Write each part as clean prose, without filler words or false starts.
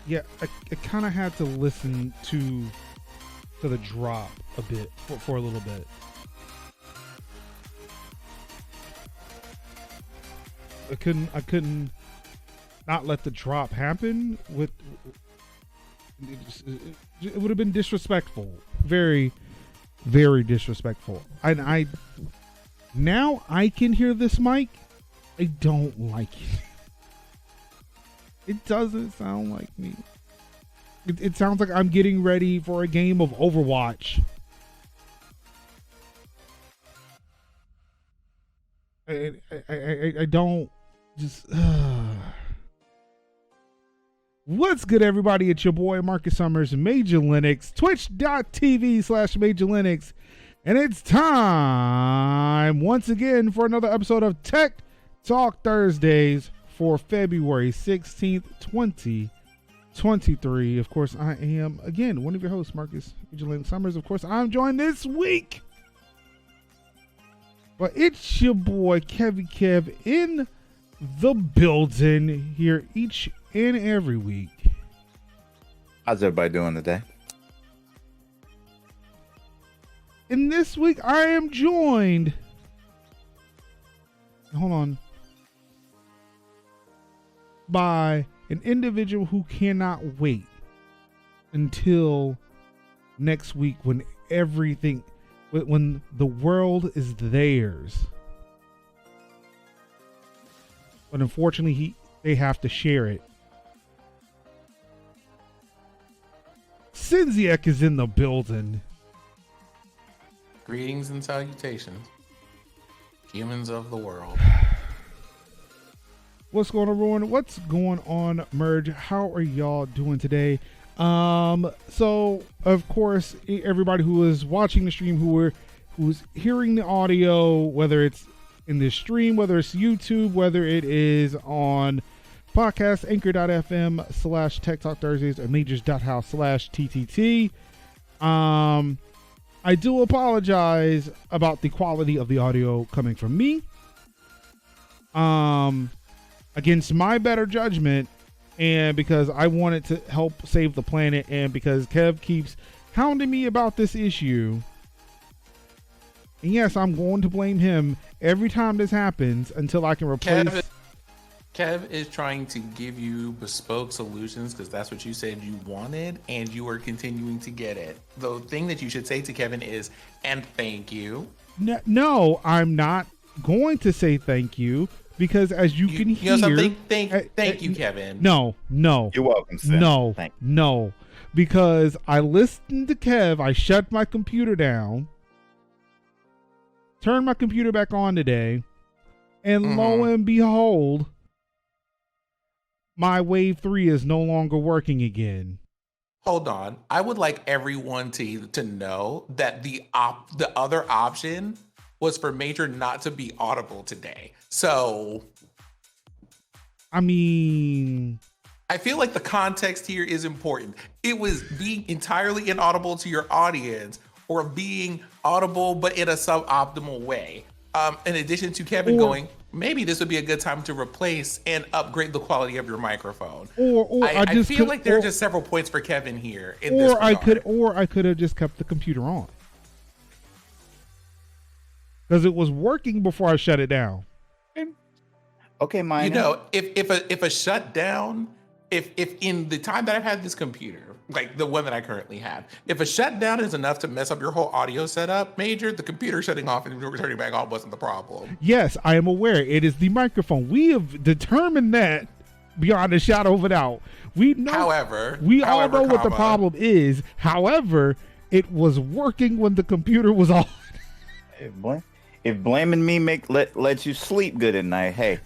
Yeah, I kind of had to listen to the drop a bit for a little bit. I couldn't not let the drop happen. It would have been disrespectful, very, very disrespectful. I now I can hear this mic. I don't like it. It doesn't sound like me. It sounds like I'm getting ready for a game of Overwatch. I don't just. What's good, everybody? It's your boy Marcus Summers, Major Linux, twitch.tv/Major Linux, and it's time once again for another episode of Tech Talk Thursdays for February 16th, 2023. Of course, I am, again, one of your hosts, Marcus Major Linux Summers. Of course, I'm joined this week, but it's your boy Kev in the building here each and every week. How's everybody doing today? And this week I am joined, hold on, by an individual who cannot wait until next week when the world is theirs. But unfortunately, they have to share it. Sinziak is in the building. Greetings and salutations, humans of the world. What's going on, everyone? What's going on, Merge? How are y'all doing today? So of course, everybody who is watching the stream, who's hearing the audio, whether it's in this stream, whether it's YouTube, whether it is on podcast anchor.fm/Tech Talk Thursdays or majors.house/TTT. I do apologize about the quality of the audio coming from me. Against my better judgment, and because I wanted to help save the planet, and because Kev keeps hounding me about this issue. And yes, I'm going to blame him every time this happens until I can replace. Kev is trying to give you bespoke solutions because that's what you said you wanted, and you are continuing to get it. The thing that you should say to Kevin is, and thank you. No, I'm not going to say thank you because as you can hear. You know something? Thank you, Kevin. No. You're welcome, Sam. No. Because I listened to Kev, I shut my computer down, turned my computer back on today, and lo and behold, my Wave 3 is no longer working again. Hold on. I would like everyone to know that the other option was for Major not to be audible today. So, I mean, I feel like the context here is important. It was being entirely inaudible to your audience or being audible but in a suboptimal way. In addition to Kevin going, maybe this would be a good time to replace and upgrade the quality of your microphone. I feel like there are just several points for Kevin here. I could have just kept the computer on because it was working before I shut it down. Okay, mine. You know, if a shutdown, if in the time that I've had this computer, like the one that I currently have, if a shutdown is enough to mess up your whole audio setup, Major, the computer shutting off and returning back on wasn't the problem. Yes, I am aware. It is the microphone. We have determined that beyond a shadow of a doubt. We know. However, all know what the problem is. However, it was working when the computer was on. If blaming me lets you sleep good at night, hey.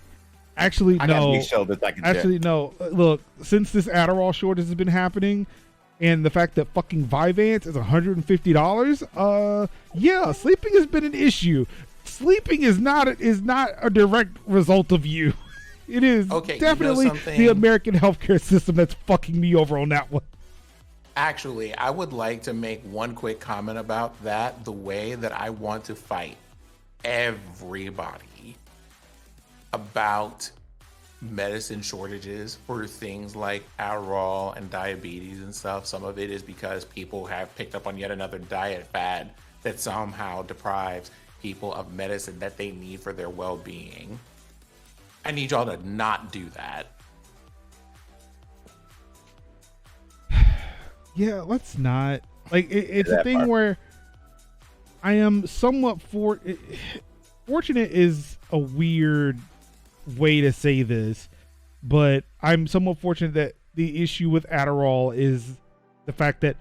Actually, I no. got shoulders I can check. No. Look, since this Adderall shortage has been happening, and the fact that fucking Vyvanse is $150, yeah, sleeping has been an issue. Sleeping is not a direct result of you. It is definitely the American healthcare system that's fucking me over on that one. Actually, I would like to make one quick comment about that. The way that I want to fight everybody about medicine shortages for things like Adderall and diabetes and stuff. Some of it is because people have picked up on yet another diet fad that somehow deprives people of medicine that they need for their well-being. I need y'all to not do that. Yeah, let's not. Like, it's a thing where I am somewhat fortunate is a weird way to say this, but I'm somewhat fortunate that the issue with Adderall is the fact that,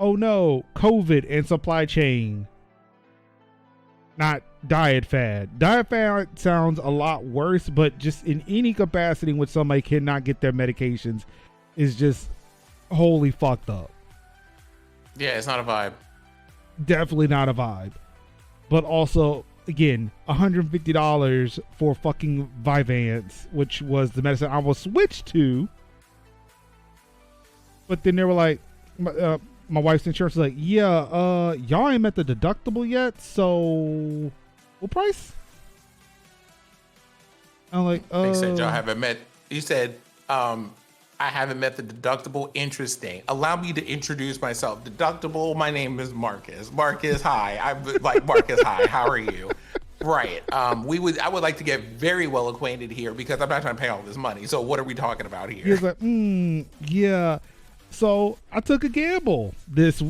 oh no, COVID and supply chain, not diet fad. Diet fad sounds a lot worse, but just in any capacity in which somebody cannot get their medications is just wholly fucked up. Yeah, it's not a vibe. Definitely not a vibe. But also, again, $150 for fucking Vyvanse, which was the medicine I was switched to. But then they were like, my wife's insurance was like, yeah, y'all ain't met the deductible yet, so what price? I'm like, They said y'all haven't met. You said, I haven't met the deductible. Interesting. Allow me to introduce myself. Deductible. My name is Marcus. Marcus, hi. I'm like Marcus, hi. How are you? Right. I would like to get very well acquainted here because I'm not trying to pay all this money. So what are we talking about here? He was like, yeah. So I took a gamble these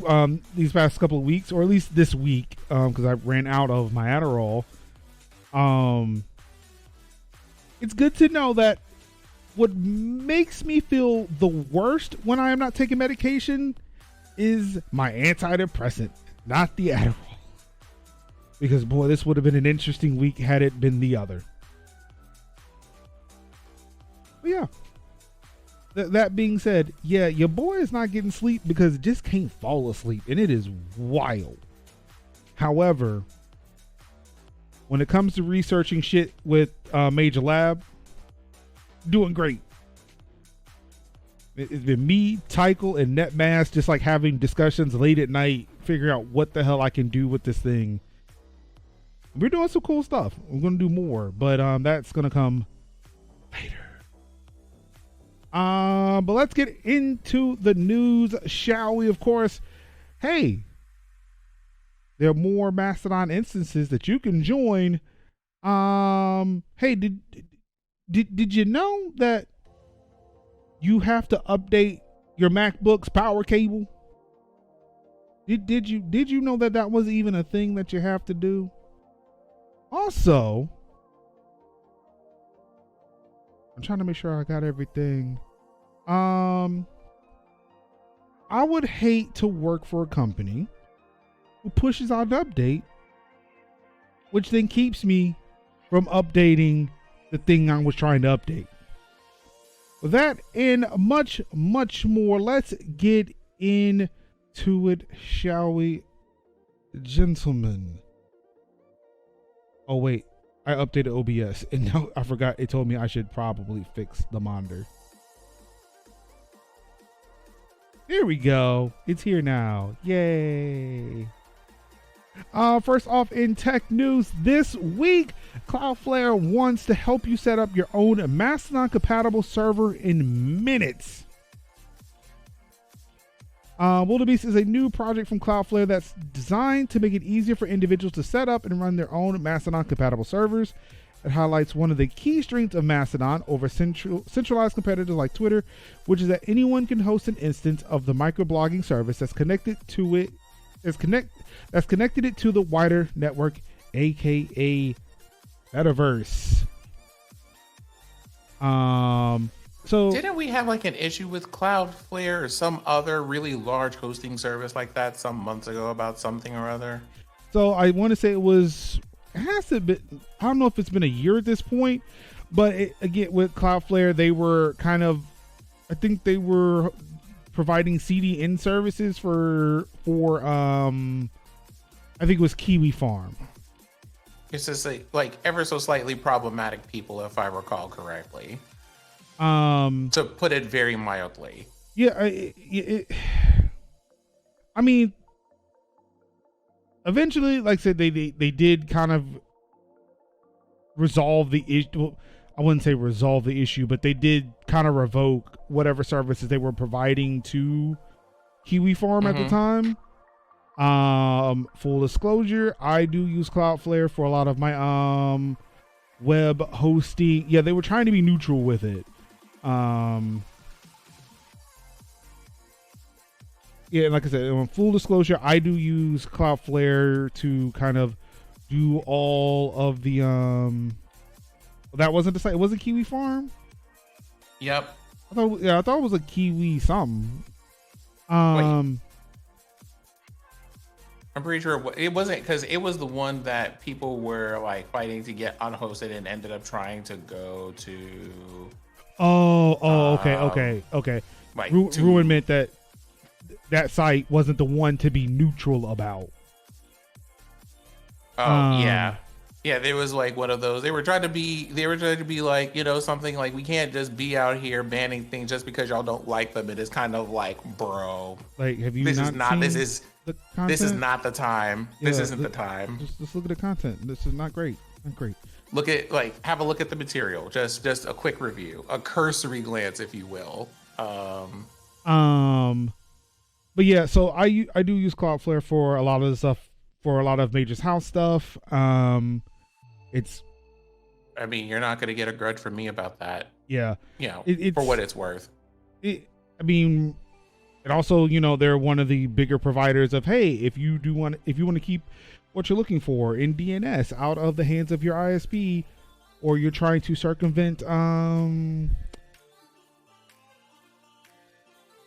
past couple of weeks, or at least this week, because I ran out of my Adderall. It's good to know that what makes me feel the worst when I am not taking medication is my antidepressant, not the Adderall. Because boy, this would have been an interesting week had it been the other. But yeah. That being said, yeah, your boy is not getting sleep because it just can't fall asleep, and it is wild. However, when it comes to researching shit with Major Lab, doing great. It's been me, Tycho, and NetMask just like having discussions late at night, figuring out what the hell I can do with this thing. We're doing some cool stuff. We're going to do more, but that's going to come later. But let's get into the news, shall we? Of course, hey, there are more Mastodon instances that you can join. Hey, did you know that you have to update your MacBook's power cable? Did you know that was even a thing that you have to do? Also, I'm trying to make sure I got everything. I would hate to work for a company who pushes out an update, which then keeps me from updating the thing I was trying to update. With that and much, much more, let's get into it, shall we, gentlemen? Oh wait, I updated OBS and now I forgot it told me I should probably fix the monitor. There we go. It's here now. Yay. First off, in tech news this week, Cloudflare wants to help you set up your own Mastodon compatible server in minutes. Wildebeest is a new project from Cloudflare that's designed to make it easier for individuals to set up and run their own Mastodon compatible servers. It highlights one of the key strengths of Mastodon over centralized competitors like Twitter, which is that anyone can host an instance of the microblogging service that's connected it to the wider network, aka Metaverse. So didn't we have like an issue with Cloudflare or some other really large hosting service like that some months ago about something or other? So I want to say it has to be, I don't know if it's been a year at this point, but again, with Cloudflare, they were I think they were providing CDN services for I think it was Kiwi Farm. It's just like ever so slightly problematic people, if I recall correctly. To put it very mildly. Yeah, I mean, eventually, like I said, they did kind of resolve the issue. I wouldn't say resolve the issue, but they did kind of revoke whatever services they were providing to Kiwi Farm at the time. Full disclosure, I do use Cloudflare for a lot of my web hosting. Yeah, they were trying to be neutral with it. Yeah, like I said, in full disclosure, I do use Cloudflare to kind of do all of the that wasn't the site. It wasn't Kiwi Farm. Yep. I thought it was a Kiwi something. I'm pretty sure it wasn't, because it was the one that people were like fighting to get unhosted and ended up trying to go to. Okay. Like Ruin meant that site wasn't the one to be neutral about. Yeah, there was like one of those. They were trying to be like, you know, something like, we can't just be out here banning things just because y'all don't like them. It is kind of like, bro, like, have you this is not the time. Yeah, this isn't the time. Just look at the content. This is not great. Have a look at the material. Just a quick review, a cursory glance, if you will. But yeah, so I do use Cloudflare for a lot of the stuff, for a lot of Major's house stuff. It's, I mean, you're not going to get a grudge from me about that. Yeah. You know, it's, for what it's worth. I mean, and also, you know, they're one of the bigger providers of, hey, if you want to keep what you're looking for in DNS out of the hands of your ISP, or you're trying to circumvent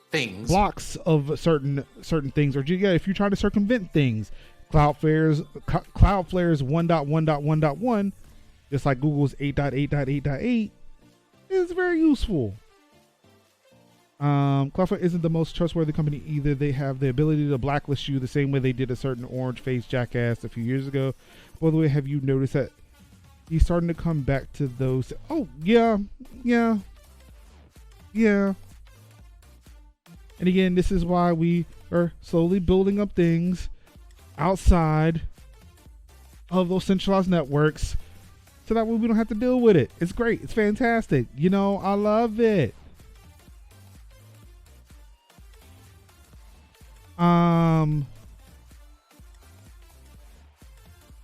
things, blocks of certain things, or if you're trying to circumvent things, Cloudflare's 1.1.1.1, just like Google's 8.8.8.8, is very useful. Cloudflare isn't the most trustworthy company either. They have the ability to blacklist you the same way they did a certain orange-faced jackass a few years ago. By the way, have you noticed that he's starting to come back to those? Oh, yeah. And again, this is why we are slowly building up things outside of those centralized networks, so that way we don't have to deal with it. It's great. It's fantastic. You know, I love it.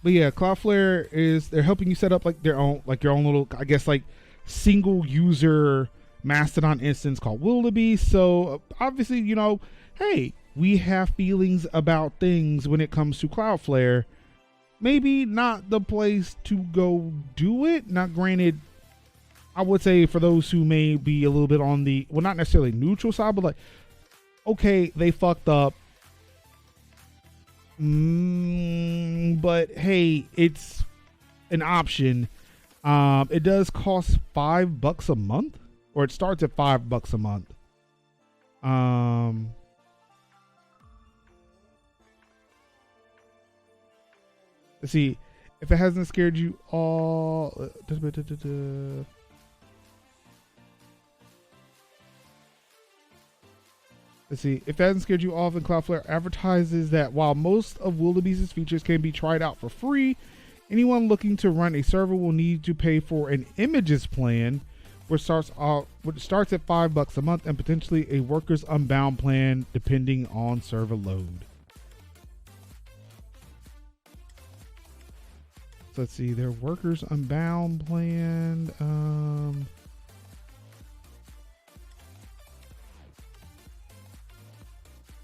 But yeah, Cloudflare they're helping you set up like your own little, I guess, like single user Mastodon instance called Willoughby. So obviously, you know, hey, we have feelings about things when it comes to Cloudflare. Maybe not the place to go do it. Now, granted, I would say for those who may be a little bit on the, well, not necessarily neutral side, but like, okay, they fucked up. But hey, it's an option. It does cost $5 a month, or it starts at $5 a month. Let's see if it hasn't scared you all. Let's see if that hasn't scared you off. And Cloudflare advertises that while most of Willoughby's features can be tried out for free, anyone looking to run a server will need to pay for an images plan, which starts at $5 a month, and potentially a workers unbound plan depending on server load. So let's see, their workers unbound plan.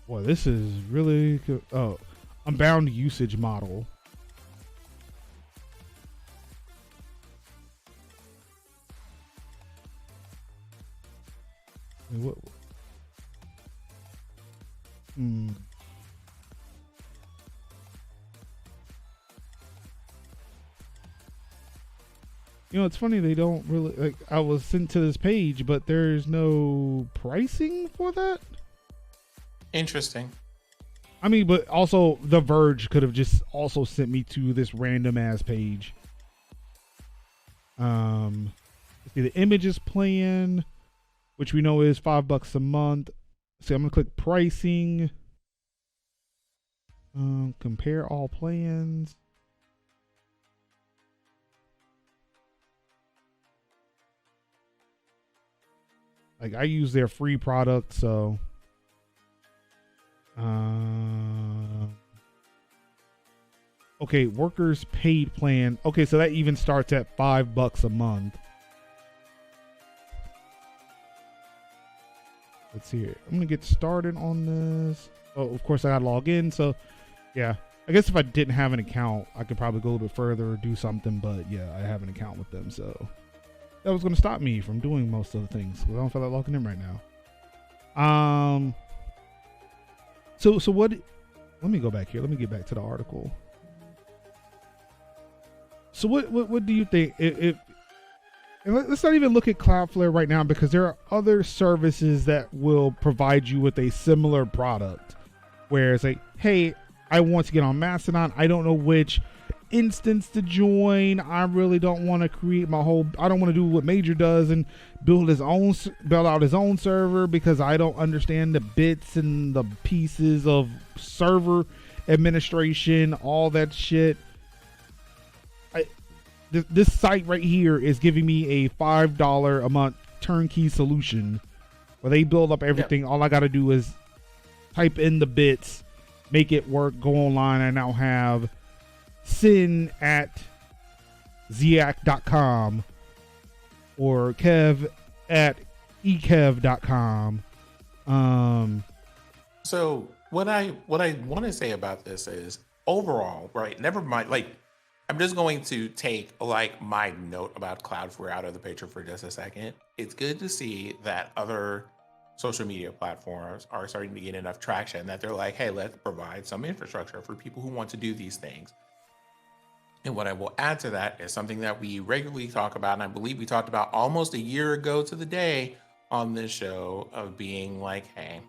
Boy, this is really good. Oh, unbound usage model. What? You know, it's funny, they don't really, like, I was sent to this page, but there's no pricing for that. Interesting. I mean, but also the Verge could have just also sent me to this random ass page. Let's see, the images plan, which we know is $5 a month. See, I'm gonna click pricing. Compare all plans. Like I use their free product, so okay, workers paid plan. Okay, so that even starts at $5 a month. Let's see here. I'm gonna get started on this. Oh, of course I gotta log in, so yeah. I guess if I didn't have an account, I could probably go a little bit further or do something, but yeah, I have an account with them, so that was gonna stop me from doing most of the things because I don't feel like logging in right now. So what? Let me go back here. Let me get back to the article. So what do you think? If and let's not even look at Cloudflare right now because there are other services that will provide you with a similar product, where it's like, hey, I want to get on Mastodon. I don't know which instance to join. I really don't want to create my whole. I don't want to do what Major does and build out his own server because I don't understand the bits and the pieces of server administration, all that shit. This site right here is giving me a $5 a month turnkey solution where they build up everything. Yep. All I got to do is type in the bits, make it work, go online. I now have sin@ziac.com or kev@ekev.com. So what I want to say about this is overall, right? Never mind, like, I'm just going to take like my note about Cloudflare out of the picture for just a second. It's good to see that other social media platforms are starting to get enough traction that they're like, hey, let's provide some infrastructure for people who want to do these things. And what I will add to that is something that we regularly talk about, and I believe we talked about almost a year ago to the day on this show, of being like, hey,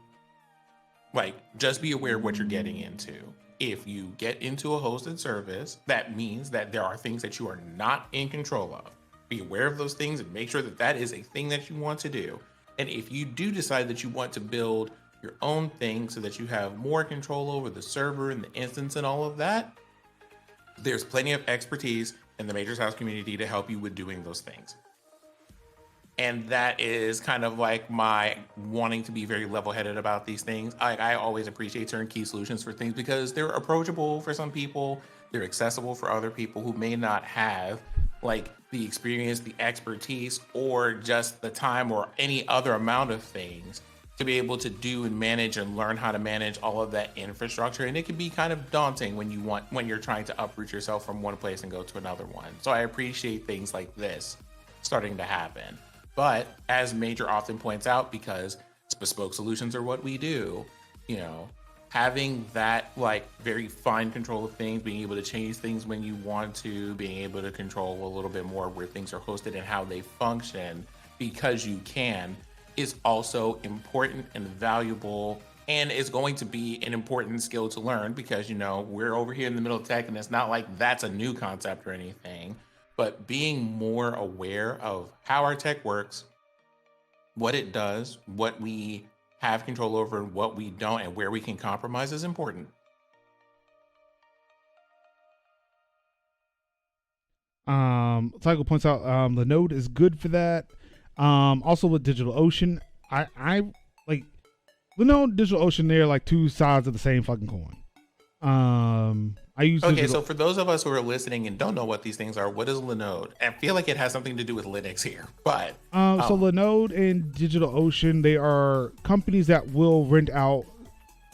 like, just be aware of what you're getting into. If you get into a hosted service, that means that there are things that you are not in control of. Be aware of those things and make sure that that is a thing that you want to do. And if you do decide that you want to build your own thing so that you have more control over the server and the instance and all of that, there's plenty of expertise in the Major's House community to help you with doing those things. And that is kind of like my wanting to be very level-headed about these things. I always appreciate turnkey solutions for things because they're approachable for some people. They're accessible for other people who may not have like the experience, the expertise, or just the time or any other amount of things to be able to do and manage and learn how to manage all of that infrastructure. And it can be kind of daunting when you're trying to uproot yourself from one place and go to another one. So I appreciate things like this starting to happen. But as Major often points out, because bespoke solutions are what we do, you know, having that like very fine control of things, being able to change things when you want to, being able to control a little bit more where things are hosted and how they function because you can, is also important and valuable, and is going to be an important skill to learn because, you know, we're over here in the middle of tech and it's not like that's a new concept or anything. But being more aware of how our tech works, what it does, what we have control over and what we don't, and where we can compromise is important. Tycho points out the node is good for that. Also with DigitalOcean, I like the node, DigitalOcean, they're like two sides of the same fucking coin. I use so for those of us who are listening and don't know what these things are, what is Linode? I feel like it has something to do with Linux here, but so Linode and DigitalOcean, they are companies that will rent out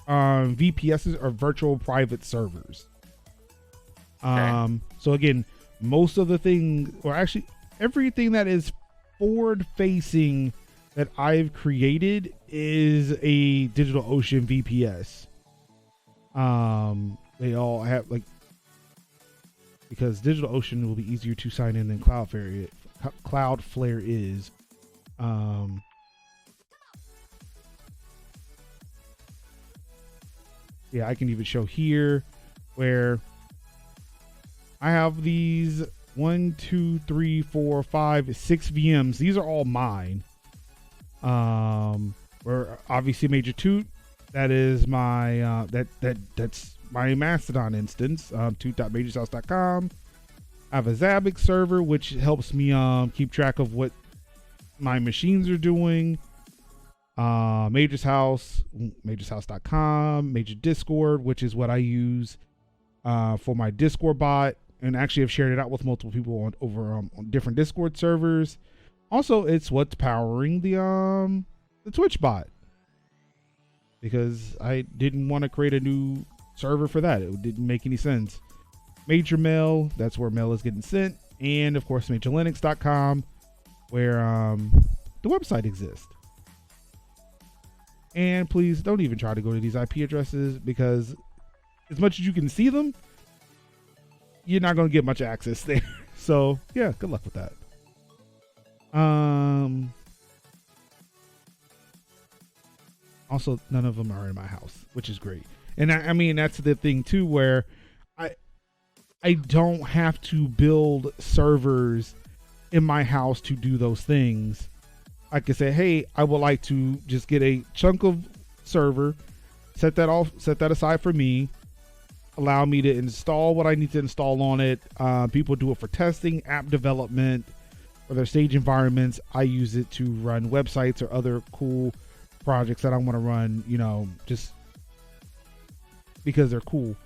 VPSs or virtual private servers. So again, most of the things, or actually everything that is forward facing that I've created is a DigitalOcean VPS. They all have like, because DigitalOcean will be easier to sign in than Cloudflare is. Yeah, I can even show here where I have these 1, 2, 3, 4, 5, 6 VMs. These are all mine. Where obviously Major Toot, that is my that's my Mastodon instance, toot.majorshouse.com. I have a Zabbix server, which helps me keep track of what my machines are doing. Major's House, majorshouse.com, Major Discord, which is what I use for my Discord bot, and actually I've shared it out with multiple people on different Discord servers. Also, it's what's powering the Twitch bot, because I didn't want to create a new server for that. It didn't make any sense. Major Mail, that's where mail is getting sent, and of course majorlinux.com, where the website exists. And please don't even try to go to these IP addresses, because as much as you can see them, you're not going to get much access there. So yeah, good luck with that. Also, none of them are in my house, which is great. And I mean, that's the thing too, where I don't have to build servers in my house to do those things. I can say, hey, I would like to just get a chunk of server, set that aside for me, allow me to install what I need to install on it. People do it for testing, app development, or their stage environments. I use it to run websites or other cool projects that I want to run, just because they're cool.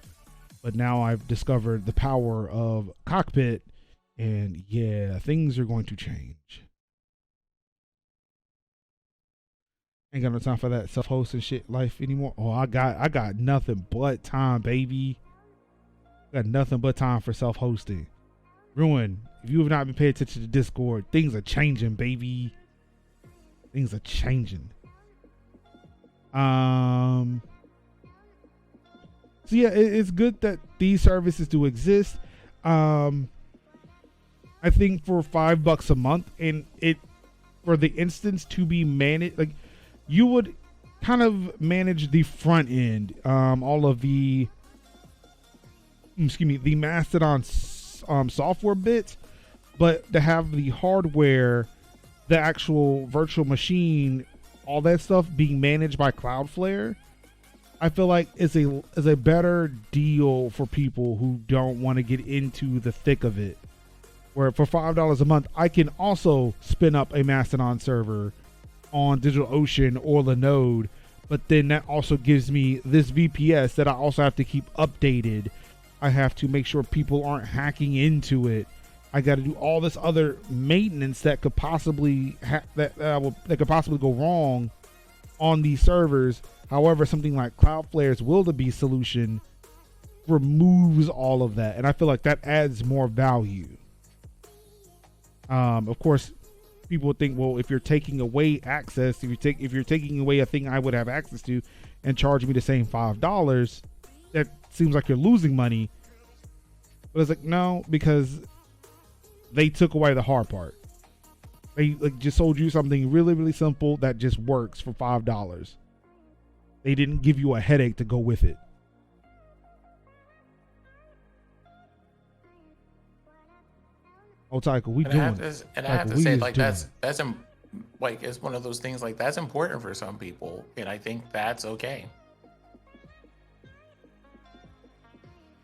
But now I've discovered the power of Cockpit, and yeah, things are going to change. Ain't got no time for that self-hosting shit life anymore. Oh, I got nothing but time, baby. Got nothing but time for self-hosting. Ruin, if you have not been paying attention to Discord, things are changing, baby. Things are changing. So yeah, it's good that these services do exist. I think for $5 a month, and it for the instance to be managed, like you would kind of manage the front end, all of the the Mastodon software bits, but to have the hardware, the actual virtual machine, all that stuff being managed by Cloudflare, I feel like is a better deal for people who don't want to get into the thick of it. Where for $5 a month, I can also spin up a Mastodon server on DigitalOcean or Linode, but then that also gives me this VPS that I also have to keep updated. I have to make sure people aren't hacking into it. I got to do all this other maintenance that could possibly that could possibly go wrong on these servers. However, something like Cloudflare's Wildebeest solution removes all of that, and I feel like that adds more value. Of course, people would think, well, if you're taking away access, if you're taking away a thing I would have access to, and charge me the same $5, that seems like you're losing money. But it's like, no, because they took away the hard part. They just sold you something really, really simple that just works for $5. They didn't give you a headache to go with it. Oh, Tycho, we doing. And I have to say, like, that's like, it's one of those things, like, that's important for some people, and I think that's okay.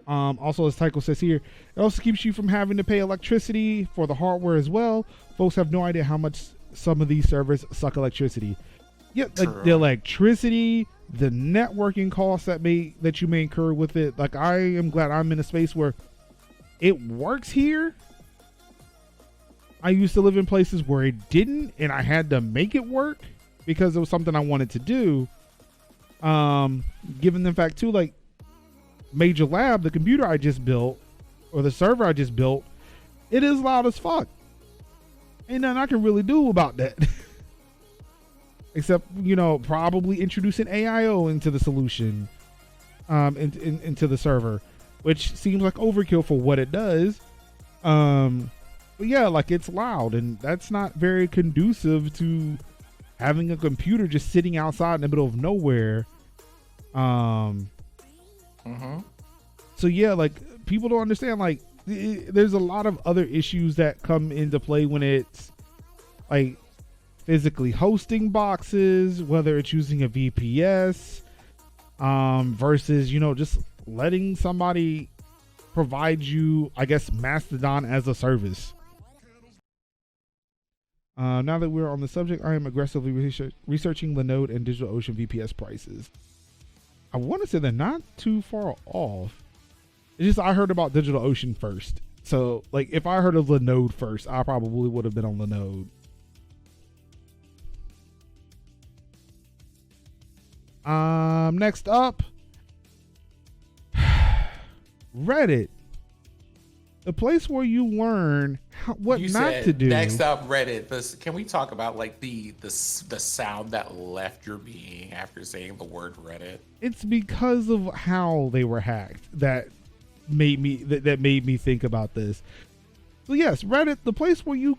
Also, as Tycho says here, it also keeps you from having to pay electricity for the hardware as well. Folks have no idea how much some of these servers suck electricity. Yeah, like the electricity, the networking costs that you may incur with it. Like, I am glad I'm in a space where it works here. I used to live in places where it didn't, and I had to make it work because it was something I wanted to do. Given the fact too, like Major Lab, the computer I just built, or the server I just built, it is loud as fuck. Ain't nothing I can really do about that. Except, probably introducing AIO into the solution, into the server, which seems like overkill for what it does. But yeah, like, it's loud, and that's not very conducive to having a computer just sitting outside in the middle of nowhere. So yeah, like, people don't understand, like, there's a lot of other issues that come into play when it's like physically hosting boxes, whether it's using a VPS, versus, just letting somebody provide you, I guess, Mastodon as a service. Now that we're on the subject, I am aggressively researching Linode and DigitalOcean VPS prices. I want to say they're not too far off. It's just I heard about DigitalOcean first. So, like, if I heard of Linode first, I probably would have been on Linode. Next up, Reddit. The place where you learn what not to do. Next up, Reddit. Can we talk about like the sound that left your being after saying the word Reddit? It's because of how they were hacked that made me think about this. So yes, Reddit, the place where you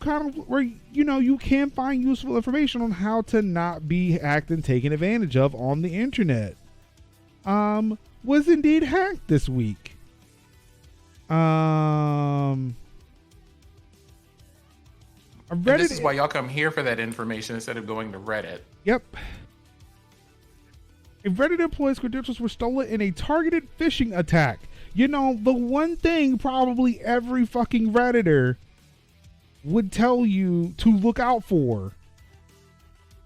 you can find useful information on how to not be hacked and taken advantage of on the internet, was indeed hacked this week. This is why y'all come here for that information instead of going to Reddit. Yep. A Reddit employee's credentials were stolen in a targeted phishing attack. You know, the one thing probably every fucking Redditor would tell you to look out for.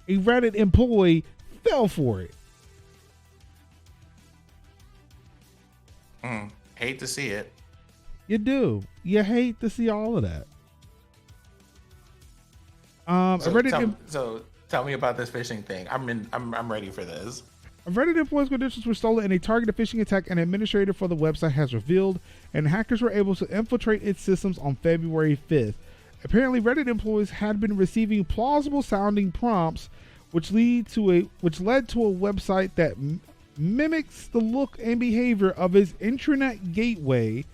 A Reddit employee fell for it. Hate to see it. You do. You hate to see all of that. So tell me about this phishing thing. I'm ready for this. A Reddit employee's credentials were stolen in a targeted phishing attack an administrator for the website has revealed, and hackers were able to infiltrate its systems on February 5th. Apparently, Reddit employees had been receiving plausible sounding prompts, which led to a website that mimics the look and behavior of its intranet gateway,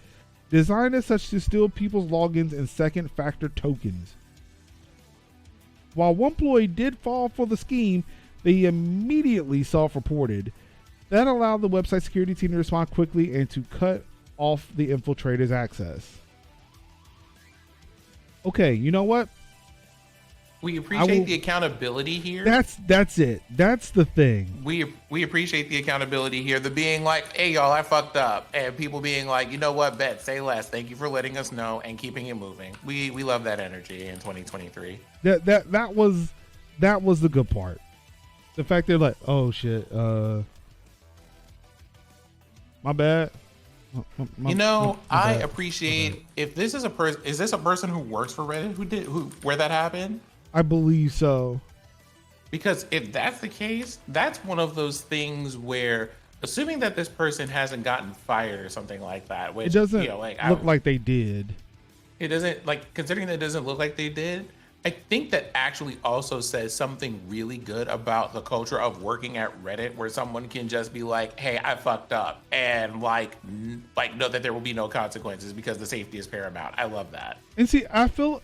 designed as such to steal people's logins and second factor tokens. While one employee did fall for the scheme, they immediately self-reported. That allowed the website security team to respond quickly and to cut off the infiltrator's access. Okay, you know what? We appreciate the accountability here. That's it. That's the thing. We appreciate the accountability here. The being like, hey y'all, I fucked up. And people being like, you know what, bet, say less. Thank you for letting us know and keeping it moving. We love that energy in 2023. That was the good part. The fact they're like, oh shit, my bad. I appreciate if this is a person. Is this a person who works for Reddit where that happened? I believe so. Because if that's the case, that's one of those things where, assuming that this person hasn't gotten fired or something like that, which it doesn't look like they did. It doesn't, considering that it doesn't look like they did, I think that actually also says something really good about the culture of working at Reddit, where someone can just be like, hey, I fucked up, and know that there will be no consequences because the safety is paramount. I love that. And see, I feel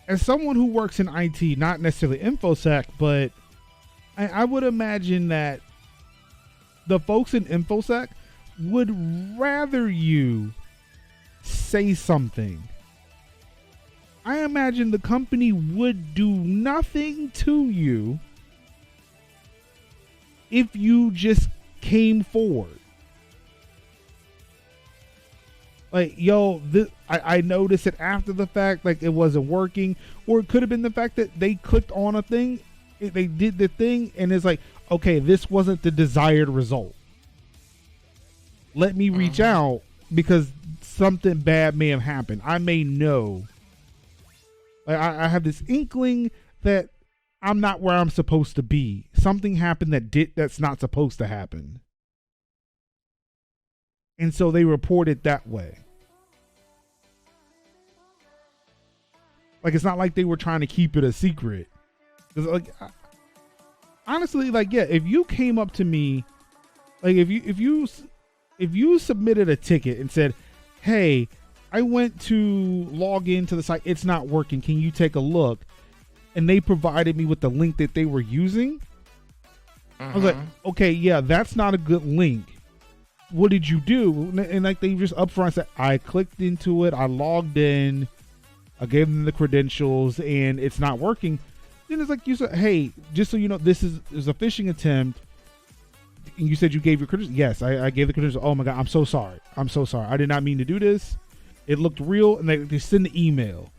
as someone who works in IT, not necessarily InfoSec, but I would imagine that the folks in InfoSec would rather you say something. I imagine the company would do nothing to you if you just came forward. Like, yo, I noticed it after the fact, like it wasn't working, or it could have been the fact that they clicked on a thing, they did the thing, and it's like, okay, this wasn't the desired result. Let me reach out because something bad may have happened. I may know. Like, I have this inkling that I'm not where I'm supposed to be. Something happened that's not supposed to happen. And so they report it that way. Like, it's not like they were trying to keep it a secret. Honestly, if you came up to me, like if you submitted a ticket and said, hey, I went to log into the site, it's not working, can you take a look? And they provided me with the link that they were using. I was like, okay, yeah, that's not a good link. What did you do? And like they just upfront said, I clicked into it, I logged in, I gave them the credentials, and it's not working. Then it's like you said, hey, just so you know, this is a phishing attempt. And you said you gave your credentials. Yes, I gave the credentials. Oh my God, I'm so sorry. I did not mean to do this. It looked real, and they send the email.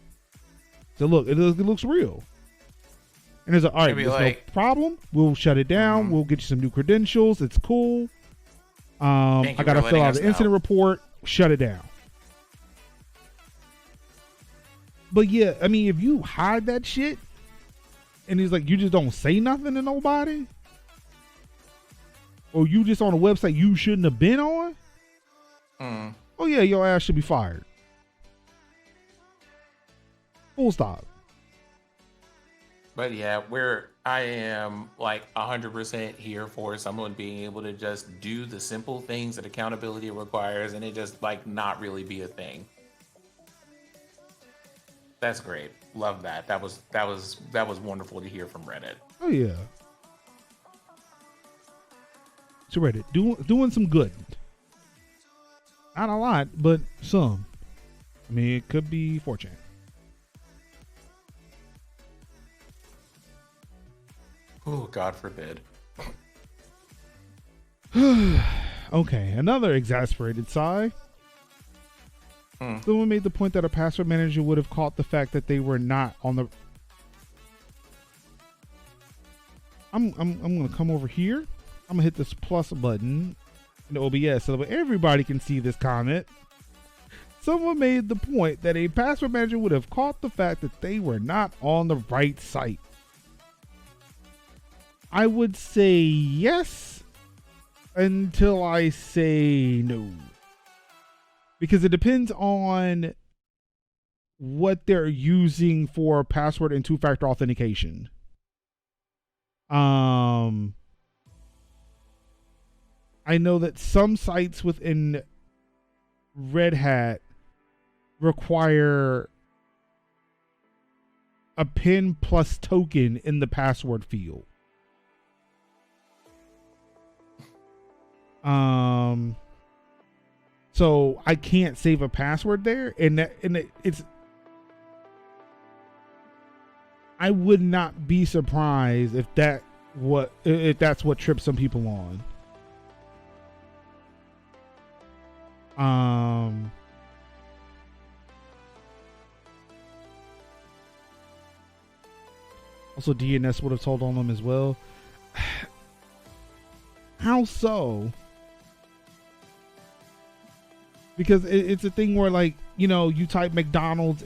So look, it looks real. And it's like, all right, there's no problem. We'll shut it down. We'll get you some new credentials. It's cool. I got to fill out the incident report. Shut it down. But yeah, I mean, if you hide that shit, and he's like, you just don't say nothing to nobody, or you just on a website you shouldn't have been on, oh yeah, your ass should be fired. Full stop. But yeah, I am like 100% here for someone being able to just do the simple things that accountability requires, and it just like not really be a thing. That's great. Love that. That was wonderful to hear from Reddit. Oh yeah. So Reddit doing some good. Not a lot, but some. I mean, it could be 4chan. Oh, God forbid. Okay, another exasperated sigh. Someone made the point that a password manager would have caught the fact that they were not on the... I'm gonna come over here. I'm gonna hit this plus button in OBS so that everybody can see this comment. Someone made the point that a password manager would have caught the fact that they were not on the right site. I would say yes until I say no. Because it depends on what they're using for password and two-factor authentication. I know that some sites within Red Hat require a PIN plus token in the password field. So I can't save a password there, I would not be surprised if that's what trips some people on. Also, DNS would have told on them as well. How so? Because it's a thing where, like, you know, you type McDonald's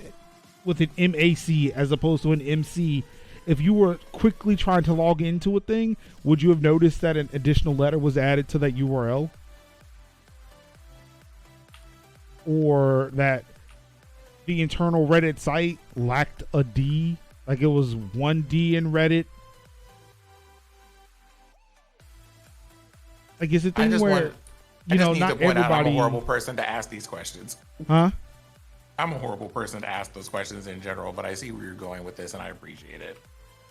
with an MAC as opposed to an MC. If you were quickly trying to log into a thing, would you have noticed that an additional letter was added to that URL? Or that the internal Reddit site lacked a D? Like it was one D in Reddit? Like, it's a thing where... I just need to point out I'm a horrible person to ask these questions. Huh? I'm a horrible person to ask those questions in general, but I see where you're going with this and I appreciate it.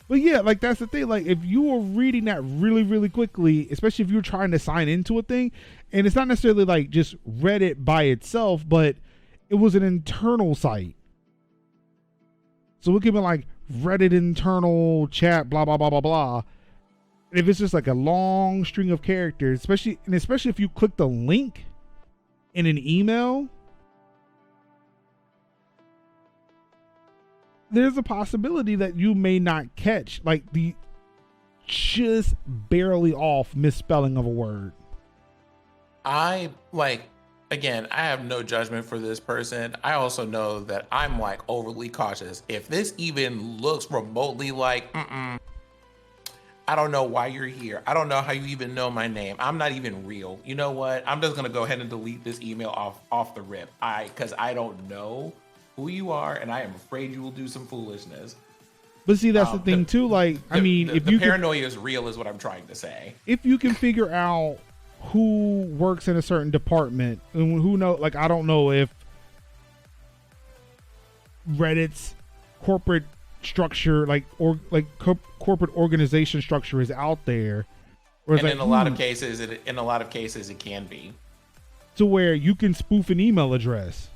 But yeah, like that's the thing. Like if you were reading that really, really quickly, especially if you're trying to sign into a thing, and it's not necessarily like just Reddit by itself, but it was an internal site. So it could be like Reddit internal chat, blah, blah, blah, blah, blah. If it's just like a long string of characters, especially if you click the link in an email, there's a possibility that you may not catch like the just barely off misspelling of a word. Again, I have no judgment for this person. I also know that I'm like overly cautious. If this even looks remotely like, I don't know why you're here. I don't know how you even know my name. I'm not even real. You know what? I'm just gonna go ahead and delete this email off the rip. Because I don't know who you are, and I am afraid you will do some foolishness. But see, that's the thing too. Like, if the paranoia is real, is what I'm trying to say. If you can figure out who works in a certain department, and who know, like, I don't know if Reddit's corporate structure, corporate organization structure is out there, and like, in a lot of cases it can be to where you can spoof an email address.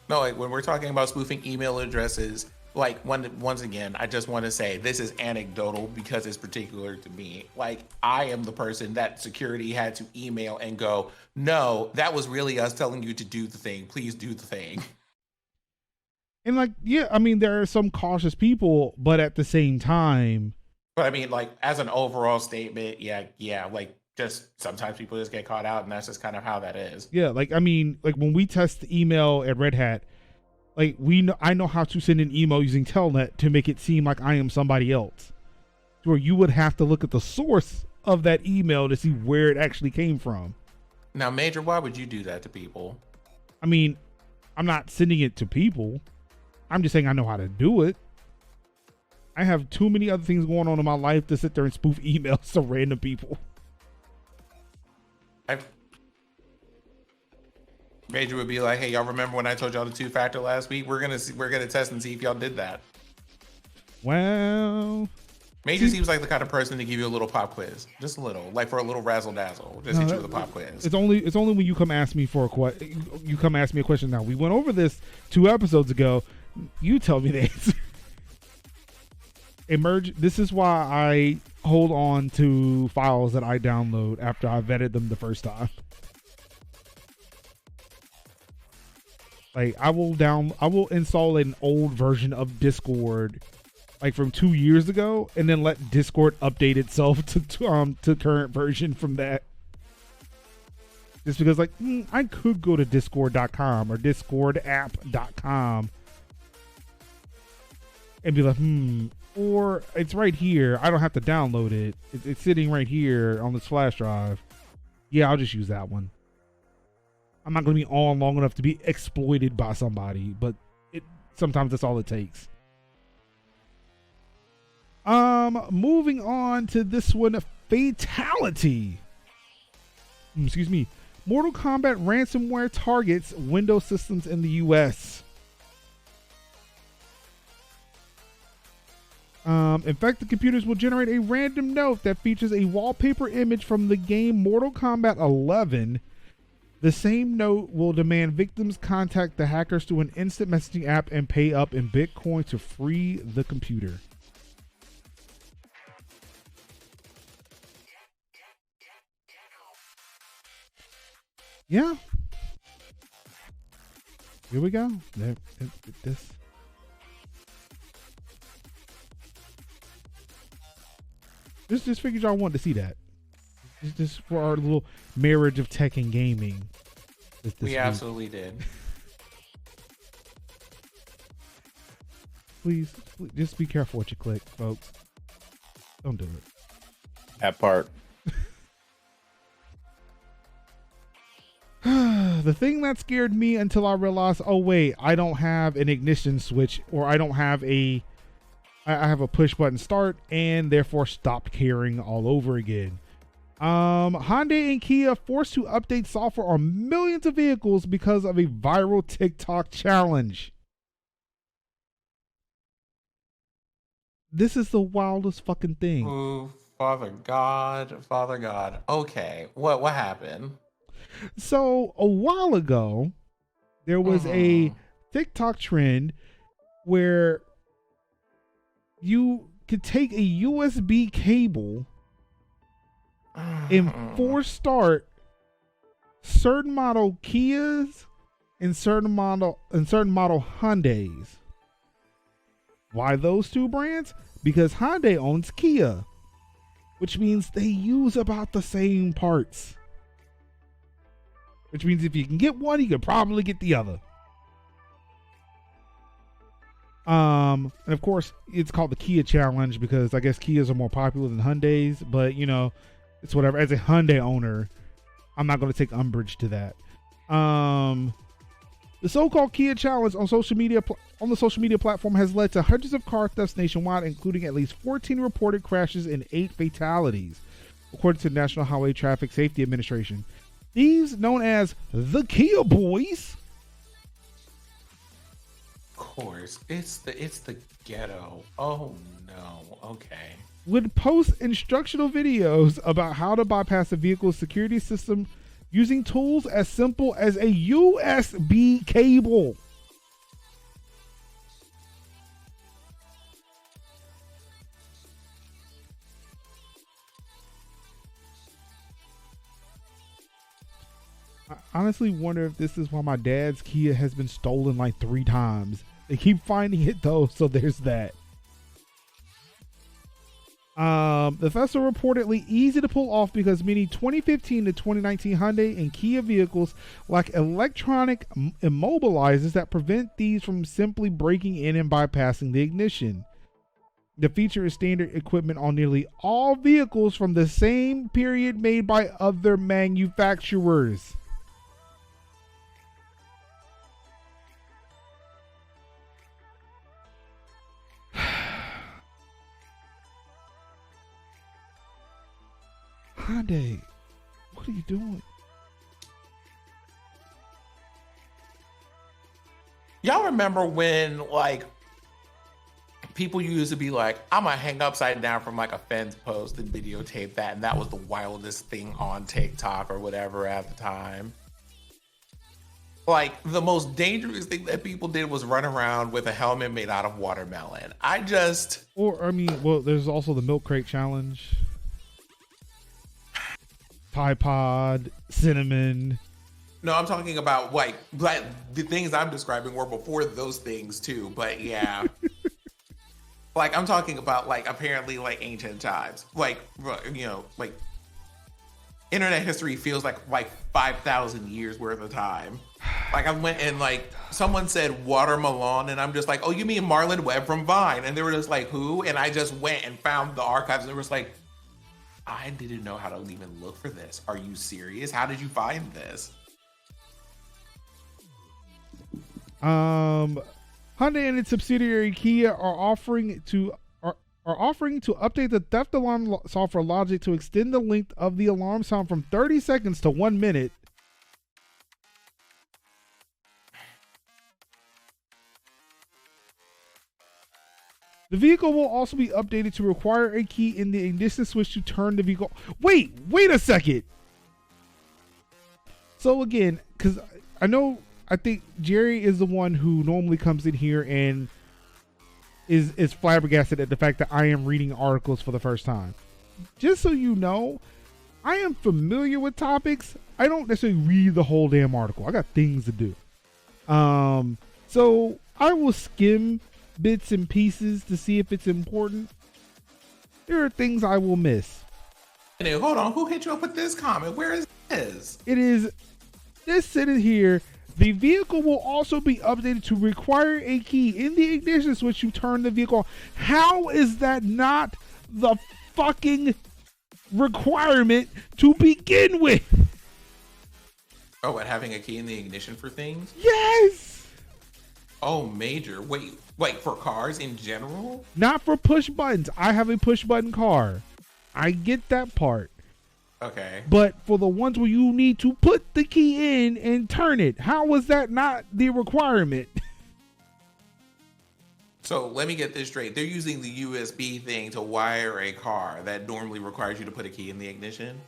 No, like when we're talking about spoofing email addresses, like once again, I just want to say this is anecdotal because it's particular to me. Like, I am the person that security had to email and go, no, that was really us telling you to do the thing. Please do the thing. And like, yeah, I mean, there are some cautious people, but at the same time. But I mean, like, as an overall statement, yeah, like, just sometimes people just get caught out, and that's just kind of how that is. Yeah, like, I mean, like when we test email at Red Hat, like I know how to send an email using Telnet to make it seem like I am somebody else. Where you would have to look at the source of that email to see where it actually came from. Now, Major, why would you do that to people? I mean, I'm not sending it to people. I'm just saying I know how to do it. I have too many other things going on in my life to sit there and spoof emails to random people. Major would be like, hey, y'all remember when I told y'all the 2-factor last week? We're gonna test and see if y'all did that. Well, Major seems like the kind of person to give you a little pop quiz, just a little, like for a little razzle dazzle. Just hit you with a pop quiz. It's only when you come ask me you come ask me a question. Now, we went over this 2 episodes ago. You tell me the answer. Emerge. This is why I hold on to files that I download after I vetted them the first time. Like, I will install an old version of Discord, like from 2 years ago, and then let Discord update itself to current version from that. Just because, like, I could go to discord.com or discordapp.com and be like, or it's right here. I don't have to download it. It's sitting right here on this flash drive. Yeah, I'll just use that one. I'm not going to be on long enough to be exploited by somebody, but sometimes that's all it takes. Moving on to this one, Fatality. Excuse me. Mortal Kombat ransomware targets Windows systems in the US. Infected computers will generate a random note that features a wallpaper image from the game Mortal Kombat 11. The same note will demand victims contact the hackers through an instant messaging app and pay up in Bitcoin to free the computer. Yeah. Here we go. This. Just figured y'all wanted to see that. Just for our little marriage of tech and gaming. This we week. Absolutely did. Please, just be careful what you click, folks. Don't do it. That part. The thing that scared me until I realized, oh wait, I don't have an ignition switch, or I don't have I have a push button start, and therefore stopped caring all over again. Hyundai and Kia forced to update software on millions of vehicles because of a viral TikTok challenge. This is the wildest fucking thing. Oh, Father God. Okay, what happened? So a while ago, there was a TikTok trend where you could take a USB cable and force start certain model Kias and certain model Hyundais. Why those 2 brands? Because Hyundai owns Kia, which means they use about the same parts. Which means if you can get one, you can probably get the other. And of course, it's called the Kia Challenge because I guess Kias are more popular than Hyundais, but you know, it's whatever. As a Hyundai owner, I'm not going to take umbrage to that. The so-called Kia Challenge on the social media platform has led to hundreds of car thefts nationwide, including at least 14 reported crashes and 8 fatalities, according to the National Highway Traffic Safety Administration. Thieves, known as the Kia Boys, of course, it's the ghetto. Oh no. Okay. would post instructional videos about how to bypass a vehicle's security system using tools as simple as a USB cable. honestly wonder if this is why my dad's Kia has been stolen like 3 times. They keep finding it though, so there's that. The thefts are reportedly easy to pull off because many 2015 to 2019 Hyundai and Kia vehicles lack electronic immobilizers that prevent thieves from simply breaking in and bypassing the ignition. The feature is standard equipment on nearly all vehicles from the same period made by other manufacturers. Hyundai, what are you doing? Y'all remember when like people used to be like, I'm gonna hang upside down from like a fence post and videotape that, and that was the wildest thing on TikTok or whatever at the time. Like the most dangerous thing that people did was run around with a helmet made out of watermelon. Well, there's also the milk crate challenge. Tide Pod, cinnamon. No, I'm talking about like the things I'm describing were before those things too. But yeah, like I'm talking about like apparently like ancient times, like like internet history feels like 5,000 years worth of time. Like I went and like someone said watermelon, and I'm just like, oh, you mean Marlon Webb from Vine? And they were just like, who? And I just went and found the archives, and it was like, I didn't know how to even look for this. Are you serious? How did you find this? Hyundai and its subsidiary Kia are offering to update the theft alarm software logic to extend the length of the alarm sound from 30 seconds to 1 minute. The vehicle will also be updated to require a key in the ignition switch to turn the vehicle. Wait a second. So again, because I think Jerry is the one who normally comes in here and is flabbergasted at the fact that I am reading articles for the first time. Just so you know, I am familiar with topics. I don't necessarily read the whole damn article. I got things to do. So I will skim bits and pieces to see if it's important. There are things I will miss. Hey, hold on, who hit you up with this comment? Where is this? It is this sitting here. The vehicle will also be updated to require a key in the ignition switch to turn the vehicle on. How is that not the fucking requirement to begin with? Oh, what, having a key in the ignition for things? Yes! Oh, major. Wait, for cars in general? Not for push buttons. I have a push button car. I get that part. Okay. But for the ones where you need to put the key in and turn it, how was that not the requirement? So let me get this straight. They're using the USB thing to wire a car that normally requires you to put a key in the ignition?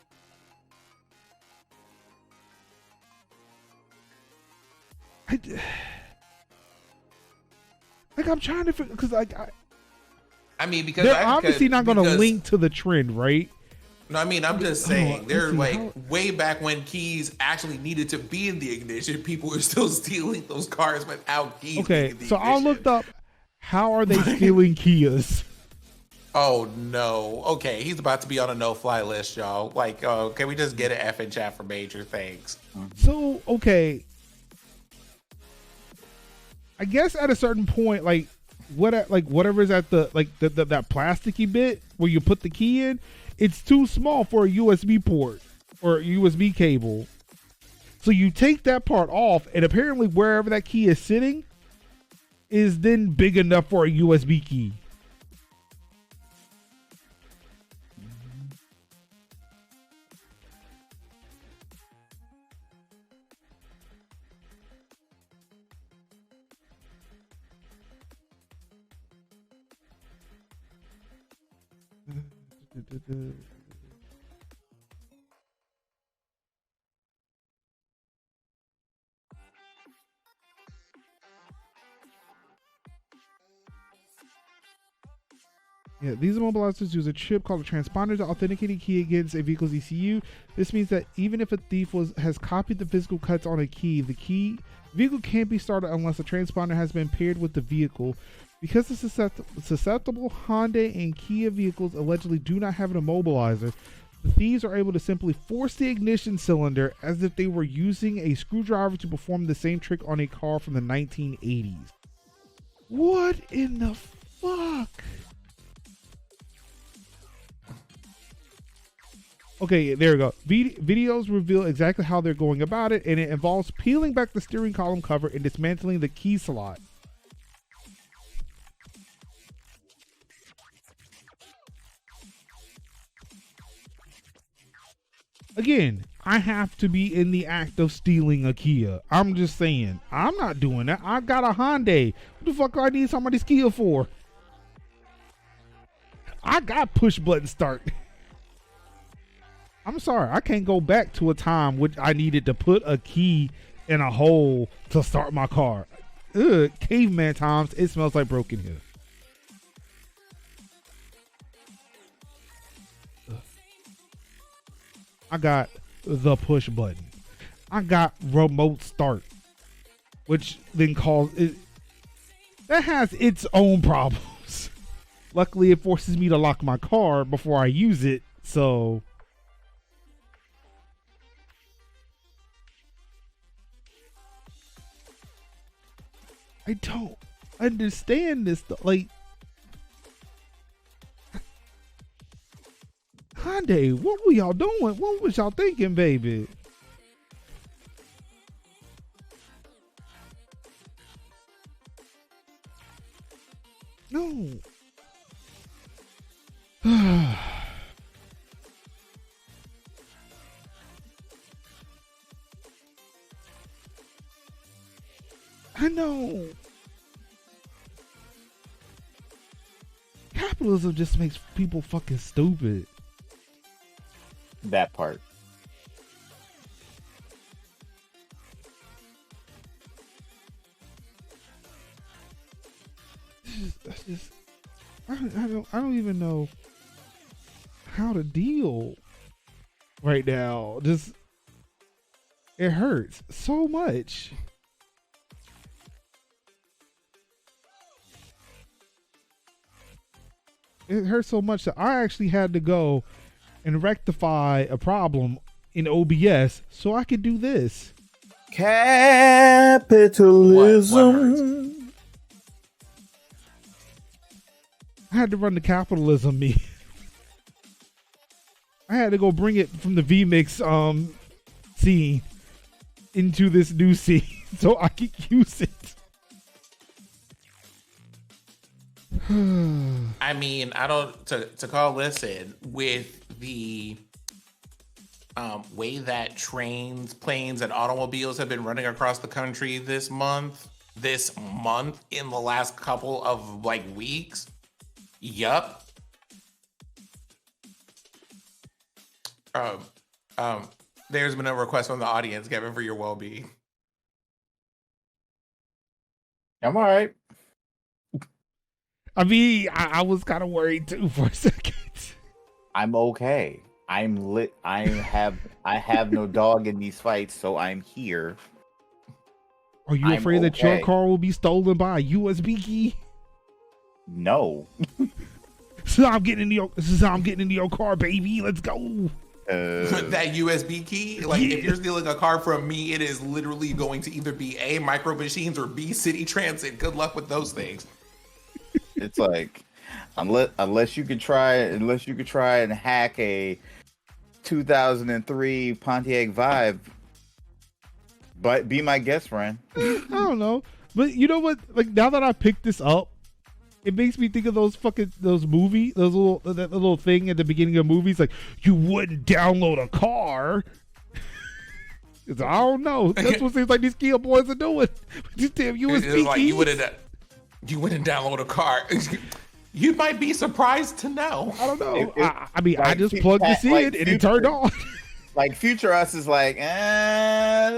I'm trying to figure, because because they're obviously not going to link to the trend, right? No, I'm just saying, they're way back when keys actually needed to be in the ignition, people were still stealing those cars without keys. Okay, so I looked up, how are they stealing Kias? Oh no. Okay, he's about to be on a no-fly list, y'all. Can we just get an F in chat for major things? So, okay. I guess at a certain point, whatever's at the that plasticky bit where you put the key in, it's too small for a USB port or a USB cable. So you take that part off, and apparently wherever that key is sitting is then big enough for a USB key. Yeah, these immobilizers use a chip called a transponder to authenticate a key against a vehicle's ECU. This means that even if a thief has copied the physical cuts on a key, the vehicle can't be started unless a transponder has been paired with the vehicle. Because the susceptible Hyundai and Kia vehicles allegedly do not have an immobilizer, the thieves are able to simply force the ignition cylinder as if they were using a screwdriver to perform the same trick on a car from the 1980s. What in the fuck? Okay, there we go. Videos reveal exactly how they're going about it, and it involves peeling back the steering column cover and dismantling the key slot. Again, I have to be in the act of stealing a Kia. I'm just saying, I'm not doing that. I got a Hyundai. What the fuck do I need somebody's Kia for? I got push button start. I'm sorry, I can't go back to a time which I needed to put a key in a hole to start my car. Ugh, caveman times, it smells like broken here. I got the push button. I got remote start, which then calls it. That has its own problems. Luckily, it forces me to lock my car before I use it, so. I don't understand this stuff. Like, Hyundai, what were y'all doing? What was y'all thinking, baby? No. I know. Capitalism just makes people fucking stupid. That part. I don't even know how to deal right now. Just, it hurts so much. It hurts so much that I actually had to go and rectify a problem in OBS so I could do this. Capitalism. I had to run the capitalism me. I had to go bring it from the vMix scene into this new scene so I could use it. I mean, I don't to call listen with the way that trains, planes, and automobiles have been running across the country this month in the last couple of like weeks. Yup. There's been a request from the audience, Kevin, for your well-being. I'm all right. I mean, I was kind of worried too for a second. I'm okay. I'm lit. I have no dog in these fights, so I'm here. Are you afraid that your car will be stolen by a USB key? No. So I'm getting into your car, baby. Let's go. That USB key, like if you're stealing a car from me, it is literally going to either be A, Micro Machines, or B, City Transit. Good luck with those things. It's like unless you could try and hack a 2003 Pontiac Vibe, but be my guest friend. I don't know, but you know what? Like now that I picked this up, it makes me think of that little thing at the beginning of movies, like you wouldn't download a car. I don't know. That's what seems like these Kia boys are doing. These damn USB like keys. You wouldn't download a car. You might be surprised to know. I don't know. I mean, like, I just plugged this in and it turned on. Like Future Us is like, that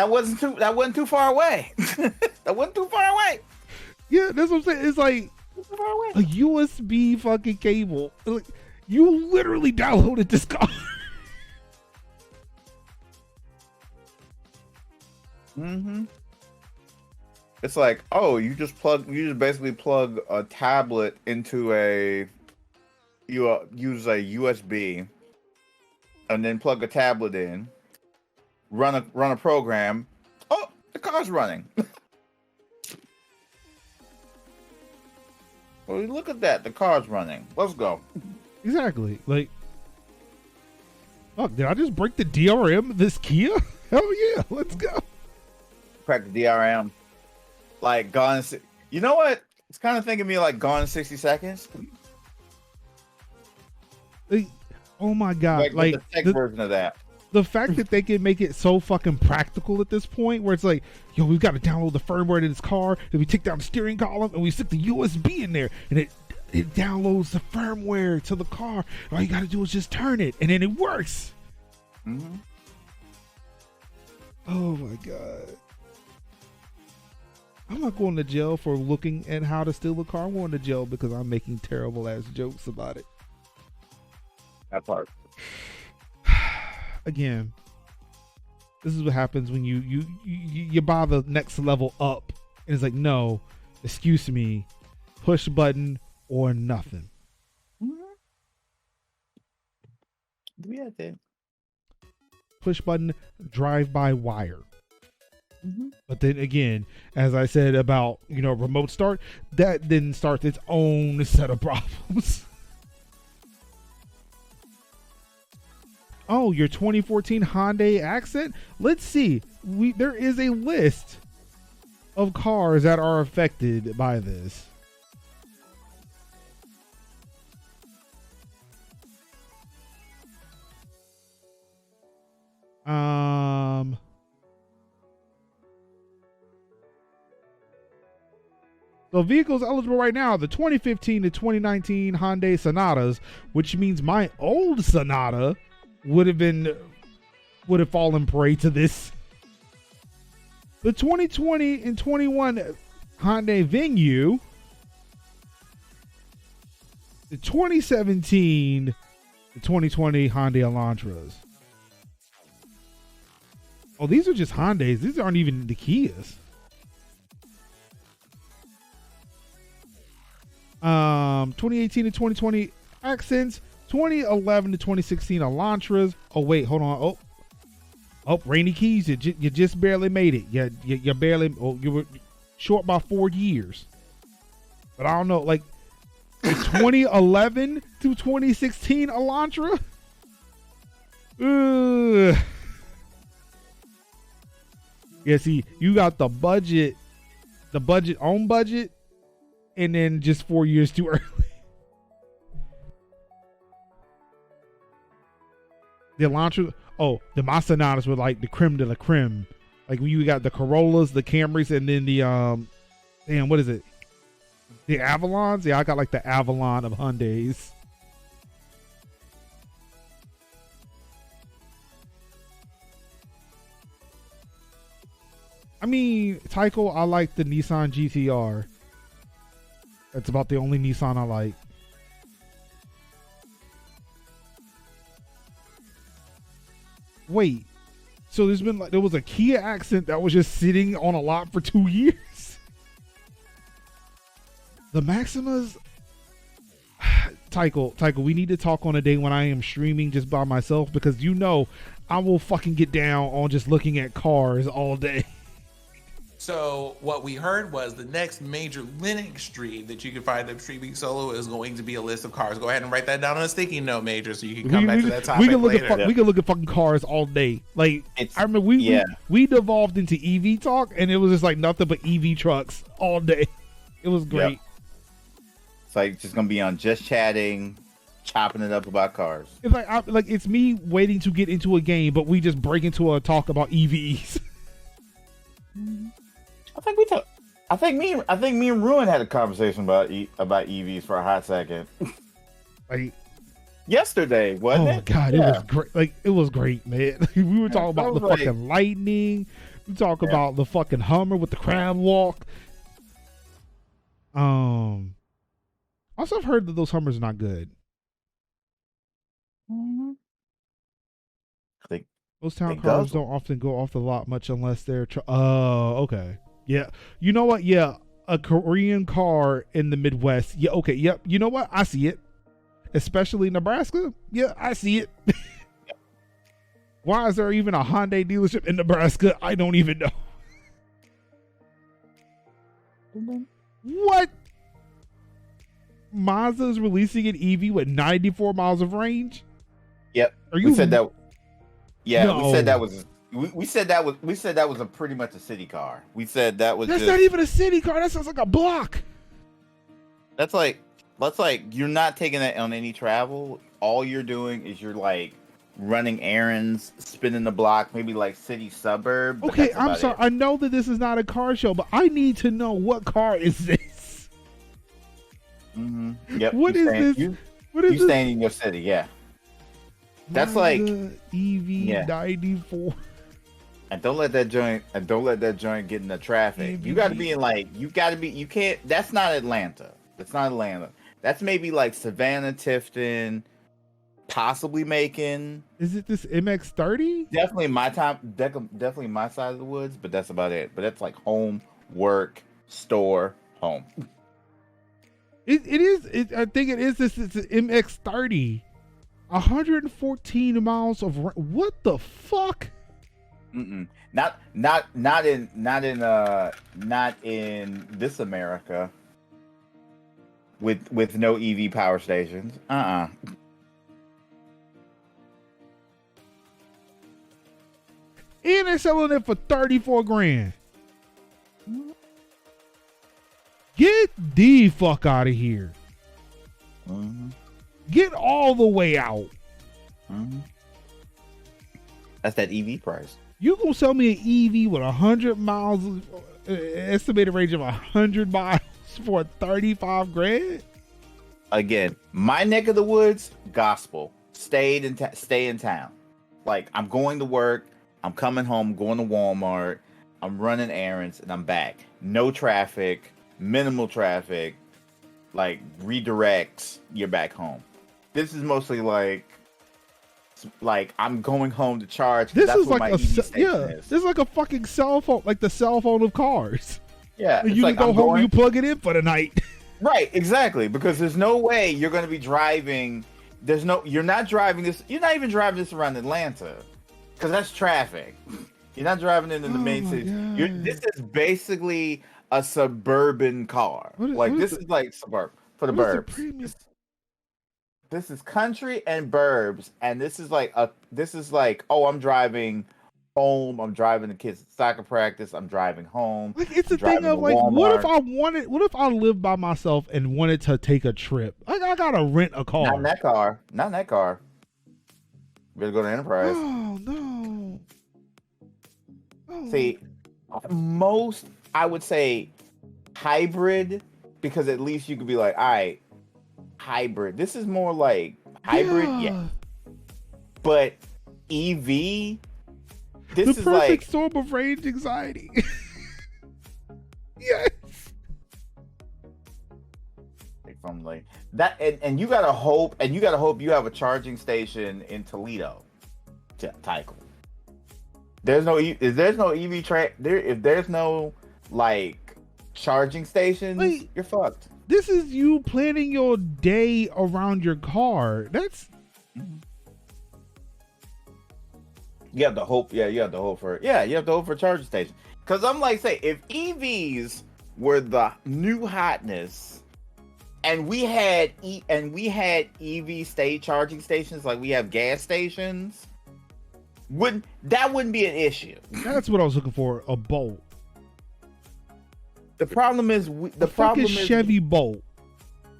wasn't too far away. That wasn't too far away. Yeah, that's what I'm saying. It's like a USB fucking cable. Like, you literally downloaded this car. Mm-hmm. It's like, oh, you just basically plug a tablet into use a USB, and then plug a tablet in, run a program. Oh, the car's running. Well, look at that, the car's running. Let's go. Exactly. Like, fuck, did I just break the DRM of this Kia? Hell yeah, let's go. Crack the DRM. Like gone. You know what? It's kind of thinking me like Gone in 60 Seconds. Like, oh my god! Like the tech version of that. The fact that they can make it so fucking practical at this point, where it's like, yo, we've got to download the firmware to this car, and we take down the steering column, and we stick the USB in there, and it downloads the firmware to the car. All you got to do is just turn it, and then it works. Mm-hmm. Oh my god. I'm not going to jail for looking at how to steal a car. I'm going to jail because I'm making terrible ass jokes about it. That part. Again, this is what happens when you buy the next level up, and it's like, no, excuse me, push button or nothing. Mm-hmm. Yeah, that. Push button, drive by wire. Mm-hmm. But then again, as I said about, remote start, that then starts its own set of problems. Oh, your 2014 Hyundai Accent? Let's see. There is a list of cars that are affected by this. So vehicles eligible right now, the 2015 to 2019 Hyundai Sonatas, which means my old Sonata would have fallen prey to this. The 2020 and 21 Hyundai Venue, the 2017 to 2020 Hyundai Elantras. Oh, these are just Hyundais. These aren't even the Kias. 2018 to 2020 Accents, 2011 to 2016 Elantras. Oh wait, hold on. Oh, Rainy Keys, you just barely made it. You barely. Oh, you were short by 4 years. But I don't know, like the 2011 to 2016 Elantra. Yeah, see, you got the budget on budget, and then just 4 years too early. The Elantra, the Masonatas were like the creme de la creme. Like when you got the Corollas, the Camrys, and then the what is it? The Avalons? Yeah, I got like the Avalon of Hyundais. I mean, Tycho, I like the Nissan GTR. That's about the only Nissan I like. Wait, so there was a Kia Accent that was just sitting on a lot for 2 years? The Maximas? Tycho, we need to talk on a day when I am streaming just by myself, because I will fucking get down on just looking at cars all day. So what we heard was the next major Linux stream that you can find them streaming solo is going to be a list of cars. Go ahead and write that down on a sticky note, Major, so you can come back to that topic we can later. We can look at fucking cars all day. Like, I remember we devolved into EV talk, and it was just like nothing but EV trucks all day. It was great. Yep. It's like just gonna be on Just Chatting, chopping it up about cars. It's like it's me waiting to get into a game, but we just break into a talk about EVs. I think me and Ruin had a conversation about EVs for a hot second. Like yesterday, wasn't it? Oh god, yeah. It was great. Like it was great, man. We were talking about the fucking Lightning. We talk about the fucking Hummer with the crab walk. Also, I've heard that those Hummers are not good. I think Those town they cars guzzle. don't often go off the lot much unless they're. Oh, okay. Yeah. You know what? Yeah. A Korean car in the Midwest. Yeah. Okay. Yep. You know what? I see it. Especially Nebraska. Yeah, I see it. Why is there even a Hyundai dealership in Nebraska? I don't even know. What? Mazda's releasing an EV with 94 miles of range? Yep. Are you? We said that. Yeah, No. we said that was. We said that was a pretty much a city car. We said that was. That's just, not even a city car. That sounds like a block. That's like you're not taking that on any travel. All you're doing is you're like running errands, spinning the block, maybe like city suburb. but Okay, that's I'm about sorry. it. I know that this is not a car show, but I need to know what car is this? Yep. What you is staying- this? You, What is you this? staying in your city? Yeah. That's like EV Yeah. 94. And don't let that joint get in the traffic. You got to be in like you can't. That's not Atlanta. That's not Atlanta. That's maybe like Savannah, Tifton, possibly Macon. Is it this MX-30? Definitely definitely my side of the woods, but that's about it. But that's like home, work, store, home. It is. I think it is this. It's an MX-30. 114 miles of what the fuck? Not in this America. With no EV power stations. And they're selling it for 34 grand. Get the fuck out of here. Get all the way out. That's that EV price. You gonna sell me an EV with 100 miles, estimated range of 100 miles for 35 grand? Again, my neck of the woods, gospel. Stay in town. Like I'm going to work, I'm coming home, going to Walmart, I'm running errands, and I'm back. No traffic, minimal traffic, like redirects. You're back home. This is mostly like I'm going home to charge. This that's is what like my a EV station is. this is like a fucking cell phone, like the cell phone of cars. Yeah, it's You like can go I'm home, going- you plug it in for the night. Right, exactly. Because there's no way you're going to be driving. You're not driving this. You're not even driving this around Atlanta, because that's traffic. You're not driving it in the main city. This is basically a suburban car. This is like suburb for the burbs. This is country and burbs, and this is like oh, I'm driving home. I'm driving the kids to soccer practice. I'm driving home. Like it's I'm a thing driving of to like, what if Walmart. what if I lived by myself and wanted to take a trip? Like I gotta rent a car. Not in that car. Not in that car. You better go to Enterprise. Oh no. Oh. See, most I would say hybrid, because at least you could be like, all right, hybrid. This is more like hybrid, yeah. But EV, this the is perfect like storm of range anxiety. Yes. from like that, and you gotta hope, you have a charging station in Toledo, Tycho. If there's no EV track there, if there's no like charging stations, Wait. you're fucked. This is you planning your day around your car. That's You have to hope. Yeah, you have to hope for it. Yeah, you have to hope for a charging station. Because I'm like, say, if EVs were the new hotness, and we had EV state charging stations like we have gas stations, wouldn't be an issue. that's what I was looking for. A Bolt. The problem is Chevy Bolt.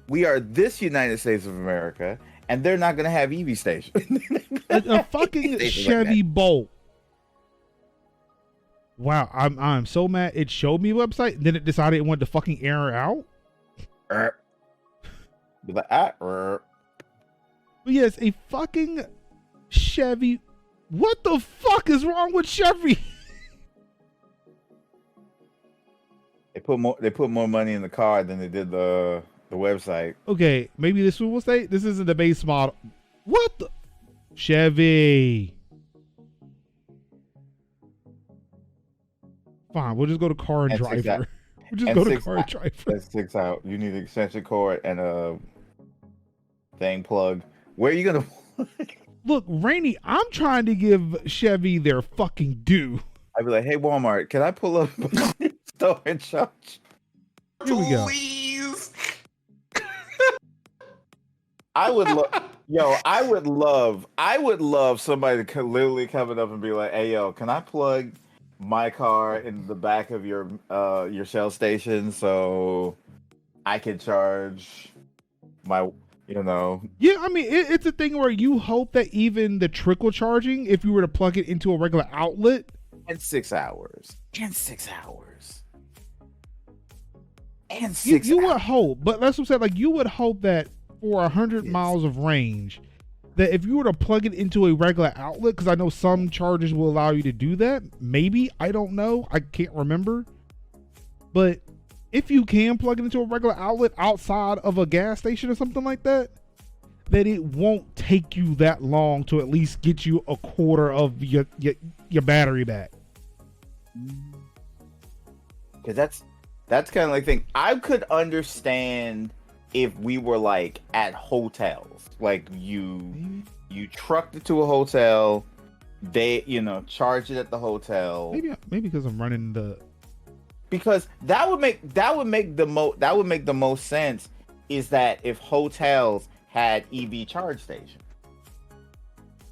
we are this United States of America, and they're not going to have EV stations. A fucking Stations Chevy like Bolt. Wow, I'm so mad. It showed me a website, and then it decided it wanted to fucking error out. that. Be like, But yes, a fucking Chevy. What the fuck is wrong with Chevy? They put more money in the car than they did the website. Okay, maybe this one will say this isn't the base model. What the Chevy? Fine, we'll just go to car and driver. We'll just go to car and driver. That's 6 out. You need an extension cord and a thing plug. Where are you gonna? Look, Rainy, I'm trying to give Chevy their fucking due. I'd be like, hey, Walmart, can I pull up store and charge? Here we go. Please. I would love somebody to literally coming up and be like, hey, yo, can I plug my car in the back of your Shell station so I can charge my, Yeah, I mean, it's a thing where you hope that even the trickle charging, if you were to plug it into a regular outlet, in 6 hours. You would hope, but that's what I'm saying. Like, you would hope that for 100 miles of range, that if you were to plug it into a regular outlet, because I know some chargers will allow you to do that. Maybe, I don't know. I can't remember. But if you can plug it into a regular outlet outside of a gas station or something like that, that it won't take you that long to at least get you a quarter of your battery back. Because that's kind of like thing. I could understand if we were like at hotels, like you trucked it to a hotel, they charge it at the hotel. Maybe because I'm running the. Because that would make the most sense is that if hotels had EV charge stations.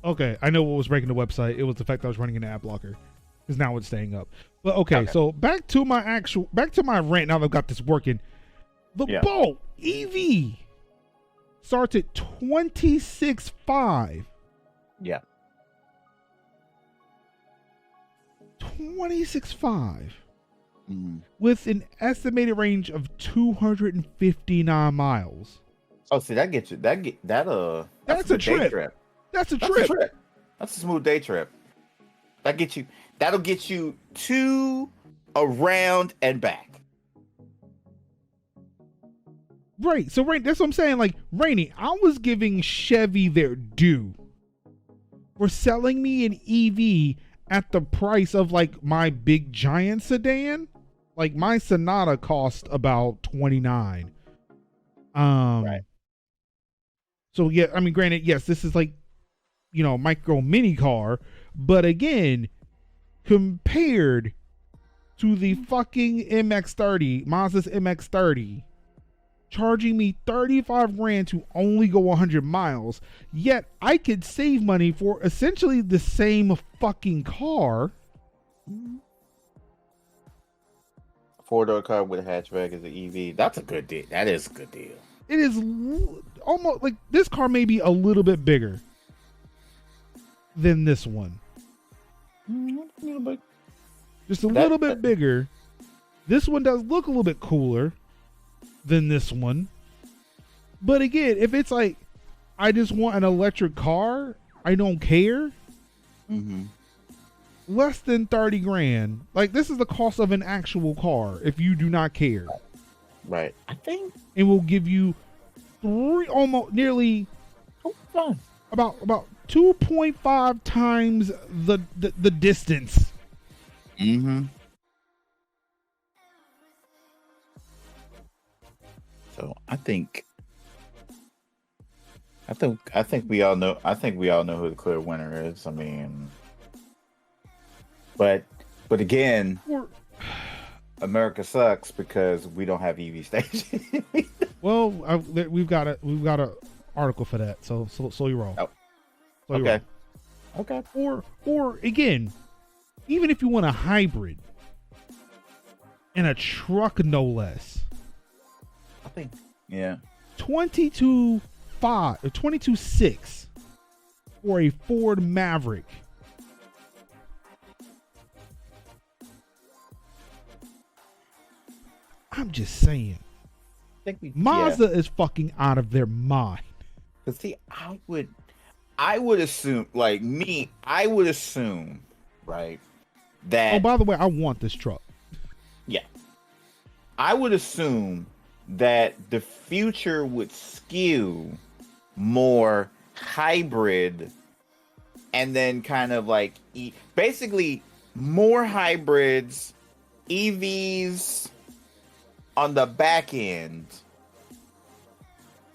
Okay, I know what was breaking the website. It was the fact that I was running an ad blocker, because now it's staying up. But okay, so back to my rant. Now that I've got this working, the Bolt EV starts at $26,500. Yeah, $26,500 with an estimated range of 259 miles. Oh, see, that gets you. That's a trip. That's a trip. That's a smooth day trip. That'll get you to, around, and back. Right. So, that's what I'm saying. Like, Rainy, I was giving Chevy their due for selling me an EV at the price of like my big giant sedan. Like, my Sonata cost about $29,000. Right. So yeah, I mean, granted, yes, this is like, micro mini car, but again, compared to the fucking MX-30, Mazda's MX-30, charging me $35,000 to only go 100 miles, yet I could save money for essentially the same fucking car. A 4-door car with a hatchback is an EV. That's a good deal. That is a good deal. It is almost like this car may be a little bit bigger than this one. Just a little bit bigger. This one does look a little bit cooler than this one. But again, if it's like, I just want an electric car, I don't care. Less than $30,000. Like, this is the cost of an actual car if you do not care. Right. I think it will give you about 2.5 times the distance. So I think we all know. I think we all know who the clear winner is. I mean, but again, America sucks because we don't have EV stations. Well, we've got a article for that. So you're wrong. Oh. So you're wrong. Okay. Or again, even if you want a hybrid and a truck, no less. I think. Yeah. 22.5 or 22.6 for a Ford Maverick. I'm just saying. Mazda is fucking out of their mind. Cause see, I would assume, like me, right, that. Oh, by the way, I want this truck. Yeah. I would assume that the future would skew more hybrid, and then kind of like basically more hybrids, EVs on the back end.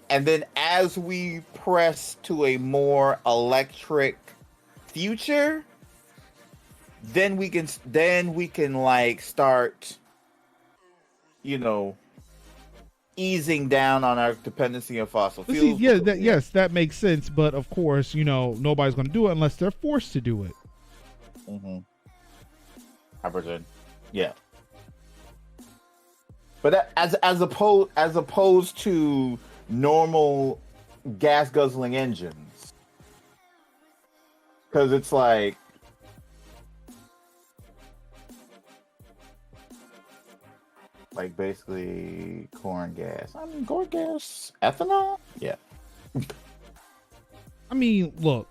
And then as we press to a more electric future, then we can like start, easing down on our dependency on fossil fuels. Yes, that makes sense. But of course, nobody's going to do it unless they're forced to do it. Mm-hmm. Hydrogen. Yeah. But as opposed to normal gas guzzling engines, because it's like basically corn gas. I mean, corn gas, ethanol. Yeah. I mean, look,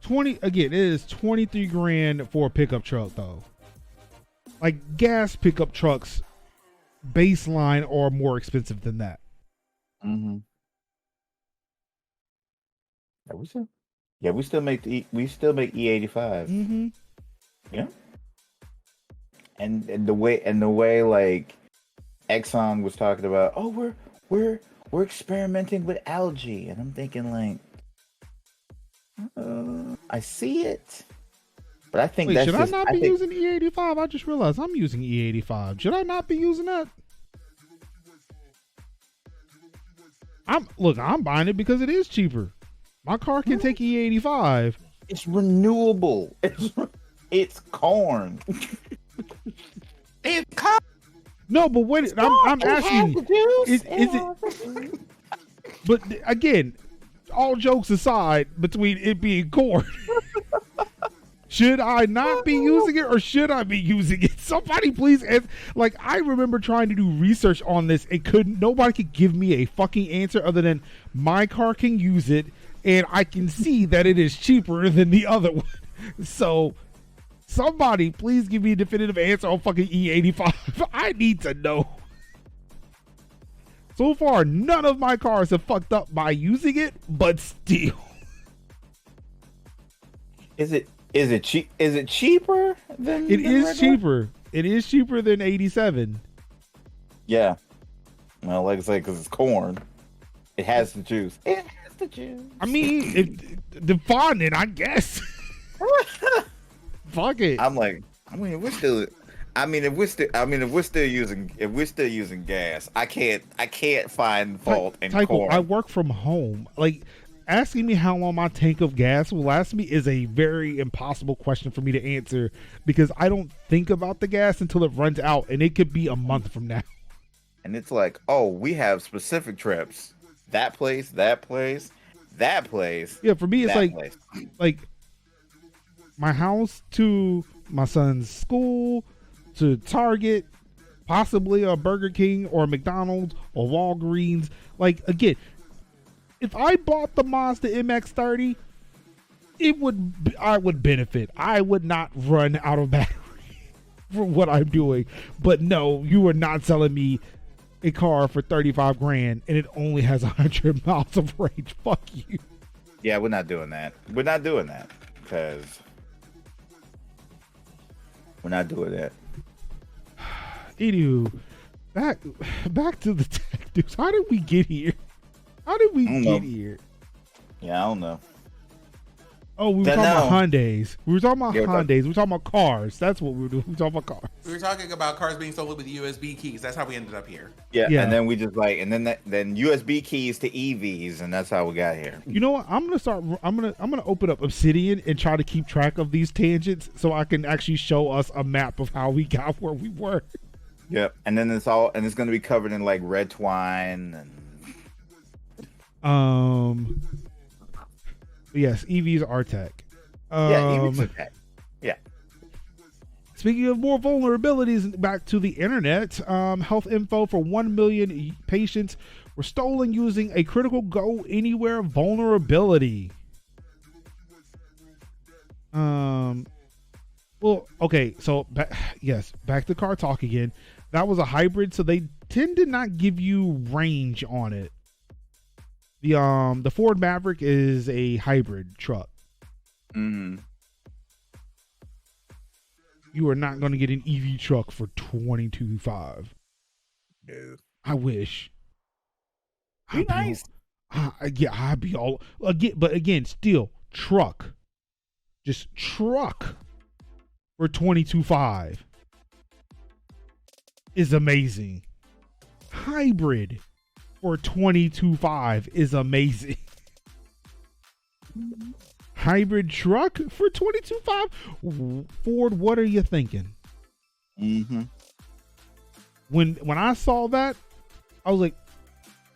it is 23 grand for a pickup truck though. Like gas pickup trucks, baseline are more expensive than that. Mm-hmm. We still make E85. Mm-hmm. Yeah. And the way like Exxon was talking about, we're experimenting with algae, and I'm thinking like, I see it, but I think Wait, that's should I not be using E85? I just realized I'm using E85. Should I not be using that? I'm buying it because it is cheaper. My car can take E85. It's renewable. It's corn. It's corn. No, but wait, I'm asking you, is it? But again, all jokes aside, between it being corn, should I not be using it or should I be using it? Somebody please answer. Like, I remember trying to do research on this and nobody could give me a fucking answer other than my car can use it and I can see that it is cheaper than the other one. So somebody please give me a definitive answer on fucking E85. I need to know. So far, none of my cars have fucked up by using it, but still. Is it cheap? Is it cheaper than? It is cheaper. It is cheaper than 87. Yeah. Well, like I say, because it's corn, it has the juice. It has the juice. I mean, define it, I guess. Fuck it. If we're still using gas, I can't find fault in corn. I work from home. Like, asking me how long my tank of gas will last me is a very impossible question for me to answer because I don't think about the gas until it runs out, and it could be a month from now. And it's like, oh, we have specific trips. That place, that place, that place. Yeah, for me, it's like my house to my son's school to Target, possibly a Burger King or a McDonald's or Walgreens. Like, again, if I bought the Mazda MX-30, I would benefit. I would not run out of battery for what I'm doing. But no, you are not selling me a car for 35 grand and it only has 100 miles of range. Fuck you. Yeah, we're not doing that. We're not doing that because we're not doing that. Anywho, back to the tech news. How did we get here? How did we get here? Yeah, I don't know. Oh, we were talking about Hyundais. We were talking about Hyundais. We were talking about cars. That's what we were doing. We were talking about cars. We were talking about cars being sold with USB keys. That's how we ended up here. Yeah. And then we just then USB keys to EVs, and that's how we got here. You know what? I'm gonna open up Obsidian and try to keep track of these tangents so I can actually show us a map of how we got where we were. Yep. And then it's gonna be covered in like red twine and yes, EVs are tech. EVs are tech. Yeah. Speaking of more vulnerabilities, back to the internet, health info for 1 million patients were stolen using a critical GoAnywhere vulnerability. Well, okay, so yes, back to car talk again. That was a hybrid, so they tend to not give you range on it. The Ford Maverick is a hybrid truck. Mm-hmm. You are not going to get an EV truck for $22,500. No. I wish. Be nice. I'd be all again, but again, still truck, just truck for $22,500 is amazing. Hybrid for $22,500 is amazing. Hybrid truck for $22,500. Ford, what are you thinking? Mm-hmm. When I saw that, I was like,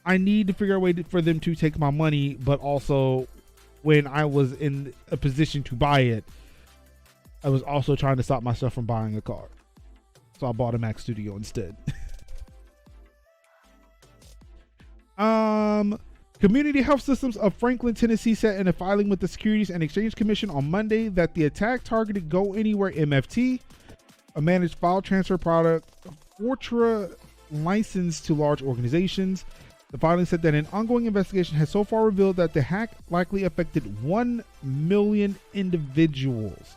I need to figure out a way for them to take my money, but also when I was in a position to buy it, I was also trying to stop myself from buying a car. So I bought a Mac Studio instead. Community Health Systems of Franklin, Tennessee said in a filing with the Securities and Exchange Commission on Monday that the attack targeted GoAnywhere MFT, a managed file transfer product, Fortra licensed to large organizations. The filing said that an ongoing investigation has so far revealed that the hack likely affected 1 million individuals.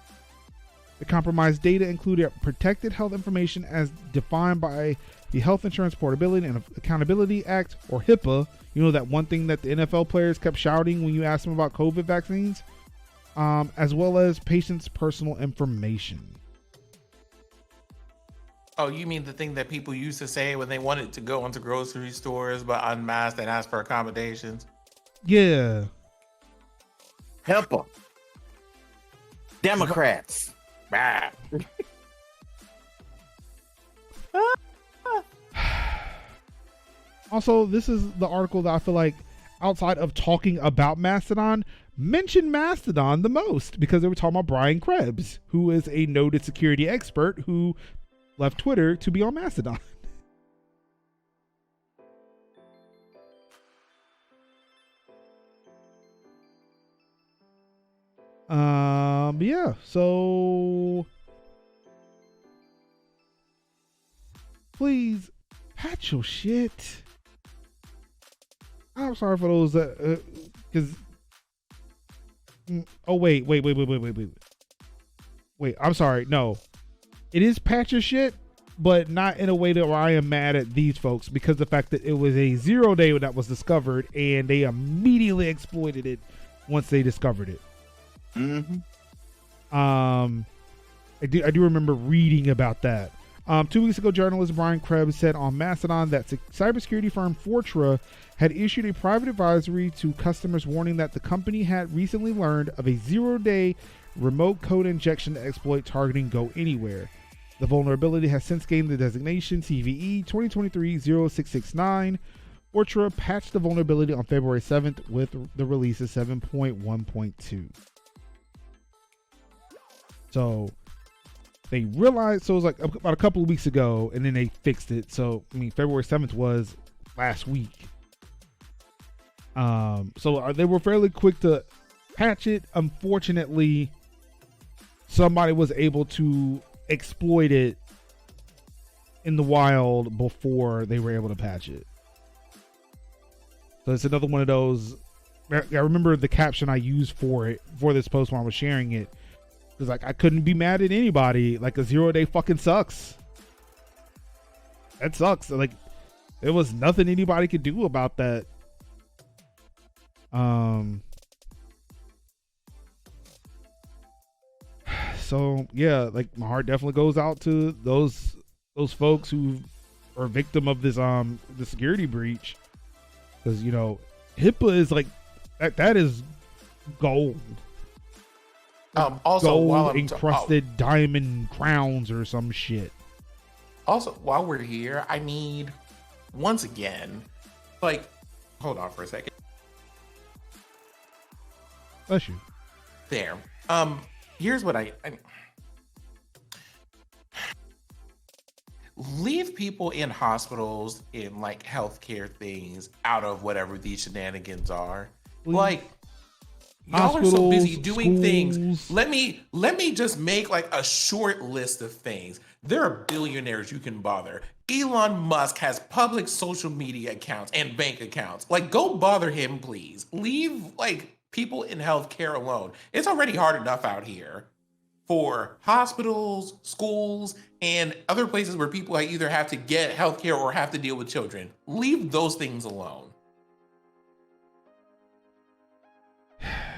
The compromised data included protected health information as defined by the Health Insurance Portability and Accountability Act, or HIPAA. You know, that one thing that the NFL players kept shouting when you asked them about COVID vaccines, as well as patients' personal information. Oh, you mean the thing that people used to say when they wanted to go into grocery stores but unmasked and ask for accommodations? Yeah. Help them. Democrats. Ah. Also, this is the article that I feel like, outside of talking about Mastodon, mentioned Mastodon the most, because they were talking about Brian Krebs, who is a noted security expert who left Twitter to be on Mastodon. Yeah, so please patch your shit. I'm sorry for those because oh wait, I'm sorry. No, it is patch your shit, but not in a way that where I am mad at these folks, because the fact that it was a 0 day that was discovered and they immediately exploited it once they discovered it. Mm-hmm. I do remember reading about that. 2 weeks ago, journalist Brian Krebs said on Mastodon that cybersecurity firm Fortra had issued a private advisory to customers warning that the company had recently learned of a 0 day remote code injection exploit targeting GoAnywhere. The vulnerability has since gained the designation CVE 2023-0669. Fortra patched the vulnerability on February 7th with the release of 7.1.2. So they realized, so it was like about a couple of weeks ago, and then they fixed it. So, I mean, February 7th was last week. So they were fairly quick to patch it. Unfortunately, somebody was able to exploit it in the wild before they were able to patch it. So it's another one of those. I remember the caption I used for this post when I was sharing it. Because like, I couldn't be mad at anybody. Like, a 0 day fucking sucks. That sucks. Like, there was nothing anybody could do about that. So yeah, like, my heart definitely goes out to those folks who are victim of this the security breach, because, you know, HIPAA is like that is gold. Also, gold encrusted diamond crowns or some shit. Also, while we're here, I need, once again, like, hold on for a second. Bless you. There. Here's what I leave people in hospitals in like healthcare things out of whatever these shenanigans are. Please. Like, Y'all are so busy Hospitals, doing things. schools. Let me just make like a short list of things. There are billionaires you can bother. Elon Musk has public social media accounts and bank accounts. Like, go bother him, please. Leave like people in healthcare alone. It's already hard enough out here for hospitals, schools, and other places where people either have to get healthcare or have to deal with children. Leave those things alone.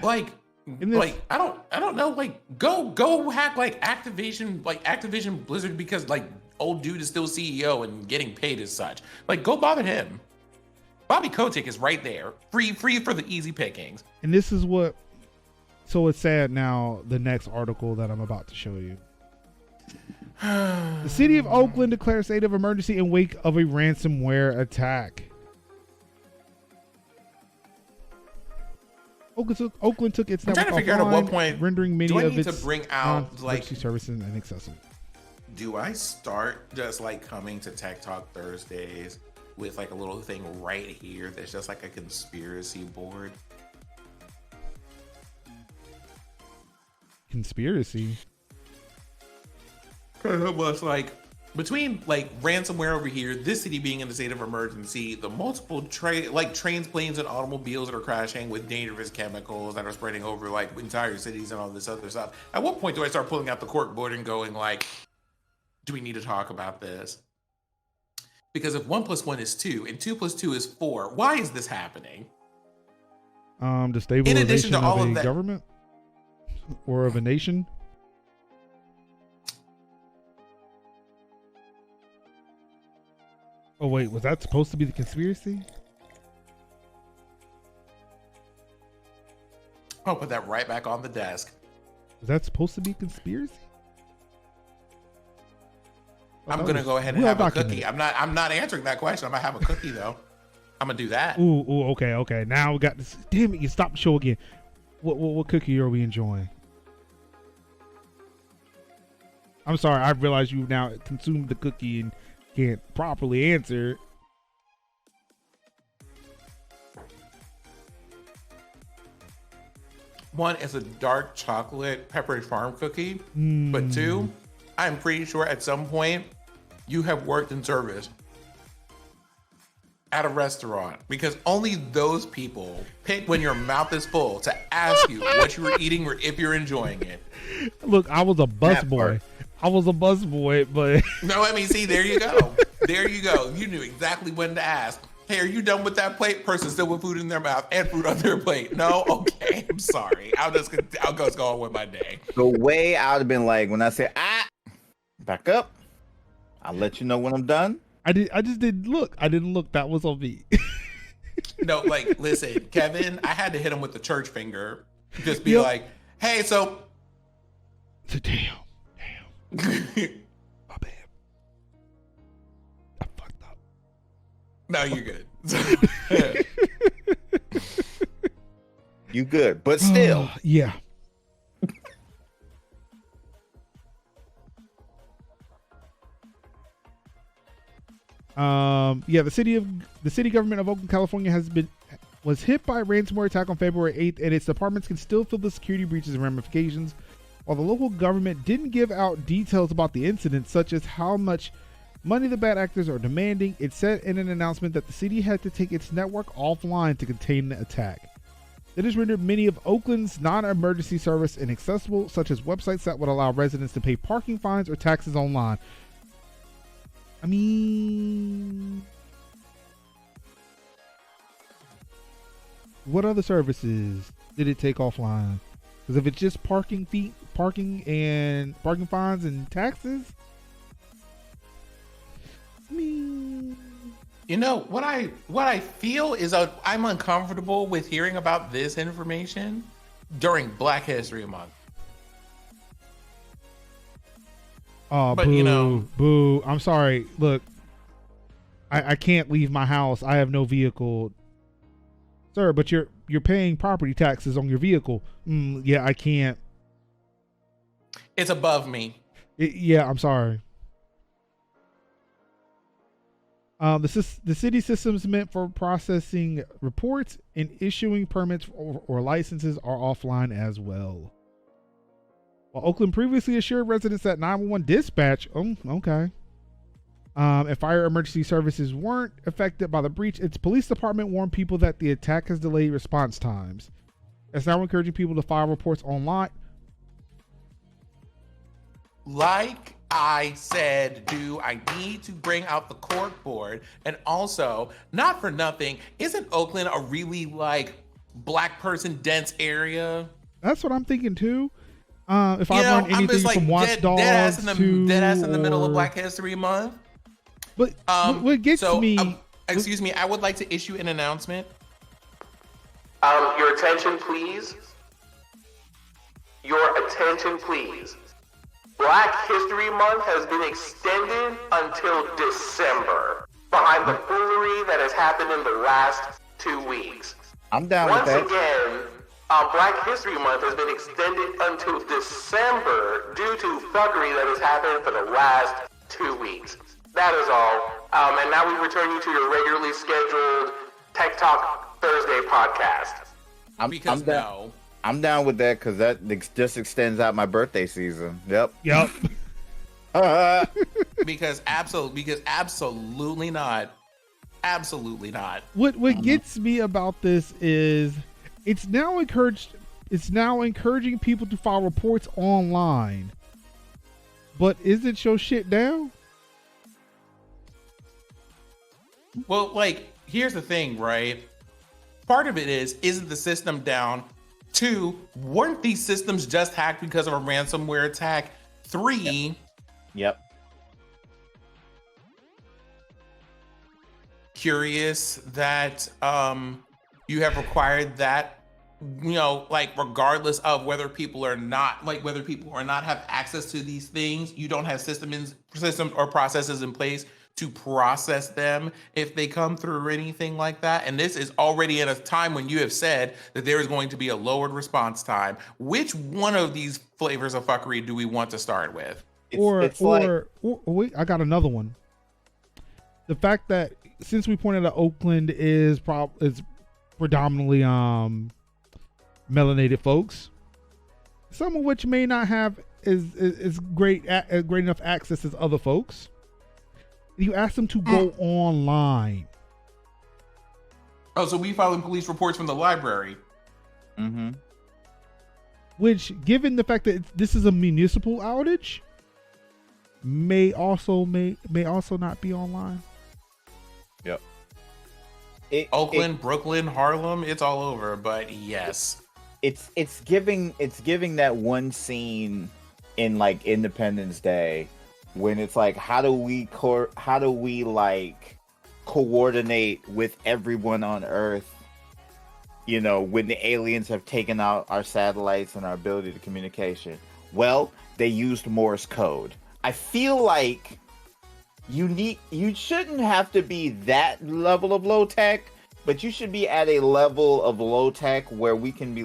Like, I don't know. Like, go hack like Activision Blizzard because like old dude is still CEO and getting paid as such. Like, go bother him. Bobby Kotick is right there, free for the easy pickings. And this is what. So it's sad now. The next article that I'm about to show you. The city of Oakland declares state of emergency in wake of a ransomware attack. Oakland took its I'm trying to figure out at what point rendering many do I of need its to bring out like services inaccessible. Do I start just like coming to Tech Talk Thursdays with like a little thing right here that's just like a conspiracy board? Conspiracy? Almost like between like ransomware over here, this city being in the state of emergency, the multiple trains, planes, and automobiles that are crashing with dangerous chemicals that are spreading over like entire cities and all this other stuff. At what point do I start pulling out the corkboard and going like, do we need to talk about this? Because if 1 + 1 is 2 and 2 + 2 is 4, why is this happening? The stabilization of a government or of a nation. Oh wait, was that supposed to be the conspiracy? I'll put that right back on the desk. Was that supposed to be conspiracy? I'm gonna go ahead and have a cookie. I'm not answering that question. I'm gonna have a cookie though. I'm gonna do that. Ooh, okay. Now we got this. Damn it! You stopped the show again. What cookie are we enjoying? I'm sorry. I realize you now consumed the cookie and can't properly answer. One is a dark chocolate Pepperidge Farm cookie, but two, I'm pretty sure at some point you have worked in service at a restaurant because only those people pick when your mouth is full to ask you what you were eating or if you're enjoying it. Look, I was a busboy. But no, I mean, see, there you go. There you go. You knew exactly when to ask. Hey, are you done with that plate? Person still with food in their mouth and food on their plate. No? Okay, I'm sorry. I'll just go on with my day. The way I would have been like, when I say, back up, I'll let you know when I'm done. I just didn't look. I didn't look. That was on me. No, like, listen, Kevin, I had to hit him with the church finger. Just be like, hey, so. Damn. My bad. I fucked up. No, you're good. You good, but still. Yeah. The city government of Oakland, California was hit by a ransomware attack on February 8th, and its departments can still feel the security breaches and ramifications. While the local government didn't give out details about the incident, such as how much money the bad actors are demanding, it said in an announcement that the city had to take its network offline to contain the attack. It has rendered many of Oakland's non-emergency service inaccessible, such as websites that would allow residents to pay parking fines or taxes online. I mean, what other services did it take offline? Because if it's just parking fines and taxes, I mean, you know what I feel is I'm uncomfortable with hearing about this information during Black History Month. Oh, but boo! I'm sorry. Look, I can't leave my house. I have no vehicle, sir. But you're paying property taxes on your vehicle. Yeah, I can't. It's above me. Yeah, I'm sorry. The city systems meant for processing reports and issuing permits or licenses are offline as well. While Oakland previously assured residents that 911 dispatch, and fire emergency services weren't affected by the breach, its police department warned people that the attack has delayed response times. It's now encouraging people to file reports online. Like I said, I need to bring out the cork board. And also, not for nothing, isn't Oakland a really black person dense area? That's what I'm thinking too. If I learned anything from Watch Dogs dead ass in the middle of Black History Month. But what gets me... excuse me, I would like to issue an announcement. Your attention, please. Your attention, please. Black History Month has been extended until December behind the foolery that has happened in the last 2 weeks. I'm down with that. Once again, Black History Month has been extended until December due to fuckery that has happened for the last 2 weeks. That is all. And now we return you to your regularly scheduled Tech Talk Thursday podcast. I'm down with that because that just extends out my birthday season. Yep. Because absolutely not. Absolutely not. What gets me about this is it's now encouraging people to file reports online. But isn't your shit down? Well, here's the thing, right? Part of it isn't the system down? 2, weren't these systems just hacked because of a ransomware attack? 3, Yep. Curious that you have required that, regardless of whether people are not have access to these things, you don't have systems or processes in place to process them if they come through or anything like that. And this is already at a time when you have said that there is going to be a lowered response time. Which one of these flavors of fuckery do we want to start with? Wait, I got another one. The fact that since we pointed out Oakland is predominantly melanated folks, some of which may not have as great enough access as other folks. You ask them to go online. Oh, so we filing police reports from the library. Mm-hmm. Which, given the fact that this is a municipal outage, may also not be online. Yep. Oakland, Brooklyn, Harlem, it's all over. But yes, it's giving that one scene in Independence Day when it's how do we coordinate with everyone on Earth, when the aliens have taken out our satellites and our ability to communication. Well, they used Morse code. I feel like you shouldn't have to be that level of low tech, but you should be at a level of low tech where we can be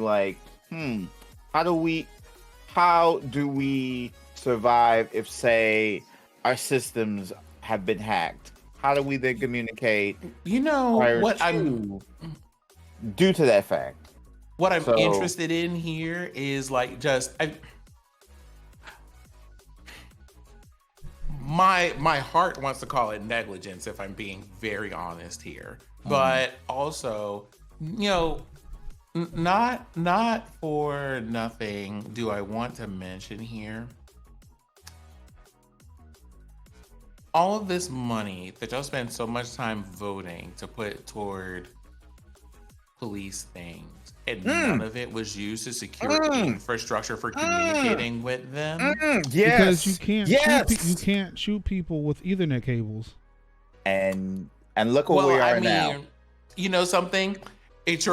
how do we survive if, say, our systems have been hacked? How do we then communicate? Due to that fact. What I'm interested in here is my heart wants to call it negligence, if I'm being very honest here. But also, not for nothing do I want to mention here, all of this money that y'all spend so much time voting to put toward police things, and none of it was used to secure infrastructure for communicating with them. Yes, because you can't shoot people with Ethernet cables. And look where we are now. Something. It's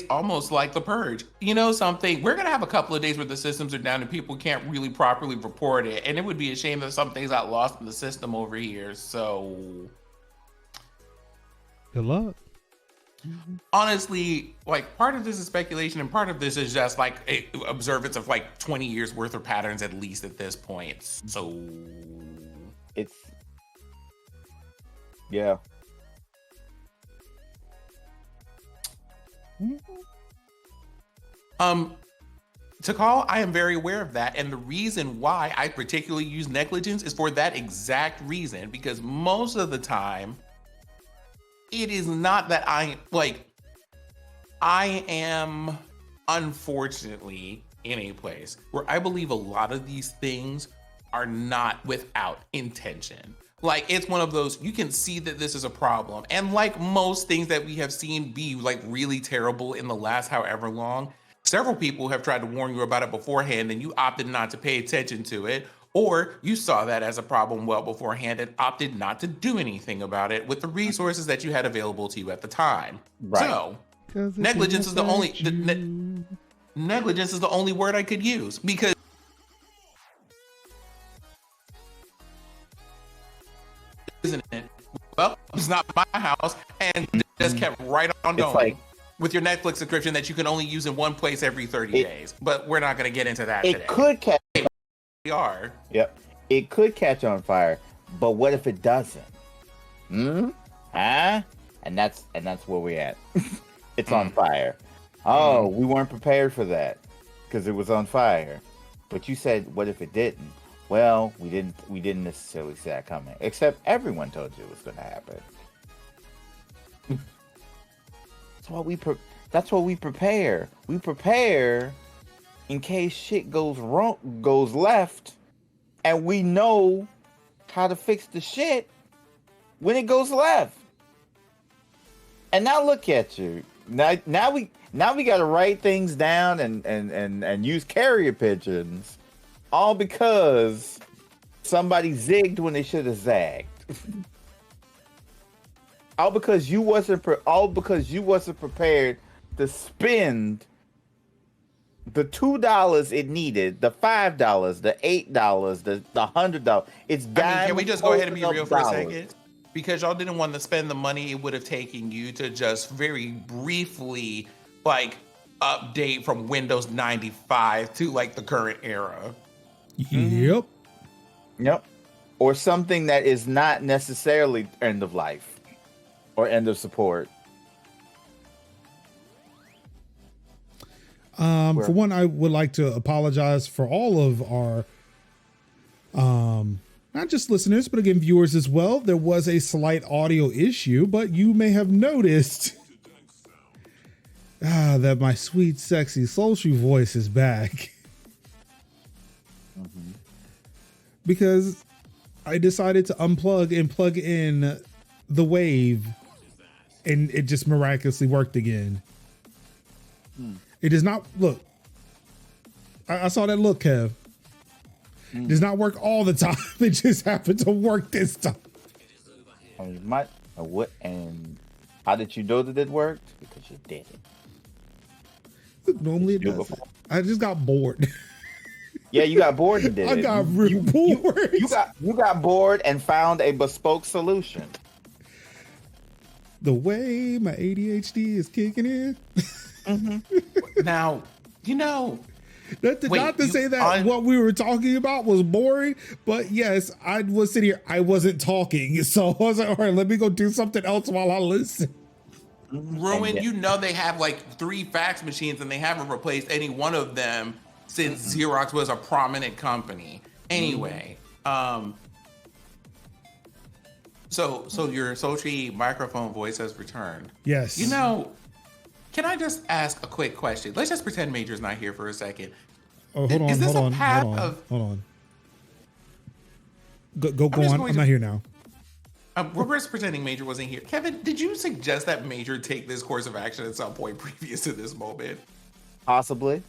almost like the Purge. Something, we're gonna have a couple of days where the systems are down and people can't really properly report it, and it would be a shame that some things got lost in the system over here. So, good luck. Honestly, part of this is speculation, and part of this is just observance of 20 years worth of patterns at least at this point. So, Yeah. To call, I am very aware of that. And the reason why I particularly use negligence is for that exact reason, because most of the time, it is not that I am unfortunately in a place where I believe a lot of these things are not without intention. Like, it's one of those, you can see that this is a problem. And like most things that we have seen be like really terrible in the last however long, several people have tried to warn you about it beforehand and you opted not to pay attention to it. Or you saw that as a problem well beforehand and opted not to do anything about it with the resources that you had available to you at the time. Right. So negligence is the only negligence is the only word I could use, because isn't it? Well, it's not my house, and just kept right on going. Like, with your Netflix subscription that you can only use in one place every 30 days. But we're not going to get into that today. It could catch. We are. Yep. It could catch on fire, but what if it doesn't? Huh? And that's where we're at. It's on fire. Oh, we weren't prepared for that because it was on fire. But you said, what if it didn't? Well, we didn't necessarily see that coming. Except everyone told you it was going to happen. That's what we prepare. We prepare in case shit goes wrong, goes left, and we know how to fix the shit when it goes left. And now look at you. Now we got to write things down and use carrier pigeons, all because somebody zigged when they should have zagged. All because you wasn't prepared to spend the $2 it needed, the $5, the $8, the $100. It's can we just go ahead and be real for a second? Because y'all didn't want to spend the money it would have taken you to just very briefly update from Windows 95 to the current era. Yep. Or something that is not necessarily end of life. Or end of support. For one, I would like to apologize for all of our, not just listeners, but again, viewers as well. There was a slight audio issue, but you may have noticed that my sweet, sexy, sultry voice is back. Because I decided to unplug and plug in the wave. And it just miraculously worked again. It does not look. I saw that look, Kev. It does not work all the time. It just happened to work this time. You might. What? And how did you know that it worked? Because you did it. Look, normally it doesn't. I just got bored. Yeah, you got bored and did it. I got real bored. You got bored and found a bespoke solution. The way my ADHD is kicking in. Now, not to say that what we were talking about was boring, but yes, I was sitting here. I wasn't talking, so I was like, all right, let me go do something else while I listen. Ruin, they have 3 fax machines and they haven't replaced any one of them since Xerox was a prominent company. Anyway, So your sultry microphone voice has returned. Yes. Can I just ask a quick question? Let's just pretend Major's not here for a second. Oh, hold on. Go on. I'm not here now. We're just pretending Major wasn't here. Kevin, did you suggest that Major take this course of action at some point previous to this moment? Possibly.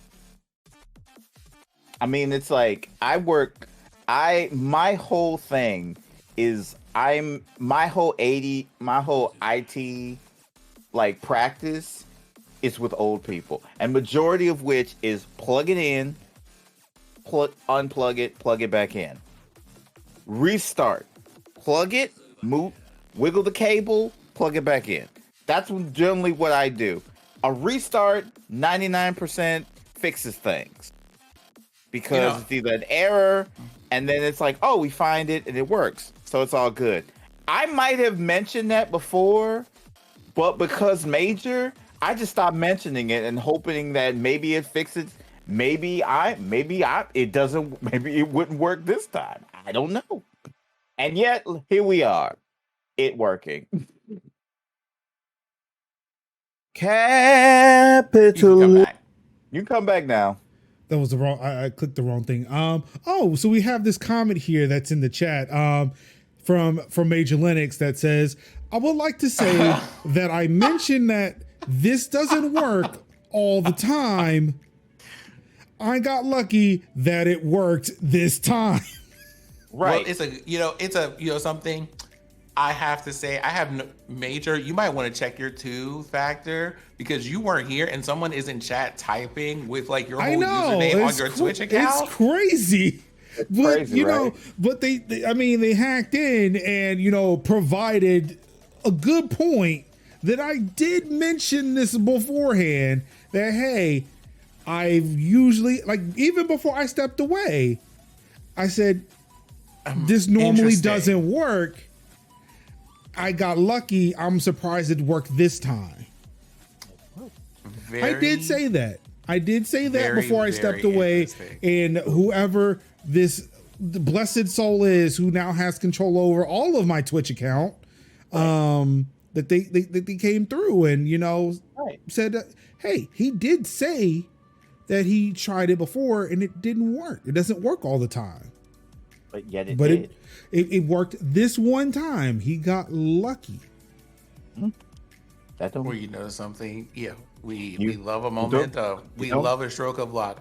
I mean, it's like my whole thing is my whole IT practice is with old people, and majority of which is plug it in, unplug it, plug it back in, restart, plug it, move, wiggle the cable, plug it back in. That's generally what I do. A restart 99% fixes things because it's either an error and then it's like, oh, we find it and it works, so it's all good. I might have mentioned that before, but because major, I just stopped mentioning it and hoping that maybe it fixes. Maybe it doesn't. Maybe it wouldn't work this time. I don't know. And yet here we are, it working. Capital. You can come back. You come back now. That was the wrong. I clicked the wrong thing. So we have this comment here that's in the chat. From Major Linux that says, I would like to say that I mentioned that this doesn't work all the time. I got lucky that it worked this time. Right. Well, it's something I have to say. I have Major. You might want to check your 2-factor because you weren't here and someone is in chat typing with like your whole username on your Twitch account. It's crazy. But crazy, right? But they hacked in and provided a good point that I did mention this beforehand that hey, I've usually even before I stepped away, I said this normally doesn't work. I got lucky. I'm surprised it worked this time. I did say that. Before I stepped away, and whoever this blessed soul is who now has control over all of my Twitch account, that they came through and said, hey, he did say that he tried it before and it didn't work. It doesn't work all the time. But yet it did. It worked this one time. He got lucky. That don't. Well, you know something? Yeah, we love a moment we love a stroke of luck.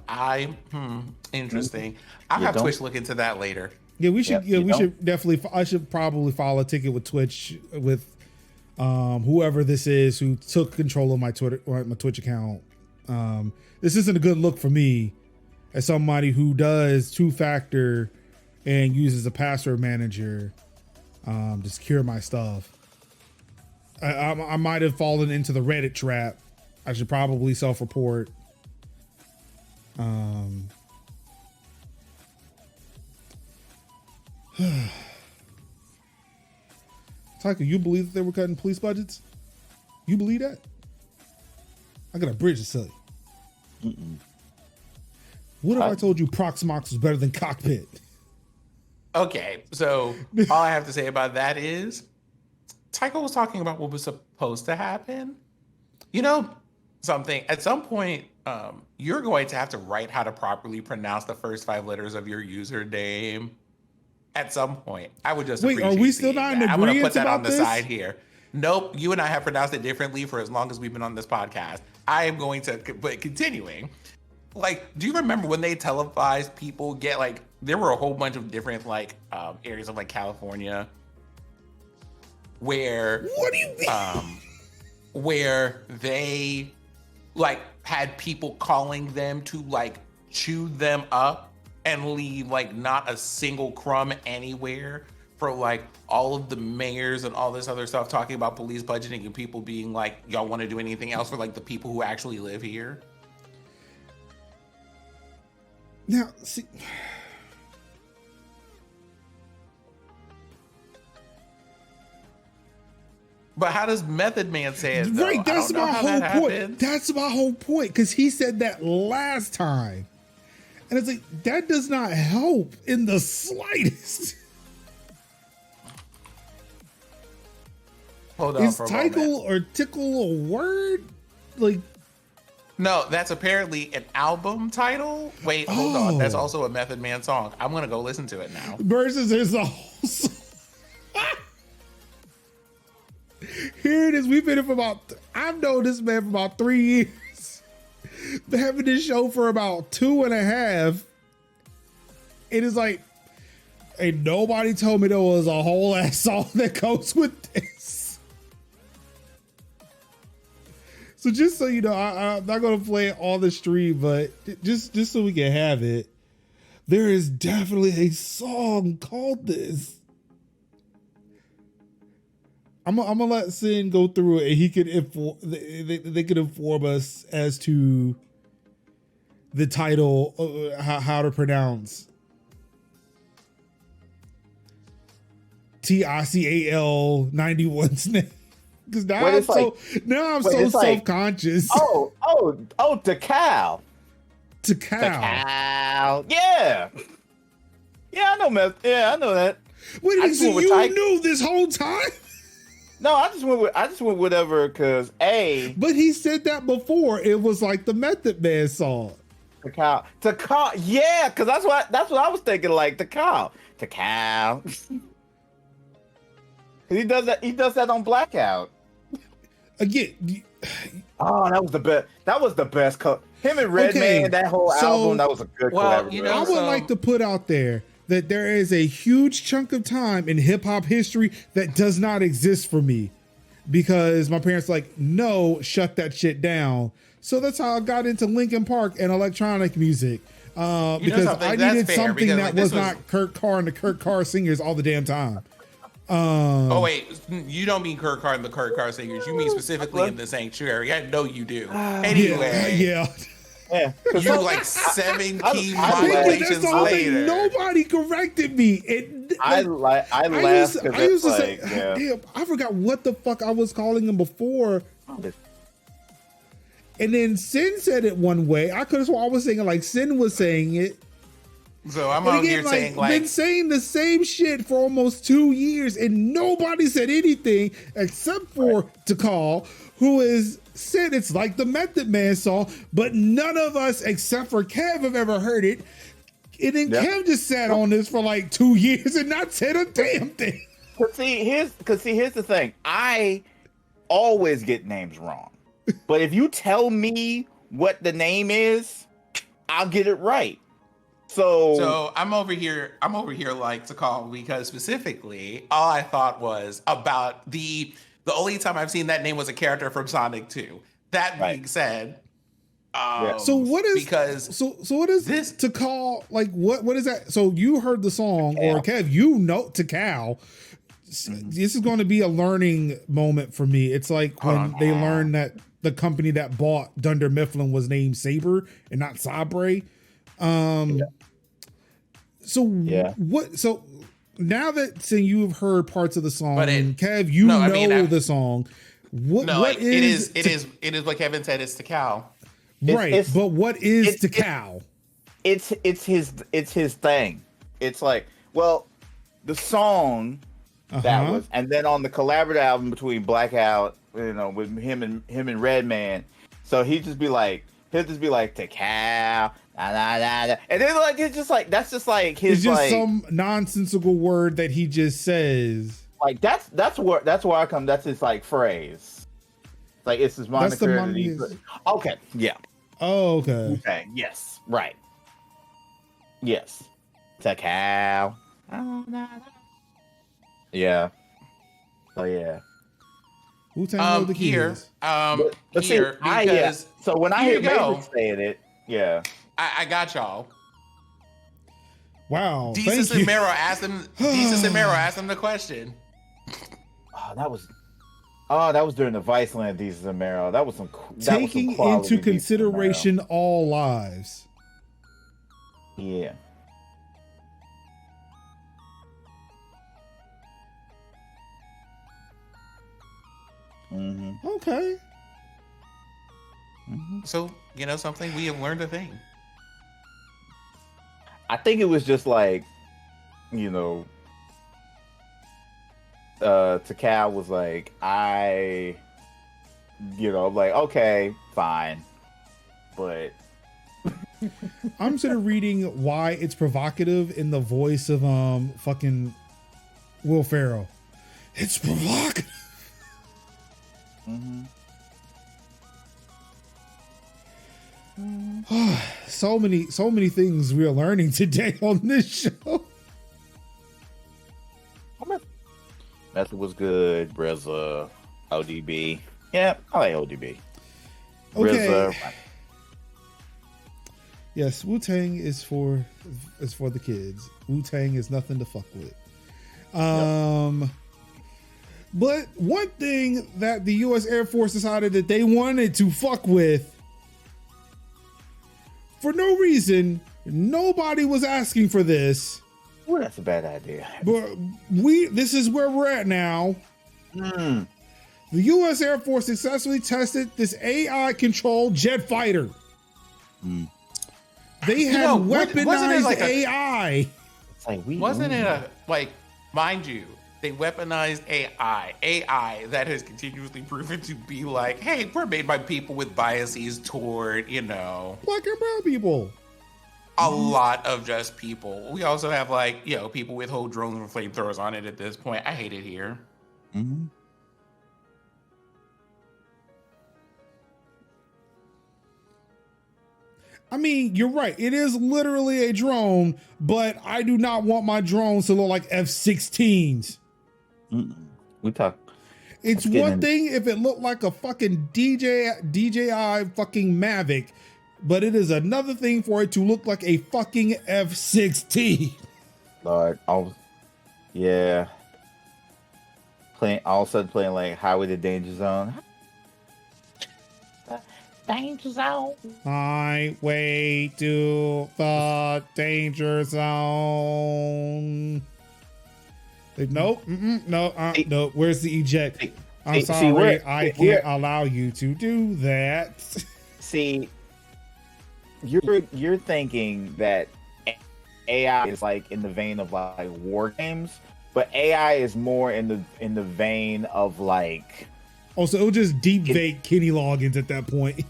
Interesting. I'll have Twitch look into that later. Yeah, we should. We should definitely. I should probably file a ticket with Twitch with whoever this is who took control of my Twitch account. This isn't a good look for me as somebody who does 2-factor and uses a password manager to secure my stuff. I might have fallen into the Reddit trap. I should probably self-report. Taika, you believe that they were cutting police budgets? You believe that? I got a bridge to sell you. What if I told you Proxmox was better than Cockpit? Okay, so all I have to say about that is Tycho was talking about what was supposed to happen. Something at some point, you're going to have to write how to properly pronounce the first 5 letters of your username. At some point, I would just wait. Are we still not in agreement? I'm going to put that on the this? side here. Nope, you and I have pronounced it differently for as long as we've been on this podcast. I am going to, but continuing. Do you remember when they televised people get there were a whole bunch of different areas of California where what do you mean? Where they had people calling them to chew them up and leave not a single crumb anywhere for all of the mayors and all this other stuff talking about police budgeting and people being y'all want to do anything else for the people who actually live here? Now, see, but how does Method Man say it, though? Right, that's my whole point. That's my whole point, because he said that last time. And it's that does not help in the slightest. Hold on Is for a tickle moment. or tickle a word? No, that's apparently an album title. Wait, hold on. That's also a Method Man song. I'm going to go listen to it now. Versus there's a whole song. Here it is. We've been here I've known this man for about 3 years. Been having this show for about 2.5. It is and nobody told me there was a whole ass song that goes with this. So just so you know, I'm not going to play it on the stream, but just so we can have it, there is definitely a song called this. I'm gonna let Sin go through it, and he could they could inform us as to the title, how to pronounce. TICAL 91's name. Because now Wait, I'm it's like- now I'm wait, so it's like- self-conscious. Oh, Decal. Decal. Yeah. Yeah, I know, man. Yeah, I know that. Wait a I minute, just so went with you Tyke. knew this whole time? No, I just went whatever because But he said that before. It was like the Method Man song. Decal. Yeah, because that's what I was thinking. Like Decal. He does that on Blackout. Again, Oh, that was the best. That was the best. Him and Redman, that whole album, that was a good collaboration. I would like to put out there that there is a huge chunk of time in hip hop history that does not exist for me because my parents like, no, shut that shit down. So that's how I got into Linkin Park and electronic music. Because I needed something that was not Kurt Carr and the Kurt Carr singers all the damn time. Oh wait, you don't mean Kurt Carr and the Kurt Carr singers. You mean specifically in the Sanctuary. I know you do. Anyway, Yeah. you're like 7 key I modulations later. Nobody corrected me. I laughed. I used to say, damn, I forgot what the fuck I was calling him before. And then Sin said it one way. I could have sworn I was saying it like Sin was saying it. So I'm And on here saying been saying the same shit for almost 2 years, and nobody said anything except for Tikal, who is said it's like the Method Man song, but none of us except for Kev have ever heard it. And then Kev just sat on this for like 2 years and not said a damn thing. Here's the thing. I always get names wrong, but if you tell me what the name is, I'll get it right. So I'm over here like to call because specifically all I thought was about the only time I've seen that name was a character from Sonic 2. That being said, so what is what is this to call like what is that? So you heard the song or Kev, you know Tikal. This is going to be a learning moment for me. It's like when they learned that the company that bought Dunder Mifflin was named Saber and not Sabre. So now that you've heard parts of the song, Kev, you know the song. What is it is what Kevin said, it's Tikal. Right, but what is Tikal? It's his thing. It's like, well, the song that was, and then on the collaborative album between Blackout, with him and Redman, so he'll just be like Tikal. And then like it's just like that's just like his, it's just like some nonsensical word that he just says. Like that's where I come. That's his like phrase. Like it's his moniker. Okay. Yeah. Oh, okay. Okay. Yes. Right. Yes. Tikal. Yeah. Oh yeah. Wu-Tang the keys. So when I hear Mavis saying it, yeah. I got y'all. Wow. Jesus and Mero asked him the question. That was during the Viceland Jesus and Mero. That was some taking into consideration all lives. Yeah. Mm-hmm. Okay. Mm-hmm. So, something, we have learned a thing. I think it was just like, Tikal was like, I'm like, okay, fine. But I'm sort of reading why it's provocative in the voice of fucking Will Ferrell. It's provocative. Mm-hmm. So many things we are learning today on this show. Method was good. RZA, ODB. Yeah, I like ODB. Okay. RZA. Yes, Wu-Tang is for the kids. Wu-Tang is nothing to fuck with. But one thing that the U.S. Air Force decided that they wanted to fuck with, for no reason, nobody was asking for this, Ooh, that's a bad idea. But this is where we're at now. Mm. The U.S. Air Force successfully tested this AI-controlled jet fighter. Mm. They had weaponized wasn't it like AI. It's like Wasn't it a, like, mind you, they weaponized AI that has continuously proven to be like, hey, we're made by people with biases toward, Black and brown people. a lot of just people. We also have, like, people with whole drones and flamethrowers on it at this point. I hate it here. Mm-hmm. I mean, you're right. It is literally a drone, but I do not want my drones to look like F-16s. We talk. It's one thing if it looked like a fucking DJI fucking Mavic, but it is another thing for it to look like a fucking F-16. Lord, yeah. All of a sudden playing like Highway to Danger Zone. Danger Zone. Highway to the danger zone. Nope. No. Where's the eject? I'm sorry. I can't allow you to do that. See, you're thinking that AI is like in the vein of like war games, but AI is more in the vein of like. Oh, so it would just deep fake Kenny Loggins at that point.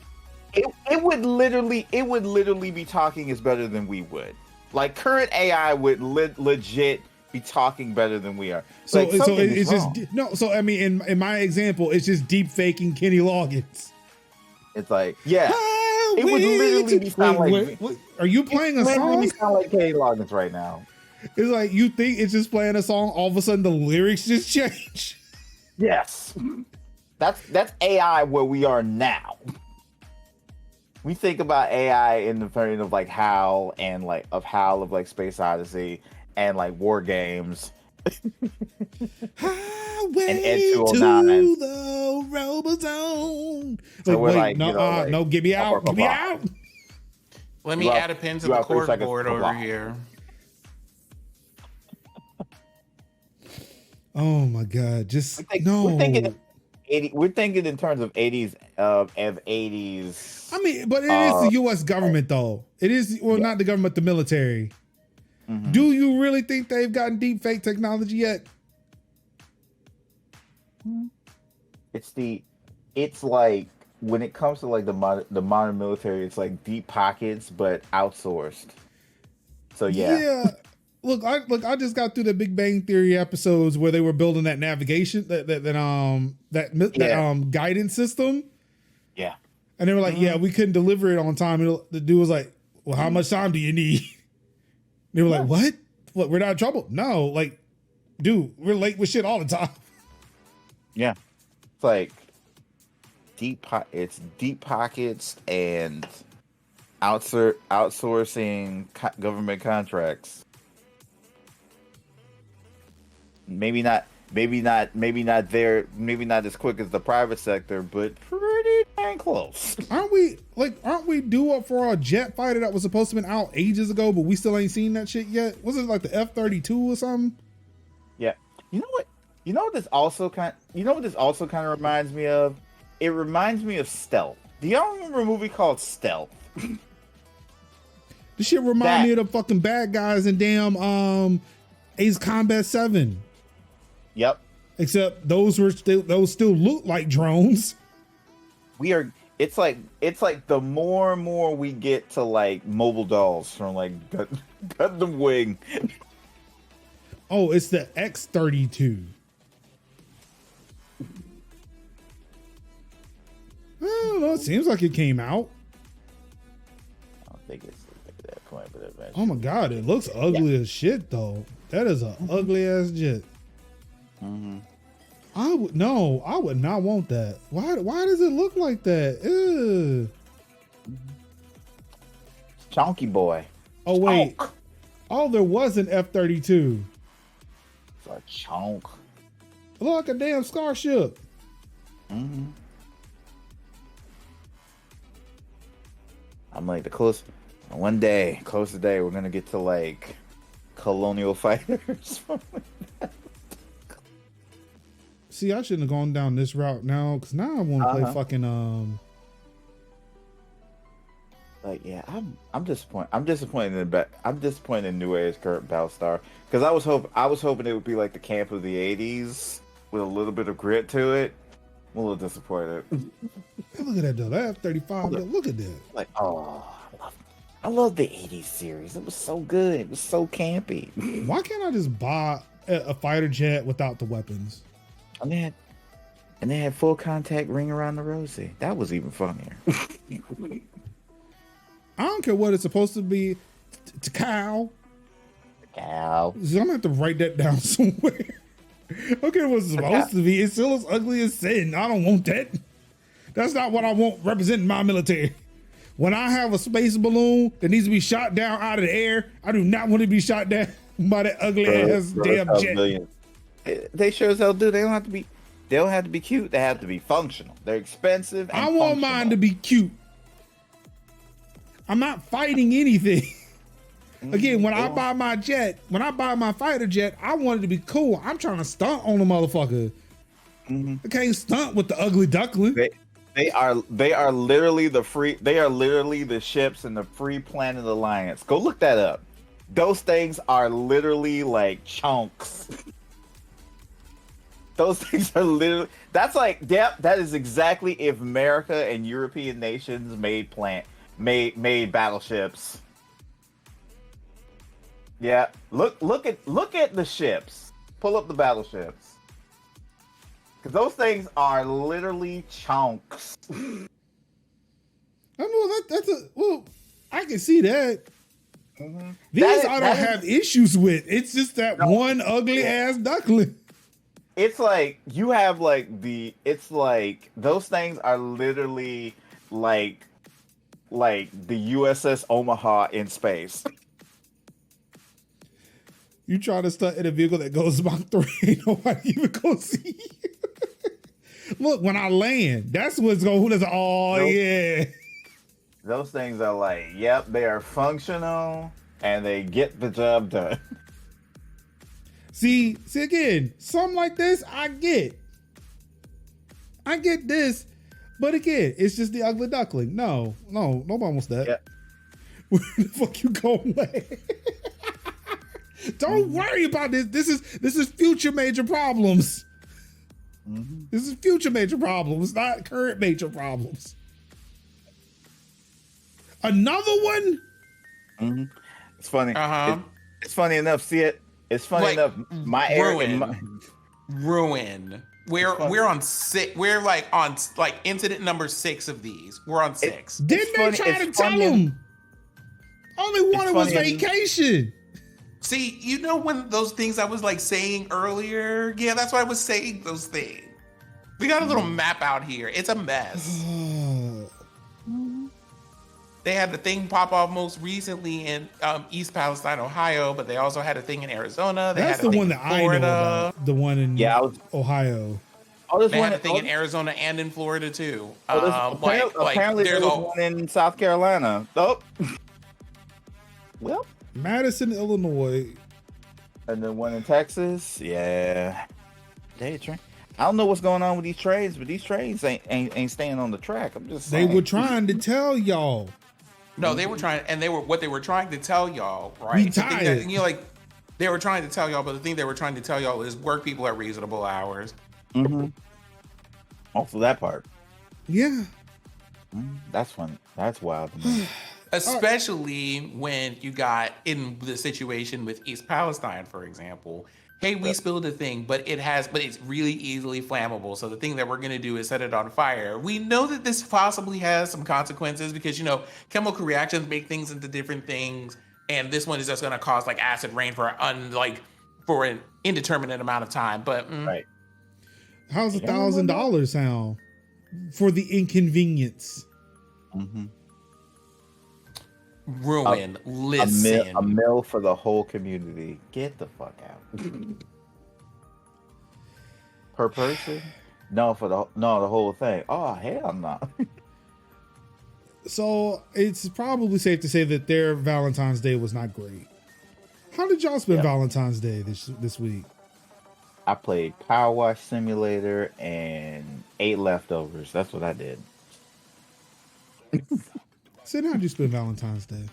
It would literally be talking is better than we would. Like current AI would legit be talking better than we are. So like, it's just no. So I mean, in my example, it's just deep faking Kenny Loggins. It's like it would literally be sound like. Wait, are you playing a song? Literally sound like Kenny Loggins right now. It's like you think it's just playing a song. All of a sudden, the lyrics just change. Yes, that's AI where we are now. We think about AI in the vein of like HAL and like Space Odyssey and like war games. Highway and Ed to 209. the Robozone. So we're wait, no, get me out, get me out. Let me add a pin to the cord board over here. Oh my God! Just We're thinking in terms of 80s of 80s. I mean, but it is the U.S. government, though. It is not the government, the military. Mm-hmm. Do you really think they've gotten deep fake technology yet? It's like when it comes to like the modern military, it's like deep pockets but outsourced. So yeah. Look, I just got through the Big Bang Theory episodes where they were building that navigation, that guidance system. Yeah. And they were like, we couldn't deliver it on time. And the dude was like, well, how much time do you need? They were like, what? We're not in trouble? No, like, dude, we're late with shit all the time. Yeah. It's like it's deep pockets and outsourcing government contracts. Maybe not there, maybe not as quick as the private sector, but pretty dang close. Aren't we due up for our jet fighter that was supposed to have been out ages ago, but we still ain't seen that shit yet? Was it like the F-32 or something? Yeah. You know what this also kind of reminds me of? It reminds me of Stealth. Do y'all remember a movie called Stealth? This shit remind me of the fucking bad guys in damn Ace Combat 7. Yep. Except those still look like drones. It's like the more and more we get to like mobile dolls from like Gundam Wing. Oh, it's the X-32. I don't know. It seems like it came out. I don't think it's at that point, but eventually. Oh my God, it looks ugly as shit though. That is an ugly ass jet. Mm-hmm. I would not want that. Why does it look like that? Ew. Chunky boy. Oh wait. Oh, there was an F-32. It's a chunk. It looked like a damn Starship. Mm-hmm. I'm like closest day we're gonna get to like colonial fighters. See, I shouldn't have gone down this route now, because now I want to play fucking Like, yeah, I'm disappointed. I'm disappointed in New Age's current Battlestar, because I was hoping it would be like the camp of the '80s with a little bit of grit to it. I'm a little disappointed. Hey, look at that though. That F-35. Look at that. Like, oh, I love the '80s series. It was so good. It was so campy. Why can't I just buy a fighter jet without the weapons? And they had full contact ring around the Rosie. That was even funnier. I don't care what it's supposed to be. To cow. Cow. So I'm gonna have to write that down somewhere. Okay, what it's supposed to be. It's still as ugly as sin. I don't want that. That's not what I want representing my military. When I have a space balloon that needs to be shot down out of the air, I do not want to be shot down by that ugly ass damn jet. They sure as hell do. They don't have to be. They don't have to be cute. They have to be functional. They're expensive. And I want mine to be cute. I'm not fighting anything. Again, when I buy my jet, when I buy my fighter jet, I want it to be cool. I'm trying to stunt on the motherfucker. I can't stunt with the ugly duckling. They are literally the ships in the Free Planet Alliance. Go look that up. Those things are literally like chunks. Those things are literally. That's like, yep. That is exactly if America and European nations made battleships. Yeah, look at the ships. Pull up the battleships, because those things are literally chunks. I know well, I can see that. These I don't have issues with. It's just that one ugly ass duckling. It's like you have it's like those things are literally like the USS Omaha in space. You try to stunt in a vehicle that goes Mach 3, ain't nobody even gonna see you. Look, when I land, that's what's going to, yeah. Those things are like, yep, they are functional and they get the job done. See again, something like this, I get this, but again, it's just the ugly duckling. No, nobody wants that. Yep. Where the fuck you going? Don't worry about this. This is future major problems. This is future major problems, not current major problems. Another one? It's funny. It's funny enough. See it? It's funny enough. My ruin. We're on 6. We're on incident number 6 of these. We're on 6. Didn't they try to tell them? Only one was vacation. See, you know when those things I was saying earlier? Yeah, that's why I was saying those things. We got a little map out here. It's a mess. They had the thing pop off most recently in East Palestine, Ohio, but they also had a thing in Arizona. That's the one that I know about. The one in Ohio. They had a thing in Arizona and in Florida too. Apparently there's one in South Carolina. Oh. Well, Madison, Illinois, and then one in Texas. Yeah, I don't know what's going on with these trains, but these trains ain't staying on the track. I'm just saying. They were trying to tell y'all. No, they were trying, and what they were trying to tell y'all, right? They were trying to tell y'all, but the thing they were trying to tell y'all is work people at reasonable hours. Also that part. Yeah. That's fun. That's wild. Especially when you got in the situation with East Palestine, for example. Hey, we spilled a thing, but it's really easily flammable. So the thing that we're gonna do is set it on fire. We know that this possibly has some consequences because chemical reactions make things into different things, and this one is just gonna cause acid rain for an indeterminate amount of time. But right. How's $1,000 sound for the inconvenience? Ruin. Listen. A mill for the whole community. Get the fuck out. Per person? No, the whole thing. Oh, hell no. So it's probably safe to say that their Valentine's Day was not great. How did y'all spend Yep. Valentine's Day this week? I played Power Wash Simulator and ate leftovers. That's what I did. Sid, how'd you spend Valentine's Day?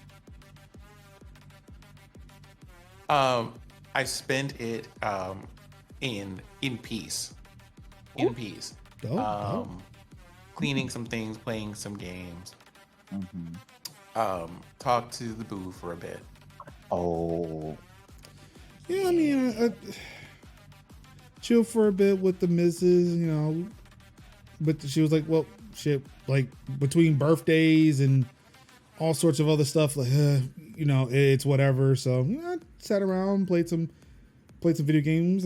I spent it in peace. In peace. Dope. Cleaning some things, playing some games. Mm-hmm. Talked to the boo for a bit. Oh, Yeah, I mean, I chill for a bit with the missus, you know. But she was like, well, shit, like between birthdays and all sorts of other stuff, like, you know, it's whatever. So I sat around, played some video games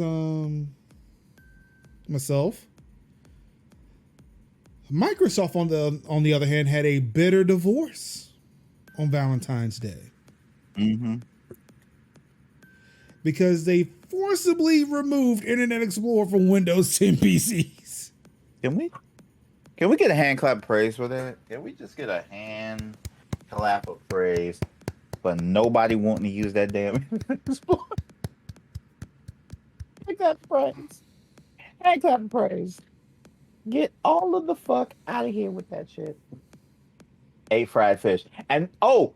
myself. Microsoft, on the other hand, had a bitter divorce on Valentine's Day. mm-hmm. Because they forcibly removed Internet Explorer from Windows 10 PCs. Can we get a hand clap of praise for that? Can we just get a hand clap of praise for nobody wanting to use that damn Explorer? Hand clap of praise. Hand clap of praise. Get all of the fuck out of here with that shit. Ate fried fish. And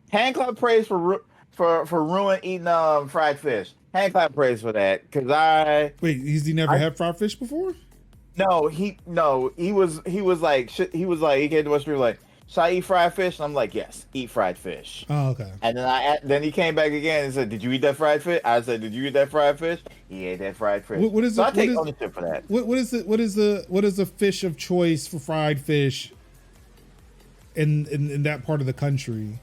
hand clap of praise for Ruin eating fried fish. Hand clap of praise for that. Cause Wait, he never had fried fish before? he was like he came to us, we were like, should I eat fried fish? And I'm like, yes, eat fried fish. Oh, okay. And then he came back again and said, did you eat that fried fish? I said, did you eat that fried fish? He ate that fried fish. What is so it? I take ownership for that. What is the fish of choice for fried fish in that part of the country?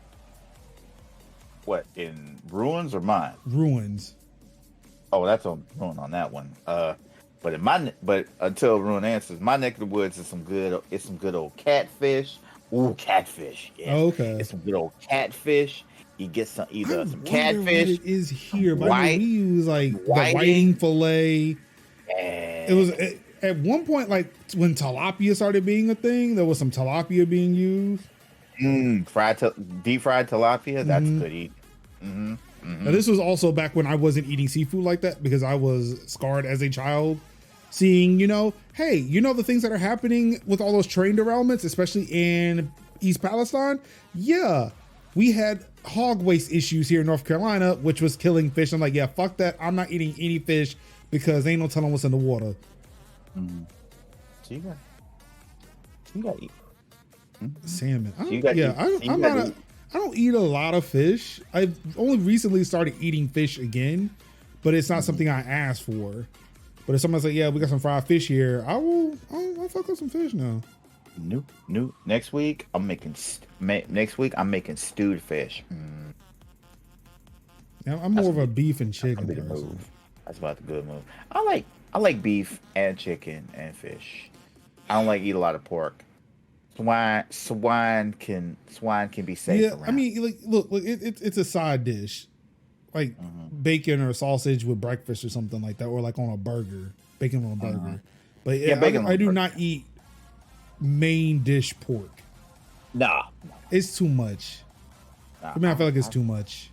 What, in Ruins or mine? Ruins. Oh, that's on Ruin on that one. But until Ruin answers, my neck of the woods is some good old catfish. Ooh, catfish. Yeah. Oh, okay. It's some good old catfish. You get some some catfish. What it is here, but I mean, we use like the whiting. whiting fillet. And It was at one point, like when tilapia started being a thing, there was some tilapia being used. deep fried tilapia. That's good eating. Mm-hmm. Mm-hmm. Now, this was also back when I wasn't eating seafood like that because I was scarred as a child. Seeing, the things that are happening with all those train derailments, especially in East Palestine. Yeah, we had hog waste issues here in North Carolina, which was killing fish. I'm like, yeah, fuck that. I'm not eating any fish because ain't no telling what's in the water. Mm-hmm. So you got to eat. Salmon. I don't eat a lot of fish. I've only recently started eating fish again, but it's not something I asked for. But if somebody's like, yeah, we got some fried fish here, I'll fuck up some fish now. Nope. Next week I'm making stewed fish. Now, I'm more of a beef and chicken person. That's about the good move. I like beef and chicken and fish. I don't like eat a lot of pork. Swine can be safe. Yeah, around. I mean, look, it's a side dish, like bacon or sausage with breakfast or something like that, or like on a burger, bacon on a burger. But yeah, I do not eat main dish pork. Nah, it's too much. Nah, I feel like it's too much.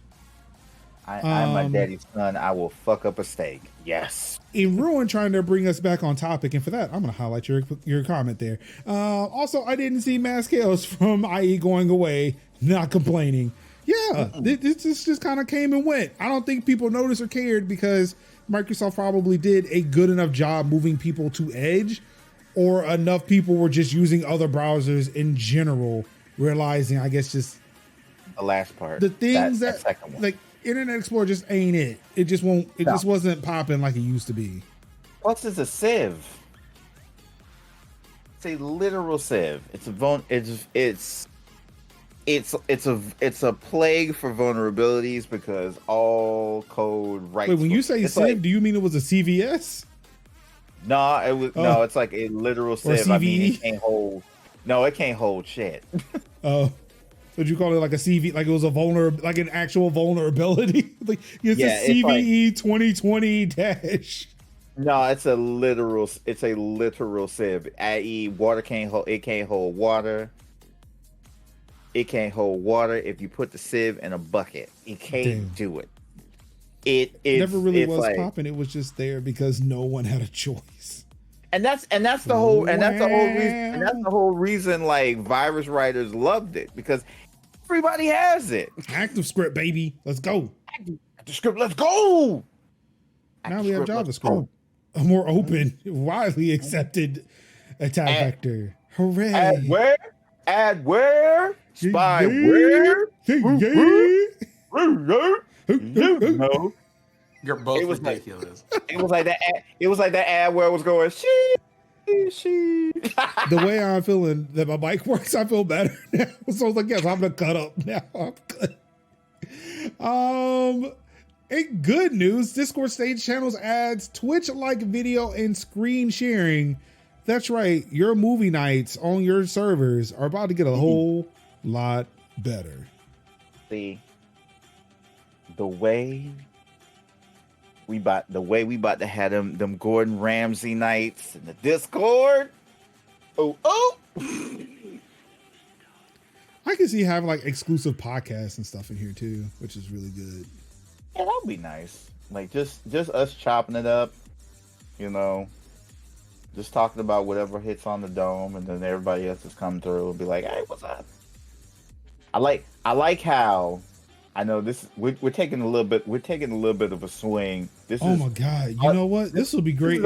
I'm my daddy's son. I will fuck up a steak. Yes. In Ruin trying to bring us back on topic, and for that, I'm going to highlight your comment there. Also, I didn't see mass chaos from IE going away, not complaining. Yeah, this just kind of came and went. I don't think people noticed or cared because Microsoft probably did a good enough job moving people to Edge, or enough people were just using other browsers in general, realizing, I guess, just the last part. The things that second one. like Internet Explorer just ain't it. It just won't. It just wasn't popping like it used to be. Plus, it's a sieve. It's a literal sieve. It's a plague for vulnerabilities because all code writes. Wait, when you say sieve, do you mean it was a CVS? No, it was no. It's like a literal sieve. I mean, it can't hold. No, it can't hold shit. Oh. Would you call it like a CV, like it was like an actual vulnerability? Like it's a CVE 2020 dash. No, it's a literal sieve. I.e., water can't hold. It can't hold water. It can't hold water if you put the sieve in a bucket. It can't do it. It's never really it's was like, popping. It was just there because no one had a choice. and that's the whole reason like virus writers loved it, because everybody has it. ActiveScript, baby, let's go. ActiveScript, let's go. Now we have ActiveScript, let's JavaScript, go. a more open, widely accepted attack vector. Hooray! Adware, spyware. No, You're both it was ridiculous. it was like that. It was like that adware was going. She. The way I'm feeling that my mic works, I feel better now. So I was like, yes, I'm gonna cut up now. I'm good. In good news, Discord stage channels adds Twitch-like video and screen sharing. That's right, your movie nights on your servers are about to get a whole lot better. See, the way we about to have them Gordon Ramsay nights in the Discord. Oh. I can see having like exclusive podcasts and stuff in here too, which is really good. Yeah, that would be nice. Like just us chopping it up, you know, just talking about whatever hits on the dome, and then everybody else is coming through and be like, "Hey, what's up?" I like how, I know this. We're taking a little bit. We're taking a little bit of a swing. My god! You know what? This would be great.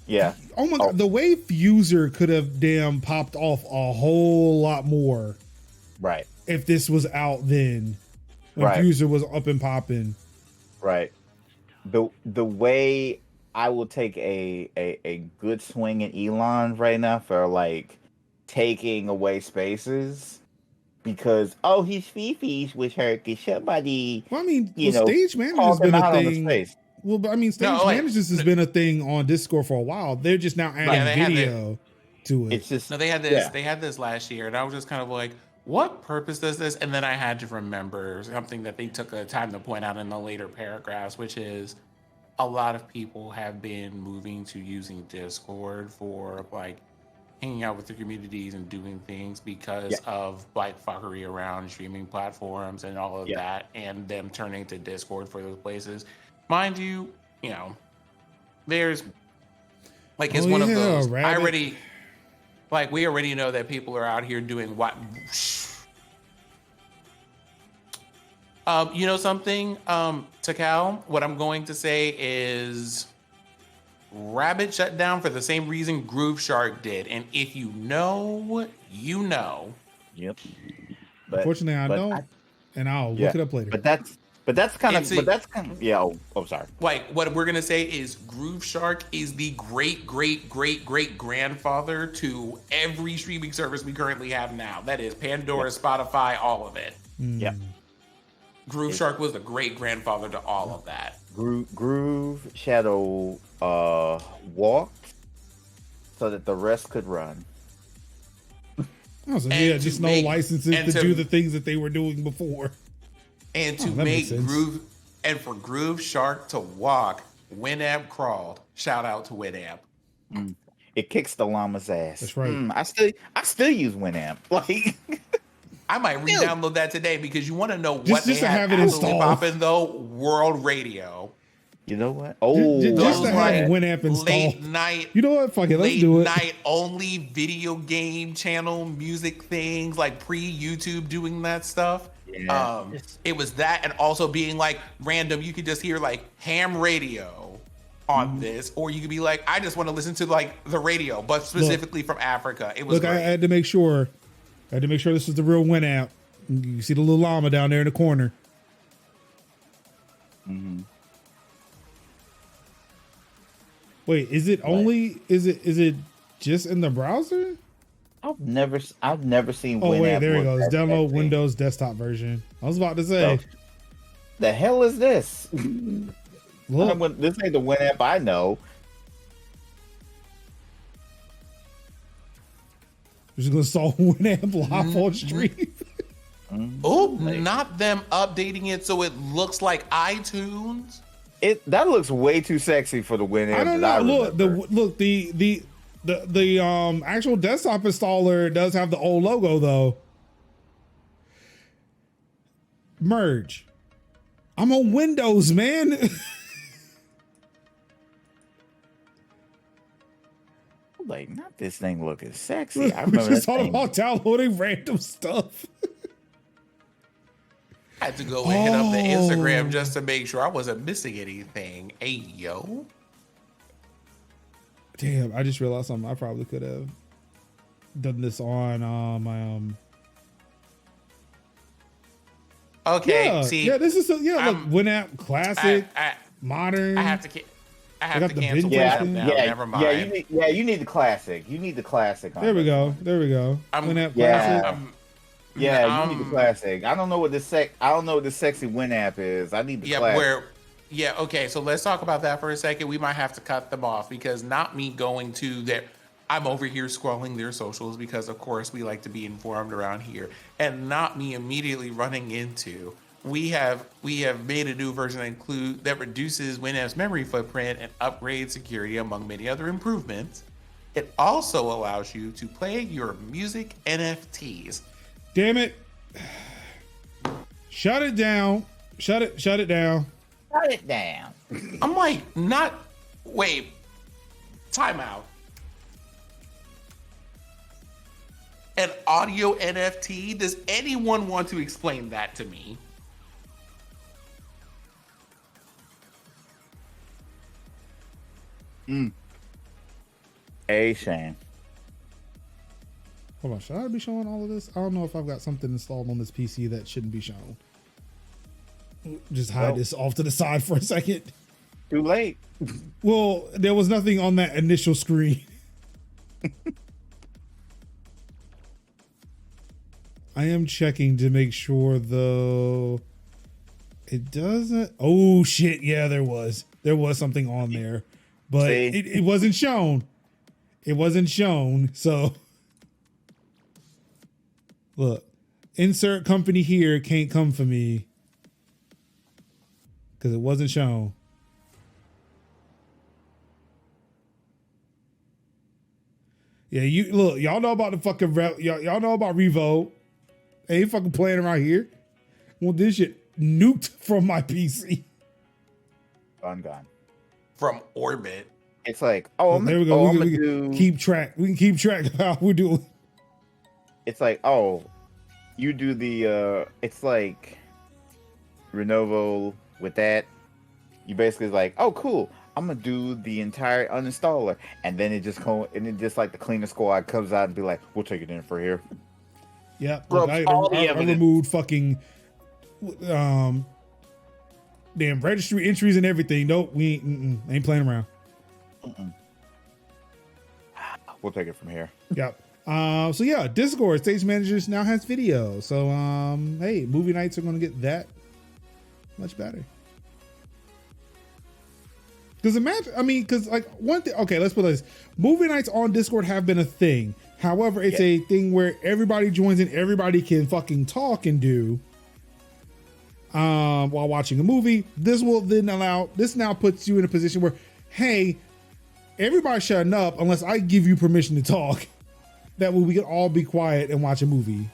Yeah. Oh my god! The way Fuser could have damn popped off a whole lot more. Right. If this was out then, when Right. Fuser was up and popping. Right. The way I will take a good swing at Elon right now for like taking away spaces, because he's Fifi's with her, because somebody, Well, I mean, you know, stage management has called been him a out on the thing. space. Well, but I mean, stage managers has been a thing on Discord for a while. They're just now adding video to it. It's just No, they had this. They had this last year, and I was just kind of like, "What purpose does this?" And then I had to remember something that they took the time to point out in the later paragraphs, which is a lot of people have been moving to using Discord for like hanging out with their communities and doing things because of like fuckery around streaming platforms and all of that, and them turning to Discord for those places. Mind you, you know, there's like it's one of those. Rabbit. I already like we already know that people are out here doing what. You know something, Takal? What I'm going to say is Rabbit shut down for the same reason Groove Shark did. And if you know, you know. Yep. Unfortunately, I don't, and I'll look it up later. But that's kind of sorry. Like what we're gonna say is Groove Shark is the great grandfather to every streaming service we currently have now. That is Pandora, Spotify, all of it. Yep. Groove Shark was the great grandfather to all of that. Groove Shadow walked so that the rest could run. Oh, so just no licenses to do the things that they were doing before. And to make Groove, and for Groove Shark to walk, Winamp crawled. Shout out to Winamp. It kicks the llama's ass. That's right. I still use Winamp. Like I might re-download that today, because you want to know what just to have it installed. Popping though, World Radio. You know what? Just to have Winamp installed. Late night. You know what? Fuck it. Let's do it. Late night only video game channel music things, like pre-YouTube doing that stuff. Yeah. It was that, and also being like random. You could just hear like ham radio on this, or you could be like, I just want to listen to like the radio, but specifically from Africa. It was. Look, I had to make sure. This was the real Winamp. You see the little llama down there in the corner. Mm-hmm. Wait, is it only? Is it just in the browser? I've never seen. Oh Winamp wait, there it work goes. that Download thing. Windows desktop version. I was about to say. So, the hell is this? Look, This ain't the Winamp I know. we're just gonna solve Winamp live on stream. Oh, not them updating it so it looks like iTunes. That looks way too sexy for the Winamp. I don't know. Look, the actual desktop installer does have the old logo though. Merge. I'm on Windows, man. Like, not this thing looking sexy. I We remember just that talking thing. about downloading random stuff. I had to go and hit up the Instagram just to make sure I wasn't missing anything. Hey, yo. Damn, I just realized something. I probably could have done this on my Okay, Yeah, see. yeah. This is look, Winamp classic, modern. I have to got the cancel binge Winamp thing. now. Never mind. You need the classic. You need the classic. There we go. There we go. Winamp yeah. classic. You need the classic. I don't know what the sexy Winamp is. I need the classic. Okay, so let's talk about that for a second. We might have to cut them off because not me going to their. I'm over here scrolling their socials because, of course, we like to be informed around here, and not me immediately running into. We have made a new version that reduces Winamp's memory footprint and upgrades security among many other improvements. It also allows you to play your music NFTs. Damn it! Shut it down! Shut it down! Shut it down. I'm like, wait, time out. An audio NFT? Does anyone want to explain that to me? A shame. Hold on, should I be showing all of this? I don't know if I've got something installed on this PC that shouldn't be shown. Just hide this off to the side for a second. Too late. Well, there was nothing on that initial screen. I am checking to make sure though. It doesn't. Oh shit! Yeah, there was something on there, but it wasn't shown. It wasn't shown. So look, insert company here can't come for me because it wasn't shown. Yeah, you look. Y'all know about the fucking y'all know about Revo. Ain't fucking playing around here. Want this shit nuked from my PC. Gone. From orbit. It's like, there we go. We can keep track. We can keep track of how we're doing. It's like, you do the. It's like Renovo with that. You basically like, oh, cool. I'm gonna do the entire uninstaller, and then it just like the cleaner squad comes out and be like, we'll take it in for here. Yeah, I removed fucking damn registry entries and everything. Nope, we ain't playing around. We'll take it from here. Yep. So yeah, Discord Stage Managers now has video. So hey, movie nights are gonna get that much better. Because like one thing. Okay, let's put this: movie nights on Discord have been a thing. However, it's a thing where everybody joins and everybody can fucking talk and do while watching a movie. This now puts you in a position where, hey, everybody's shutting up unless I give you permission to talk. That way we can all be quiet and watch a movie.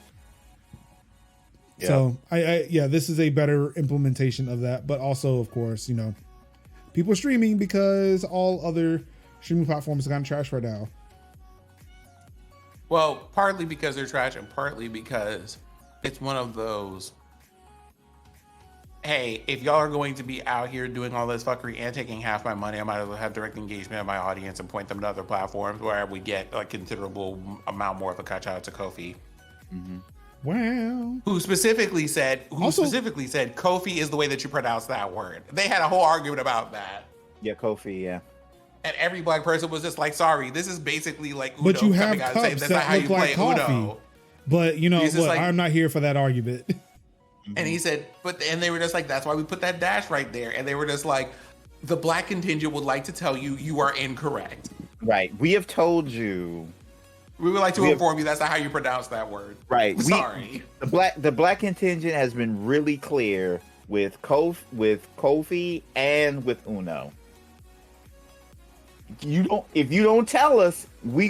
Yeah. So this is a better implementation of that. But also, of course, people are streaming because all other streaming platforms are kind of trash right now. Well, partly because they're trash and partly because it's one of those, hey, if y'all are going to be out here doing all this fuckery and taking half my money, I might as well have direct engagement of my audience and point them to other platforms where we get a considerable amount more of a cut out to Kofi. Mm-hmm. Wow. Who specifically said Kofi is the way that you pronounce that word. They had a whole argument about that. Yeah, Kofi, yeah. And every black person was just like, sorry, this is basically like Uno. But you have cups that look like coffee. Uno. But I'm not here for that argument. And he said, and they were just like, that's why we put that dash right there. And they were just like, the black contingent would like to tell you, you are incorrect. Right. We have told you. We would like to inform you that's not how you pronounce that word. Right. Sorry. The black contingent has been really clear with Kofi and with Uno. If you don't tell us, we're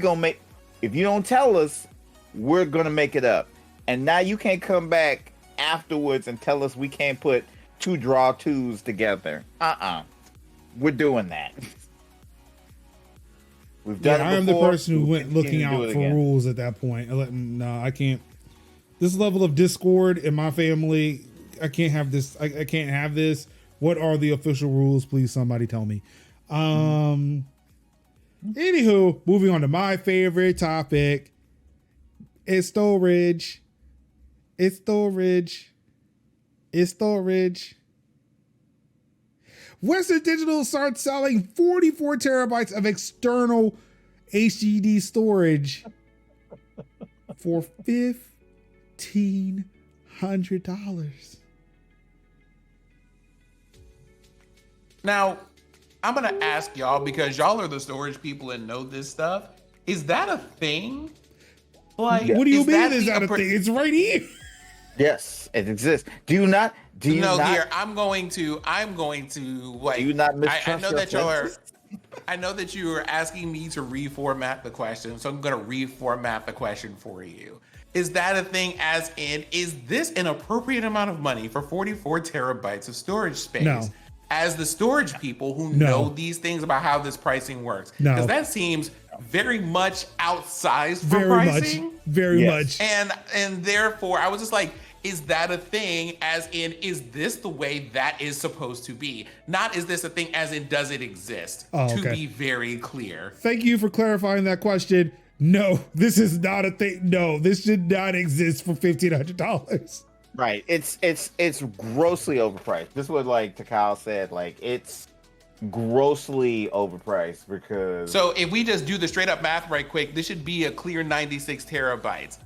gonna make it up. And now you can't come back afterwards and tell us we can't put two draw twos together. We're doing that. We've done it I am before. the person who We'll went looking continue to do out it for again. rules at that point. No, I can't. This level of discord in my family, I can't have this. I can't have this. What are the official rules? Please, somebody tell me. Anywho, moving on to my favorite topic. It's storage. It's storage. It's storage. Western Digital starts selling 44 terabytes of external HDD storage for $1,500. Now, I'm gonna ask y'all, because y'all are the storage people and know this stuff. Is that a thing? Like, What do you mean? that Is that a thing? It's right here. Yes, it exists. Do you not? Here, I'm going to like. Do you not mistrust I know your that y'all are. senses? I know that you are asking me to reformat the question, so I'm going to reformat the question for you. Is that a thing? As in, is this an appropriate amount of money for 44 terabytes of storage space? No. As the storage people who No. know these things about how this pricing works, No. because that seems very much outsized for Very pricing. much. Very Yes. much. And therefore, I was just like, is that a thing? As in, is this the way that is supposed to be? Not is this a thing as in, does it exist? Oh, To okay. be very clear. Thank you for clarifying that question. No, this is not a thing. No, this should not exist for $1,500. Right. It's grossly overpriced. This is what like Takao said. Like it's grossly overpriced because So if we just do the straight up math right quick, this should be a clear 96 terabytes.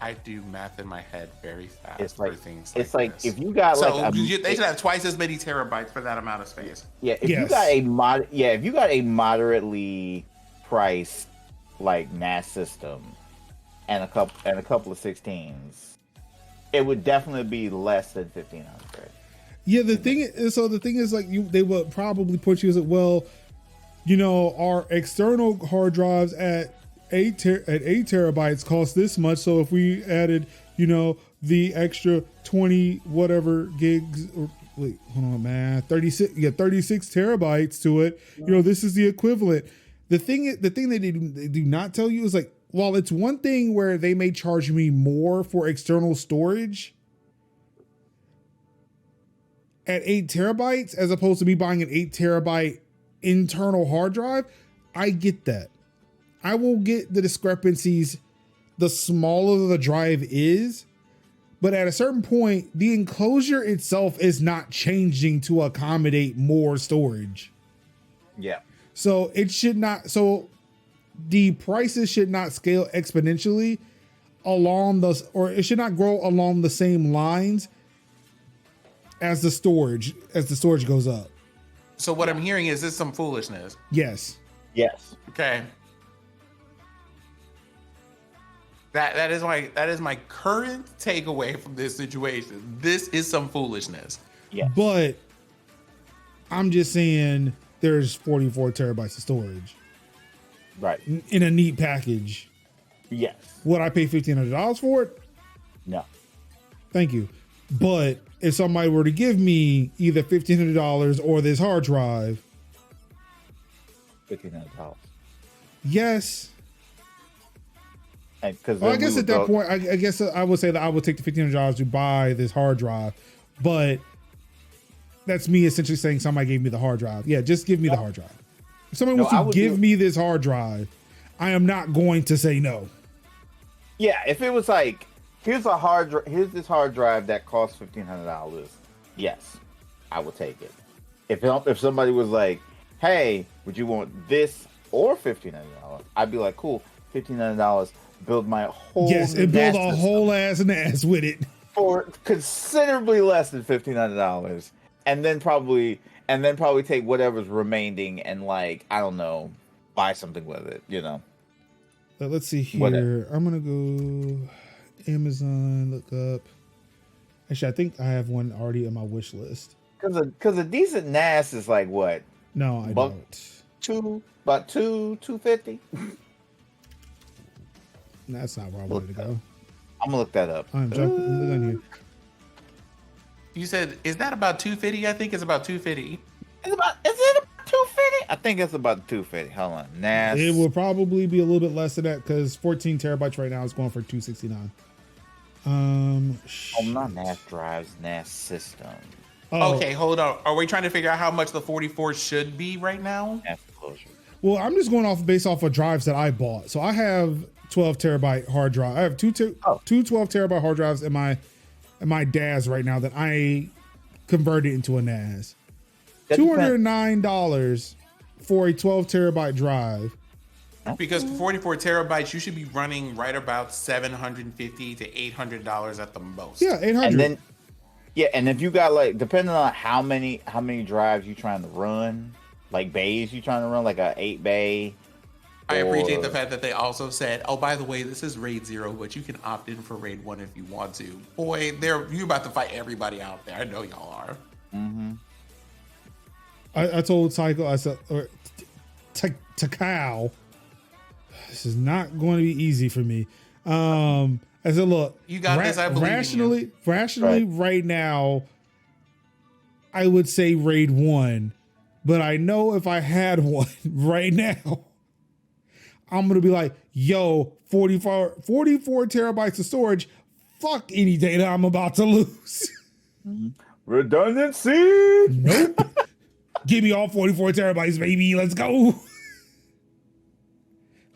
I do math in my head very fast it's for like things it's like like this. if you got So like they should have twice as many terabytes for that amount of space. yeah if Yes. you got if you got a moderately priced like NAS system and a couple of 16s, it would definitely be less than 1,500. Yeah, the thing is like they would probably put you as well, you know, our external hard drives at 8 terabytes cost this much. So if we added, you know, the extra 20 whatever gigs, or wait, hold on, man, 36 terabytes to it, you know, this is the equivalent. The thing they do not tell you is like, while it's one thing where they may charge me more for external storage at 8 terabytes as opposed to me buying an 8 terabyte internal hard drive, I get that. I will get the discrepancies the smaller the drive is, but at a certain point, the enclosure itself is not changing to accommodate more storage. Yeah. So it should not, so the prices should not scale exponentially along those, or it should not grow along the same lines as the storage goes up. So what I'm hearing is this some foolishness. Yes. Yes. Okay. That is my current takeaway from this situation. This is some foolishness. Yeah. But I'm just saying there's 44 terabytes of storage Right. in a neat package. Yes. Would I pay $1,500 for it? No. Thank you. But if somebody were to give me either $1,500 or this hard drive, $1,500. yes. Because Well, I guess at that point, I guess I would say that I would take the $1,500 to buy this hard drive, but that's me essentially saying somebody gave me the hard drive. Yeah, just give me the hard drive. If somebody No, wants I to would give do- me this hard drive, I am not going to say no. Yeah, if it was like, here's this hard drive that costs $1,500. Yes, I would take it. If somebody was like, hey, would you want this or $1,500? I'd be like, cool, $1,500. Build my whole Yes, and build NAS a system whole ass NAS with it. for considerably less than $1,500, and then probably take whatever's remaining and like, I don't know, buy something with it, you know. Let's see here. Whatever. I'm gonna go Amazon. Look up. Actually, I think I have one already on my wish list. Because a decent NAS is like what, No, I Buck- don't. about $250. That's not where I wanted to go. I'm gonna look that up. I'm jumping. Look on here. You said, is that about 250? I think it's about 250. Is it about 250? I think it's about 250. Hold on. NAS. It will probably be a little bit less than that because 14 terabytes right now is going for 269. Oh, not NAS drives, NAS system. Oh, Okay, hold on. Are we trying to figure out how much the 44 should be right now? NAS closure. well, I'm just going based off of drives that I bought. So I have 12 terabyte hard drive. I have two 12 terabyte hard drives in my DAS right now that I converted into a NAS. $209 for a 12 terabyte drive. Because for 44 terabytes, you should be running right about $750 to $800 at the most. Yeah, 800. And then, and if you got like, depending on how many drives you trying to run, like bays you trying to run, like a 8 bay. I appreciate the fact that they also said, oh, by the way, this is RAID 0, but you can opt in for RAID 1 if you want to. Boy, you're about to fight everybody out there. I know y'all are. Mm-hmm. I told Tycho, I said, Takao, this is not going to be easy for me. I said, look, You got this, I believe in rationally right now, I would say RAID 1, but I know if I had one right now, I'm going to be like, yo, 44 terabytes of storage, fuck any data I'm about to lose. Redundancy. Nope. Give me all 44 terabytes, baby. Let's go.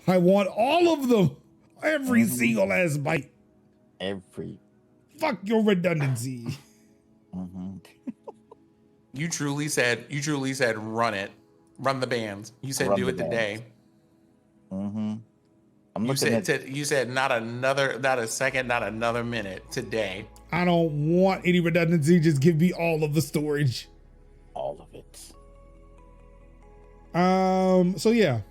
I want all of them. Every single last byte. Every. Fuck your redundancy. You truly said, run it. Run the bands. You said Run do the it today. bands. I'm You looking at. said, you said not a second, not another minute today. I don't want any redundancy. Just give me all of the storage. all of it. So yeah.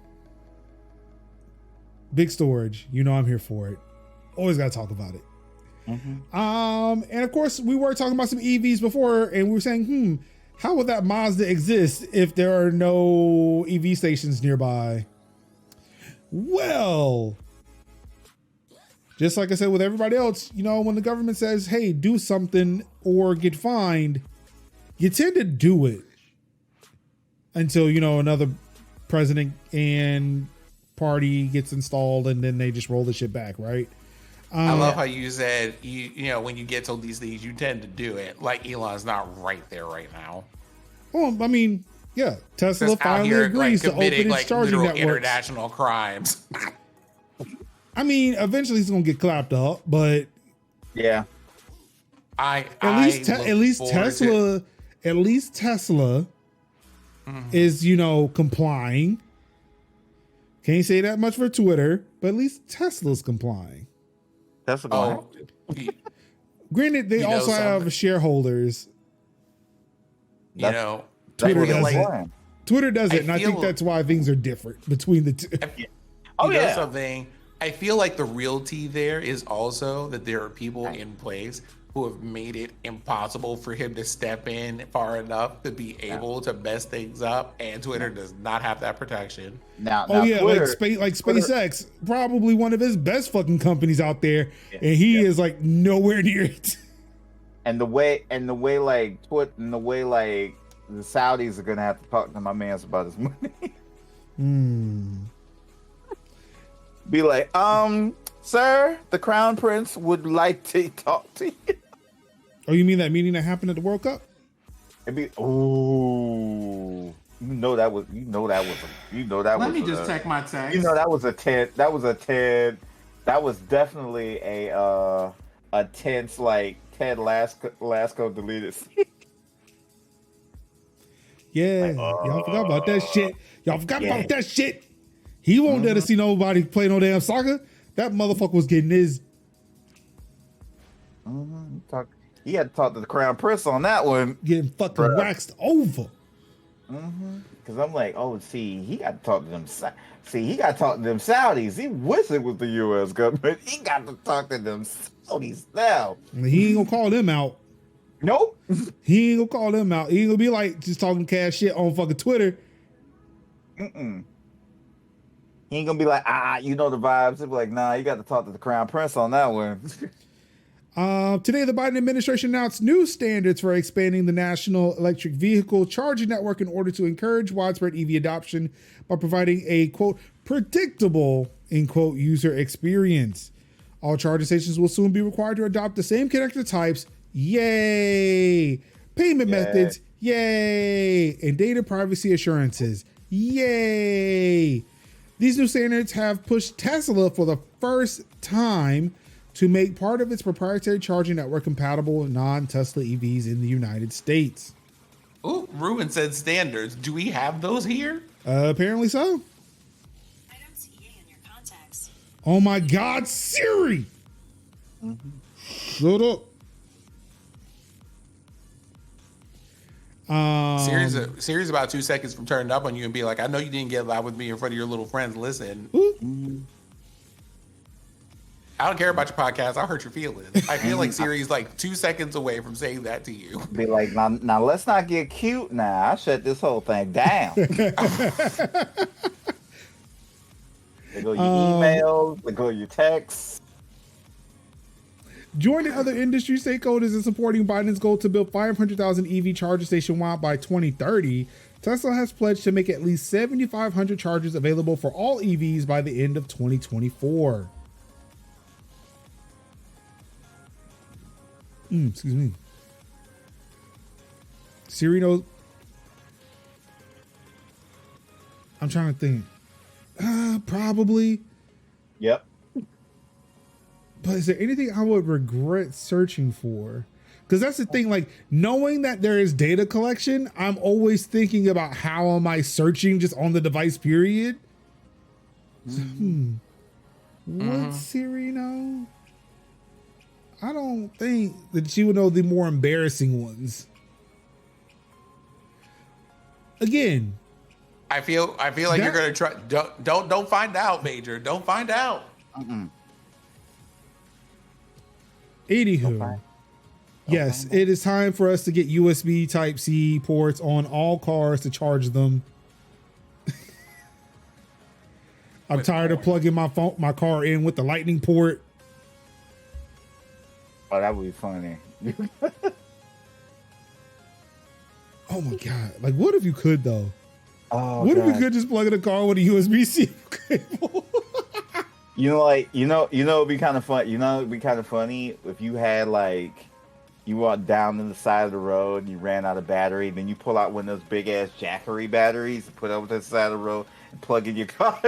Big storage. You know I'm here for it. Always gotta talk about it. And of course we were talking about some EVs before, and we were saying, how would that Mazda exist if there are no EV stations nearby? Well, just like I said with everybody else, you know, when the government says, hey, do something or get fined, you tend to do it until, you know, another president and party gets installed, and then they just roll the shit back, right? I love how you said, you know, when you get told these things, you tend to do it. Like Elon's not right there right now. Well, I mean, yeah, Tesla Just out finally here, agrees to open committing, its charging literal networks. international crimes. I mean, eventually he's gonna get clapped up, but Yeah. at least Tesla is, you know, complying. Can't say that much for Twitter, but at least Tesla's complying. That's a going. Granted, they You know also have something? shareholders. You know, Twitter I feel doesn't. like- Twitter does it, and I think feel- that's why things are different between the two. Oh, you know yeah. something? I feel like the realty there is also that there are people in place who have made it impossible for him to step in far enough to be able to mess things up, and Twitter does not have that protection. Now, Oh yeah, Twitter, like SpaceX, probably one of his best fucking companies out there, and he is like nowhere near it. and the way like the Saudis are gonna have to talk to my man's about his money. Be like, sir, the Crown Prince would like to talk to you. Oh, you mean that meeting that happened at the World Cup? It'd be, ooh, that was Let me just check my text. that was definitely a tense, like Ted Lasso deleted scene. Yeah, y'all forgot about that shit. Y'all forgot about that shit. He won't let us see nobody play no damn soccer. That motherfucker was getting his. He had to talk to the Crown Prince on that one. Getting fucking waxed over. Because I'm like, oh, see, he got to talk to them. He got to talk to them Saudis. He wish it was the U.S. government. He got to talk to them Saudis now. He ain't gonna call them out. Nope. He ain't gonna call them out. He ain't gonna be like just talking cash shit on fucking Twitter. He ain't gonna be like, you know the vibes. He'll be like, nah, you got to talk to the Crown Prince on that one. Today, the Biden administration announced new standards for expanding the national electric vehicle charging network in order to encourage widespread EV adoption by providing a, quote, predictable, end quote, user experience. All charging stations will soon be required to adopt the same connector types, yay! Payment methods, yay! And data privacy assurances, yay! These new standards have pushed Tesla for the first time to make part of its proprietary charging network compatible with non-Tesla EVs in the United States. Ooh, Ruben said standards. Do we have those here? Apparently so. I don't see yay in your contacts. Oh my God, Siri! Shut up. Siri's about 2 seconds from turning up on you and be like, I know you didn't get loud with me in front of your little friends. Listen. I don't care about your podcast. I'll hurt your feelings. I feel like Siri's like 2 seconds away from saying that to you. Be like, now let's not get cute now. I shut this whole thing down. They go your emails, they go your texts. Joining other industry stakeholders in supporting Biden's goal to build 500,000 EV charger stations by 2030, Tesla has pledged to make at least 7,500 chargers available for all EVs by the end of 2024. Excuse me. Siri knows. I'm trying to think. Probably. Yep. But is there anything I would regret searching for? Because that's the thing, like knowing that there is data collection, I'm always thinking about how am I searching just on the device, period. Would Siri know? I don't think that she would know the more embarrassing ones. Again, I feel like you're gonna try. Don't find out, Major. Don't find out. Anywho, yes, it is time for us to get USB Type-C ports on all cars to charge them. I'm tired of plugging my car in with the lightning port. Oh, that would be funny. Oh my God. Like, what if you could though? Oh, what if God. you could just plug in a car with a USB-C cable? It'd be kind of fun. It'd be kind of funny if you had like, you walked down to the side of the road and you ran out of battery, then you pull out one of those big ass Jackery batteries and put it over to the side of the road and plug in your car.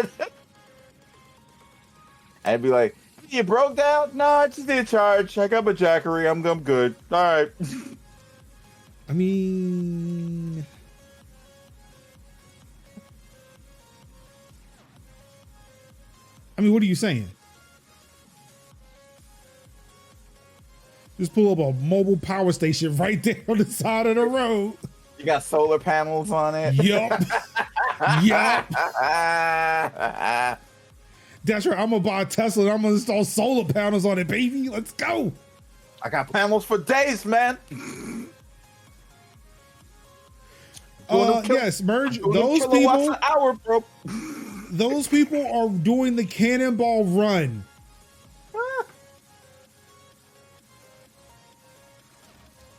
I'd be like, you broke down? No, I just need a charge. I got my Jackery. I'm good. All right. I mean, what are you saying? Just pull up a mobile power station right there on the side of the road. You got solar panels on it? Yup. Yup. That's right. I'm going to buy a Tesla and I'm going to install solar panels on it, baby. Let's go. I got panels for days, man. Yes, Merge. Those people, an hour, bro. those people are doing the cannonball run.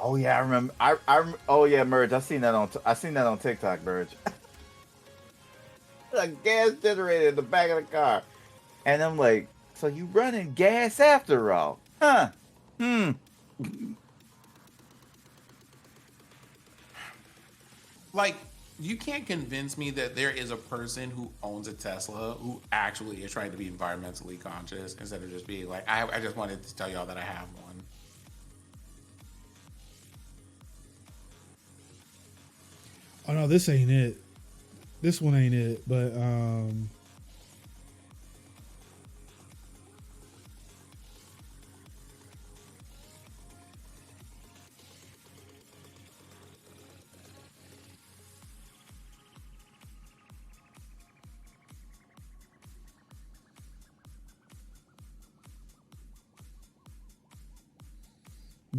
Oh yeah, I remember. Oh yeah, Merge. I seen that on TikTok, Merge. A gas generator in the back of the car, and I'm like, so you running gas after all, huh? Like, you can't convince me that there is a person who owns a Tesla who actually is trying to be environmentally conscious instead of just being like, I just wanted to tell y'all that I have one. Oh no, this ain't it. This one ain't it, but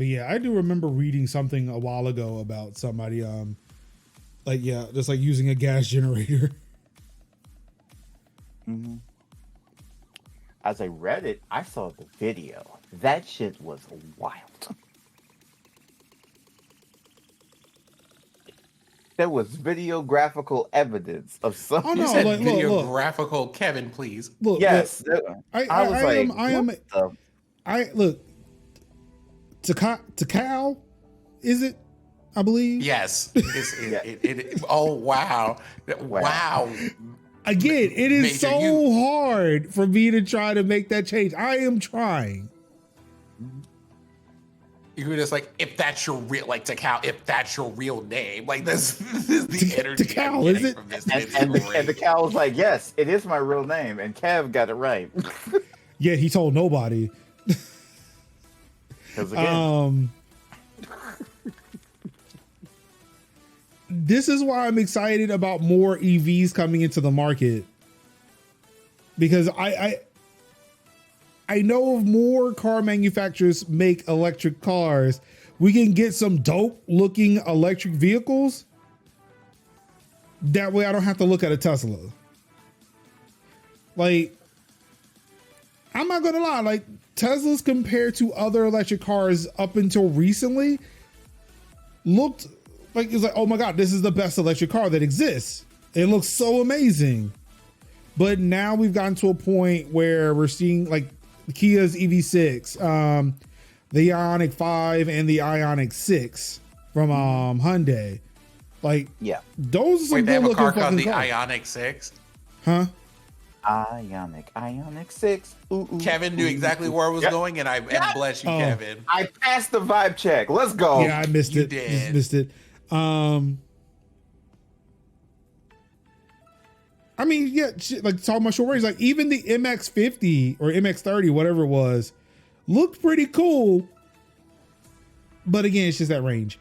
yeah, I do remember reading something a while ago about somebody just like using a gas generator. as I read it, I saw the video. That shit was wild. There was videographical evidence of some. Oh You no, said like look, videographical, Kevin, please. look. Yes, I was I like, am I am what the- I look. Takao, is it? I believe. Yes. Oh wow. Wow. Again, it is Major, so you- hard for me to try to make that change. I am trying. You were just like, if that's your real, like Takao, if that's your real name, like this is the energy Takao, I'm getting is it? from this. and the cow was like, yes, it is my real name, and Kev got it right. Yet he told nobody. 'Cause again, This is why I'm excited about more EVs coming into the market, because I know if more car manufacturers make electric cars, we can get some dope looking electric vehicles. That way I don't have to look at a Tesla. Like, I'm not gonna lie, like Teslas compared to other electric cars up until recently looked like, it's like, oh my God, this is the best electric car that exists. It looks so amazing. But now we've gotten to a point where we're seeing like Kia's EV6, the Ioniq 5 and the Ioniq 6 from Hyundai. Like, yeah, those are some Wait, they good have a looking car called fucking the cars. Ioniq 6. Huh? Ioniq 6. Ooh, ooh, Kevin knew ooh, exactly ooh. where I was Yep. going, and I Yep. bless you, Oh. Kevin. I passed the vibe check. Let's go. Yeah, I missed You it. did. Just missed it. I mean, yeah, shit, like talking about short range, like even the MX-50 or MX-30, whatever it was, looked pretty cool. But again, it's just that range.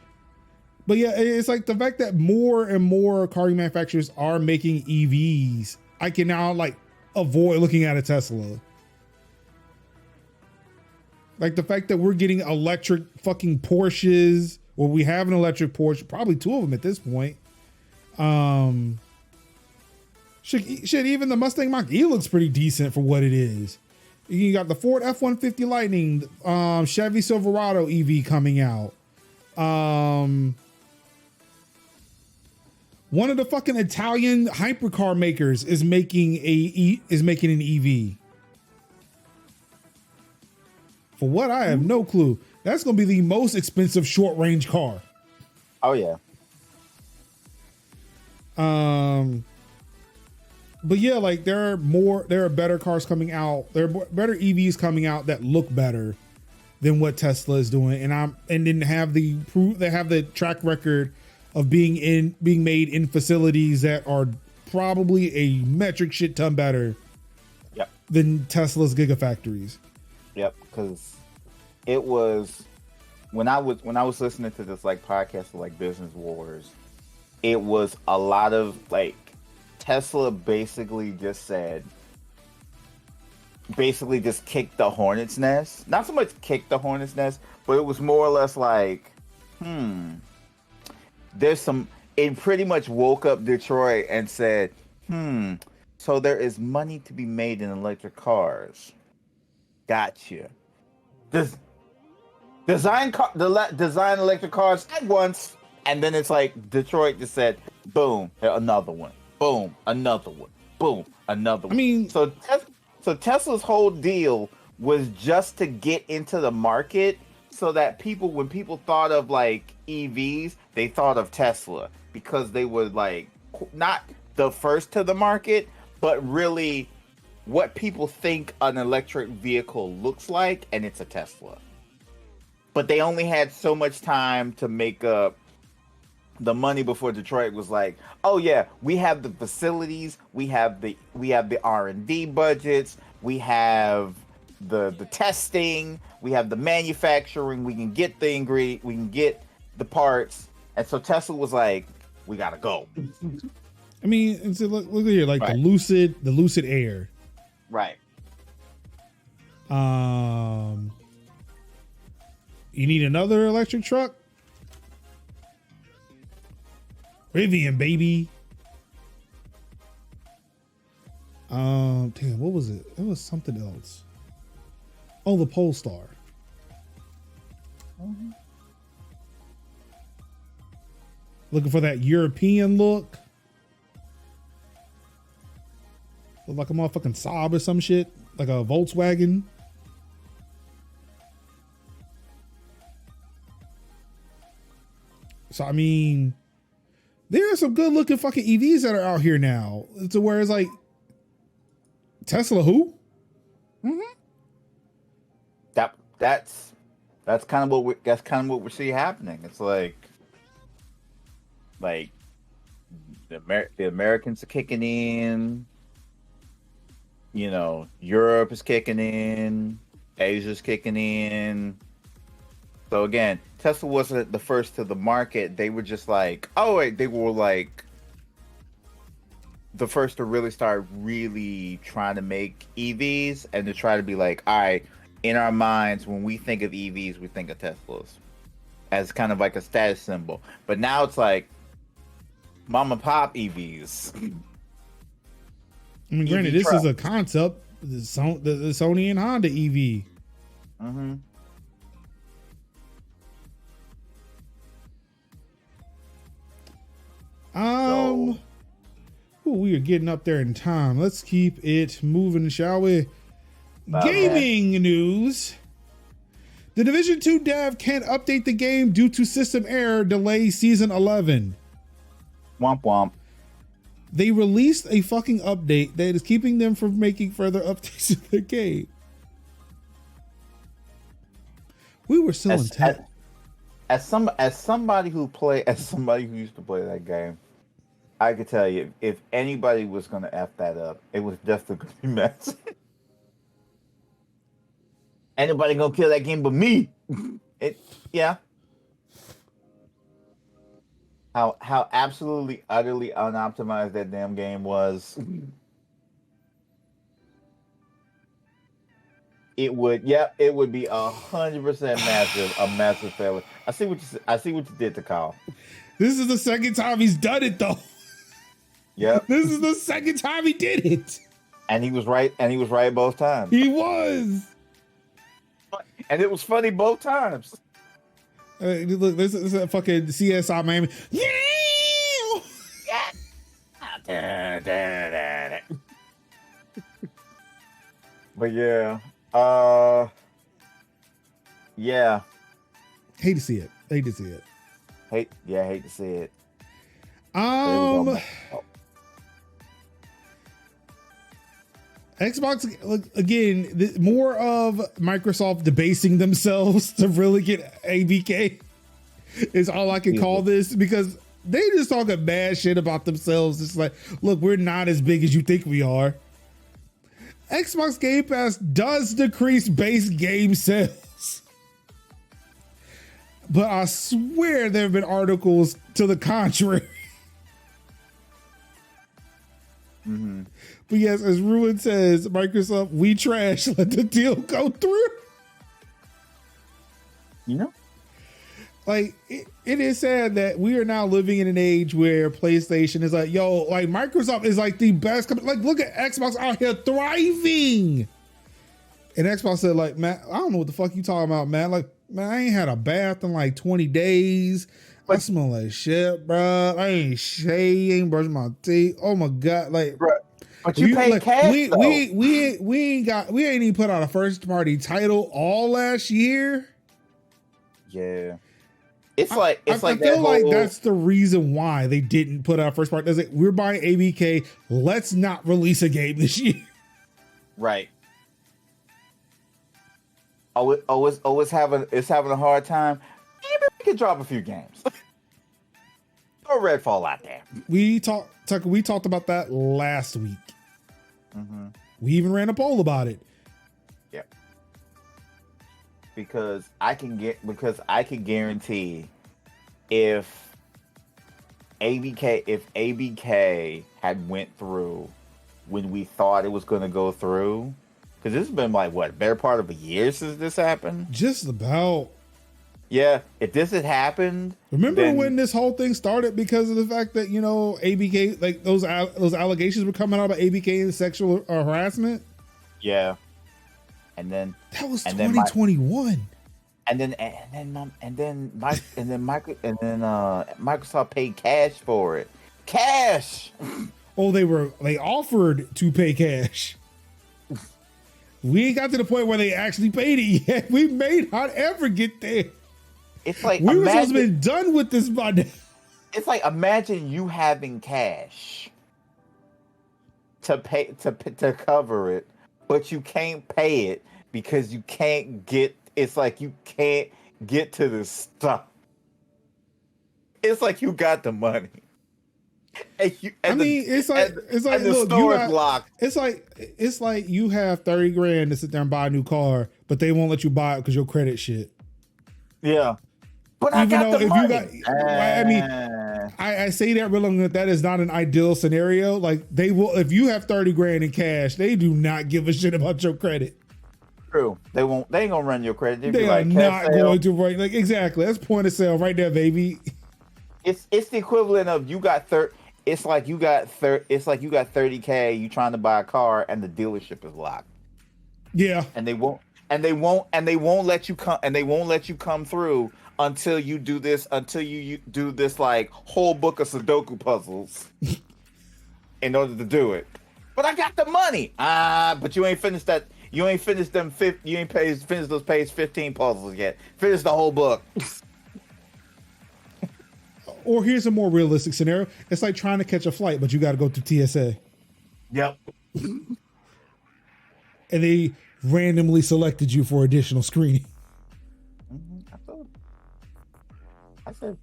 But yeah, it's like the fact that more and more car manufacturers are making EVs, I can now like avoid looking at a Tesla. Like the fact that we're getting electric fucking Porsches, or we have an electric Porsche, probably two of them at this point. Shit, even the Mustang Mach-E looks pretty decent for what it is. You got the Ford F-150 Lightning, Chevy Silverado EV coming out. One of the fucking Italian hypercar makers is making an EV. For what, I have no clue. That's going to be the most expensive short range car. Oh yeah. But yeah, like there are better cars coming out. There are better EVs coming out that look better than what Tesla is doing, and didn't have the proof. They have the track record of being made in facilities that are probably a metric shit ton better. Yep. Than Tesla's gigafactories. Yep. Because it was when I was listening to this like podcast of like Business Wars, it was a lot of like Tesla basically just kicked the hornet's nest. Not so much kicked the hornet's nest, but it was more or less like, it pretty much woke up Detroit and said, so there is money to be made in electric cars. Gotcha. Design electric cars at once, and then it's like Detroit just said, boom, another one. Boom, another one. Boom, another one. I mean, so Tesla's whole deal was just to get into the market so that when people thought of like EVs, they thought of Tesla because they were like not the first to the market, but really what people think an electric vehicle looks like, and it's a Tesla. But they only had so much time to make up the money before Detroit was like, oh yeah, we have the facilities, we have the R&D budgets, we have the testing, we have the manufacturing, we can get the ingredient, we can get the parts, and so Tesla was like, we gotta go. I mean, and so look here, like Right. the Lucid Air. Right. You need another electric truck? Rivian, baby. Damn, what was it? It was something else. Oh, the Polestar. Looking for that European look. Look like a motherfucking Saab or some shit. Like a Volkswagen. So, I mean, there are some good looking fucking EVs that are out here now. To where it's like, Tesla who? That's kind of what we see happening. It's like the Americans are kicking in. You know, Europe is kicking in. Asia's kicking in. So again, Tesla wasn't the first to the market. They were just like, they were like the first to really start trying to make EVs and to try to be like, all right, in our minds, when we think of EVs, we think of Teslas as kind of like a status symbol. But now it's like mom and pop EVs. I mean, granted, this is a concept. The Sony and Honda EV. Mm-hmm. We are getting up there in time. Let's keep it moving, shall we? Gaming news. The Division 2 dev can't update the game due to system error, delay season 11. Womp womp. They released a fucking update that is keeping them from making further updates to the game. We were so intense. As somebody who used to play that game, I could tell you, if anybody was going to F that up, it was definitely going to be Matt. Anybody going to kill that game but me? Yeah. How absolutely, utterly unoptimized that damn game was. It would be 100% a massive failure. I see what you did to Kyle. This is the second time he's done it, though. Yep. This is the second time he did it. And he was right both times. He was. And it was funny both times. Look, this is a fucking CSI Miami. Yeah. But yeah. Yeah. Hate to see it. Hate to see it. Xbox, again, more of Microsoft debasing themselves to really get ABK is all I can call this, because they just talking bad shit about themselves. It's like, look, we're not as big as you think we are. Xbox Game Pass does decrease base game sales. But I swear there have been articles to the contrary. Mm-hmm. But yes, as Ruin says, Microsoft, we trash, let the deal go through. You know? Like, it is sad that we are now living in an age where PlayStation is like, yo, like Microsoft is like the best company. Like, look at Xbox out here thriving. And Xbox said, like, man, I don't know what the fuck you talking about, man. Like, man, I ain't had a bath in like 20 days. I smell like shit, bro. I ain't shaving, brushing my teeth. Oh my God. Like, bro, but you pay like, cash. We ain't even put out a first party title all last year. Yeah. I feel like that's the reason why they didn't put out first party. Like, we're buying ABK. Let's not release a game this year. Right. It's having a hard time. Maybe we can drop a few games. Throw Redfall out there. We talked about that last week. Mm-hmm. We even ran a poll about it. Yep. Because I can guarantee if ABK had went through when we thought it was going to go through, because this has been like what, better part of a year since this happened. Just about. Yeah, if this had happened, Remember then, when this whole thing started because of the fact that, you know, ABK, like those allegations were coming out about ABK and sexual harassment? Yeah. And then That was and then 2021. Microsoft paid cash for it. Cash. Oh, they offered to pay cash. We ain't got to the point where they actually paid it yet. We may not ever get there. It's like We were supposed to be done with this by now. It's like, imagine you having cash to pay to cover it, but you can't pay it because you can't get. It's like you can't get to the stuff. It's like you got the money. It's like the look, store is locked. It's like you have 30 grand to sit there and buy a new car, but they won't let you buy it because your credit shit. Yeah. But Even I got though the if money. you got, I say that realizing that is not an ideal scenario. Like they will, if you have 30 grand in cash, they do not give a shit about your credit. True. They won't. They ain't gonna run your credit. They are not going to run. Like exactly. That's point of sale right there, baby. It's the equivalent of you got 30. It's like you got 30K. You trying to buy a car and the dealership is locked. Yeah. And they won't let you come. And they won't let you come through until you do this. Until you do this like whole book of Sudoku puzzles in order to do it. But I got the money. But you ain't finished that. You ain't finished them. You ain't finished those page 15 puzzles yet. Finish the whole book. Or here's a more realistic scenario. It's like trying to catch a flight, but you got to go through TSA. Yep. And they randomly selected you for additional screening. I said,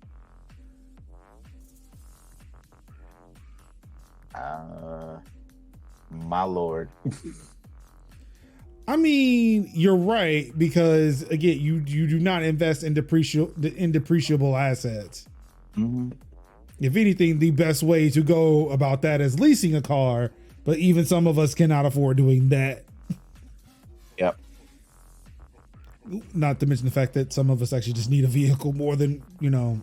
my lord. I mean, you're right, because again, you do not invest in depreciable assets. Mm-hmm. If anything, the best way to go about that is leasing a car, but even some of us cannot afford doing that. Yep. Not to mention the fact that some of us actually just need a vehicle more than, you know,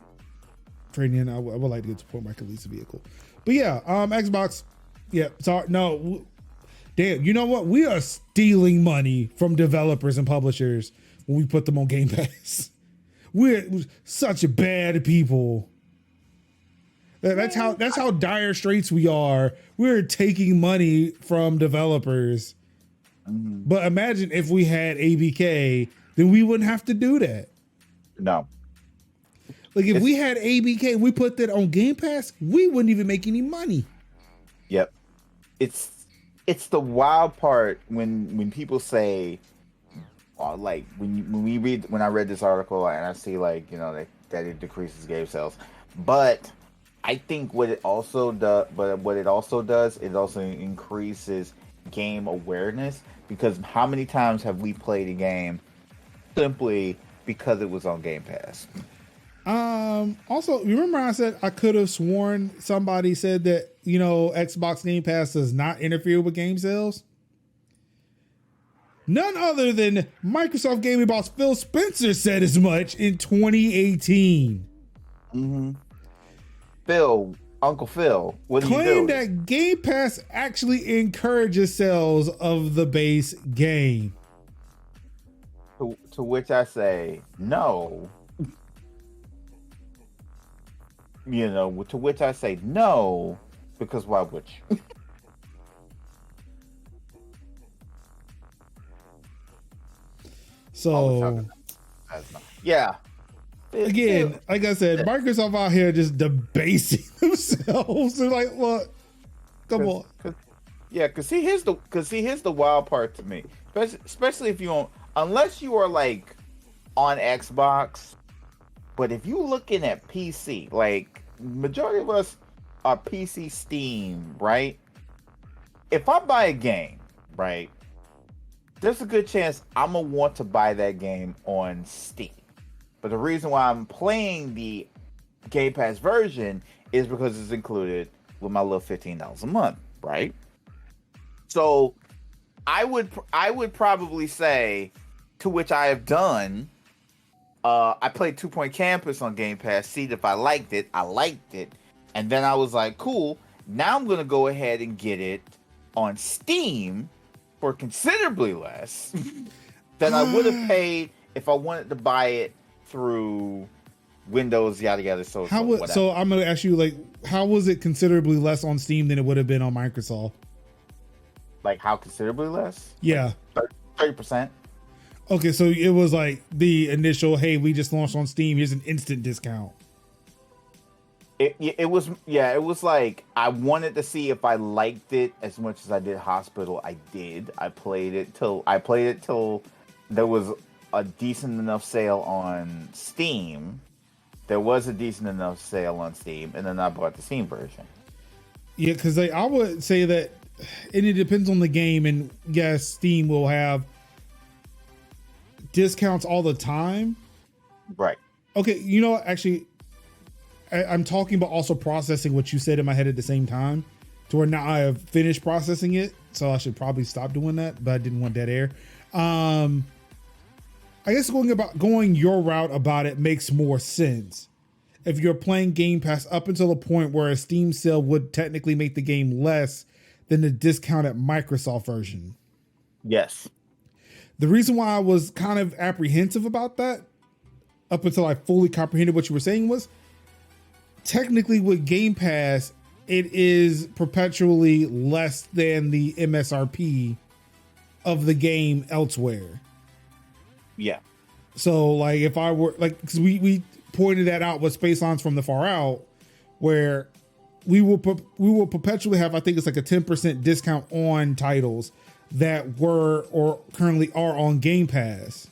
trading in. I would like to get to the point where I can lease a vehicle. But yeah, Xbox. Yeah, sorry. No, damn. You know what? We are stealing money from developers and publishers when we put them on Game Pass. We're such bad people. That's how dire straits we are. We're taking money from developers. Mm-hmm. But imagine if we had ABK, then we wouldn't have to do that. No. Like if we had ABK, we put that on Game Pass, we wouldn't even make any money. Yep. It's the wild part when people say, like when I read this article and I see like, you know, that it decreases game sales, but I think what it also does, it also increases game awareness, because how many times have we played a game simply because it was on Game Pass? Also, remember I said I could have sworn somebody said that, you know, Xbox Game Pass does not interfere with game sales? None other than Microsoft gaming boss Phil Spencer said as much in 2018. Mm-hmm. Uncle Phil, what do you do? Claimed that Game Pass actually encourages sales of the base game. To which I say, no. You know, to which I say no, because why would you? So, yeah. Again, like I said, Microsoft out here just debasing themselves. They're like, look, come on. Because here's the wild part to me, especially if you don't, unless you are like on Xbox, but if you looking at PC, like majority of us are PC Steam, right? If I buy a game, right, there's a good chance I'm gonna want to buy that game on Steam. But the reason why I'm playing the Game Pass version is because it's included with my little $15 a month, right? So I would probably say, to which I have done, I played 2 Point Campus on Game Pass, see if I liked it. I liked it. And then I was like, cool. Now I'm going to go ahead and get it on Steam for considerably less than I would have paid if I wanted to buy it through Windows, yada yada. So I'm going to ask you, like, how was it considerably less on Steam than it would have been on Microsoft? Like, how considerably less? Yeah, like 30%. Okay, so it was like the initial, hey, we just launched on Steam, here's an instant discount. It was like I wanted to see if I liked it as much as I did Hospital. I did. I played it till there was a decent enough sale on Steam. There was a decent enough sale on Steam, and then I bought the Steam version. Yeah, because I would say that, and it depends on the game, and yes, Steam will have discounts all the time. Right. Okay, you know what, actually, I'm talking about also processing what you said in my head at the same time, to where now I have finished processing it, so I should probably stop doing that, but I didn't want dead air. I guess going your route about it makes more sense. If you're playing Game Pass up until the point where a Steam sale would technically make the game less than the discounted Microsoft version. Yes. The reason why I was kind of apprehensive about that, up until I fully comprehended what you were saying, was technically with Game Pass, it is perpetually less than the MSRP of the game elsewhere. Yeah. So, like, if I were, like, because we pointed that out with Space Lines from the Far Out, where we will perpetually have, I think it's like a 10% discount on titles that were or currently are on Game Pass.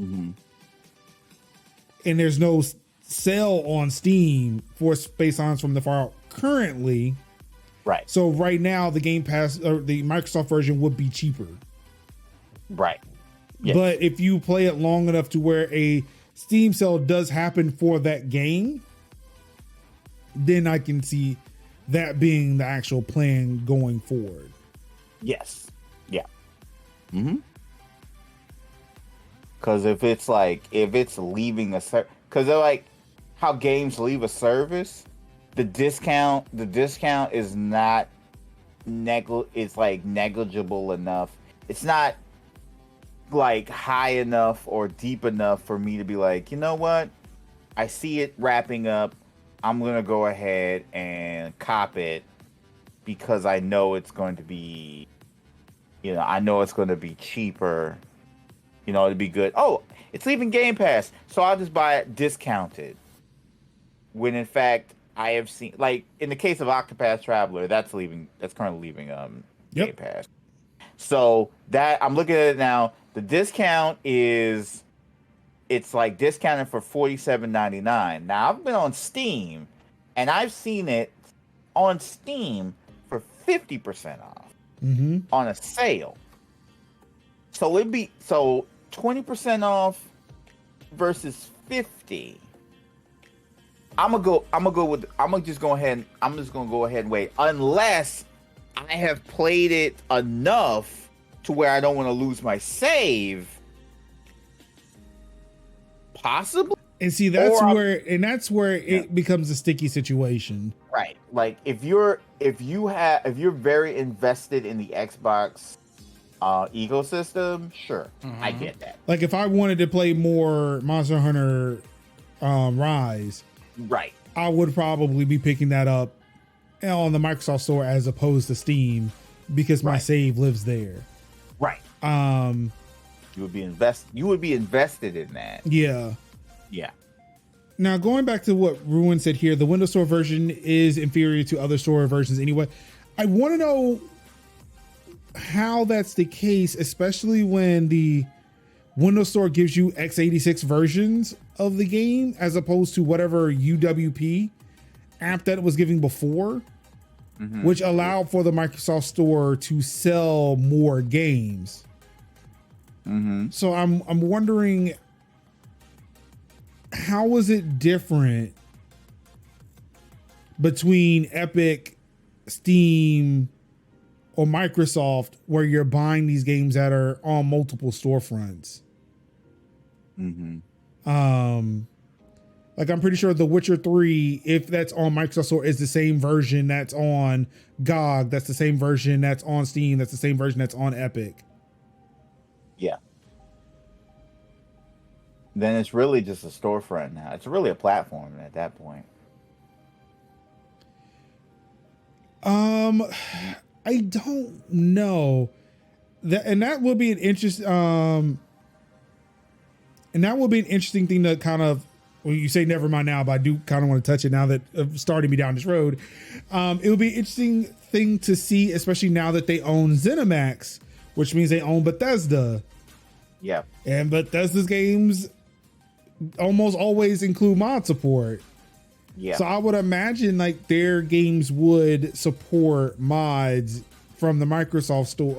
Mm-hmm. And there's no sale on Steam for Space Lines from the Far Out currently. Right. So right now the Game Pass or the Microsoft version would be cheaper. Right. Yes. But if you play it long enough to where a Steam sale does happen for that game, then I can see that being the actual plan going forward. Yes. Yeah. Mm-hmm. Because if it's leaving a service, because they're like how games leave a service, the discount is not it's like negligible enough. It's not like high enough or deep enough for me to be like, you know what? I see it wrapping up. I'm going to go ahead and cop it because I know it's going to be, I know it's going to be cheaper. It'd be good. Oh, it's leaving Game Pass, so I'll just buy it discounted. When in fact, I have seen, like in the case of Octopath Traveler, that's currently leaving Game Pass. So that I'm looking at it now. The discount it's like discounted for $47.99. Now I've been on Steam, and I've seen it on Steam for 50% off on a sale. So it'd be 20% off versus 50. I'm just gonna go ahead and wait unless I have played it enough to where I don't want to lose my save. Possibly. And see, that's where it becomes a sticky situation. Right. Like if you're very invested in the Xbox ecosystem, sure, I get that. Like if I wanted to play more Monster Hunter Rise, right, I would probably be picking that up on the Microsoft Store as opposed to Steam because my save lives there. Right. You would be invested in that. Yeah. Yeah. Now, going back to what Ruin said here, the Windows Store version is inferior to other store versions anyway. I want to know how that's the case, especially when the Windows Store gives you x86 versions of the game as opposed to whatever UWP app that it was giving before, which allowed for the Microsoft Store to sell more games. So I'm wondering, how was it different between Epic, Steam, or Microsoft, where you're buying these games that are on multiple storefronts? Like I'm pretty sure The Witcher 3, if that's on Microsoft Store, is the same version that's on GOG. That's the same version that's on Steam. That's the same version that's on Epic. Yeah. Then it's really just a storefront now. It's really a platform at that point. I don't know. That would be an interest. And that would be an interesting thing to kind of. Well, you say never mind now, but I do kind of want to touch it now that starting me down this road. It would be an interesting thing to see, especially now that they own ZeniMax, which means they own Bethesda. Yeah. And Bethesda's games almost always include mod support. Yeah. So I would imagine like their games would support mods from the Microsoft Store.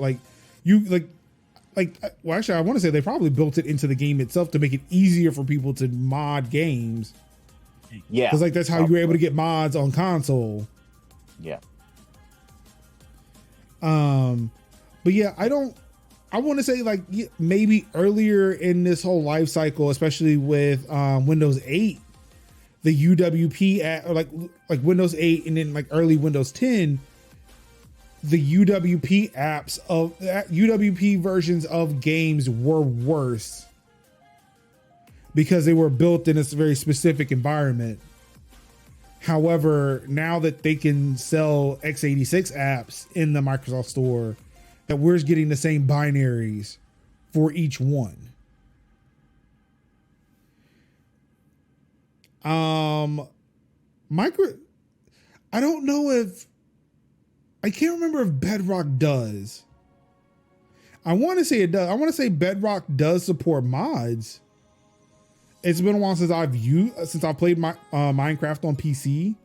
Well, actually, I want to say they probably built it into the game itself to make it easier for people to mod games. Yeah. Because like that's how you were able to get mods on console. Yeah. But yeah, I want to say like maybe earlier in this whole life cycle, especially with Windows 8, the UWP or like Windows 8 and then like early Windows 10, the UWP apps of UWP versions of games were worse because they were built in a very specific environment. However, now that they can sell x86 apps in the Microsoft Store, that we're getting the same binaries for each one. I don't know if I can't remember if Bedrock does. I want to say it does. I want to say Bedrock does support mods. It's been a while since I've played my Minecraft on PC,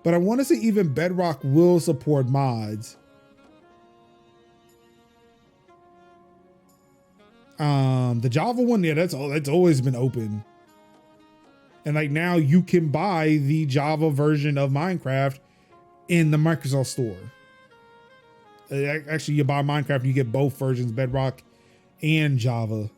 but I want to say even Bedrock will support mods. The Java one, yeah, that's always been open. And like now you can buy the Java version of Minecraft in the Microsoft Store. Actually, you buy Minecraft, you get both versions, Bedrock and Java.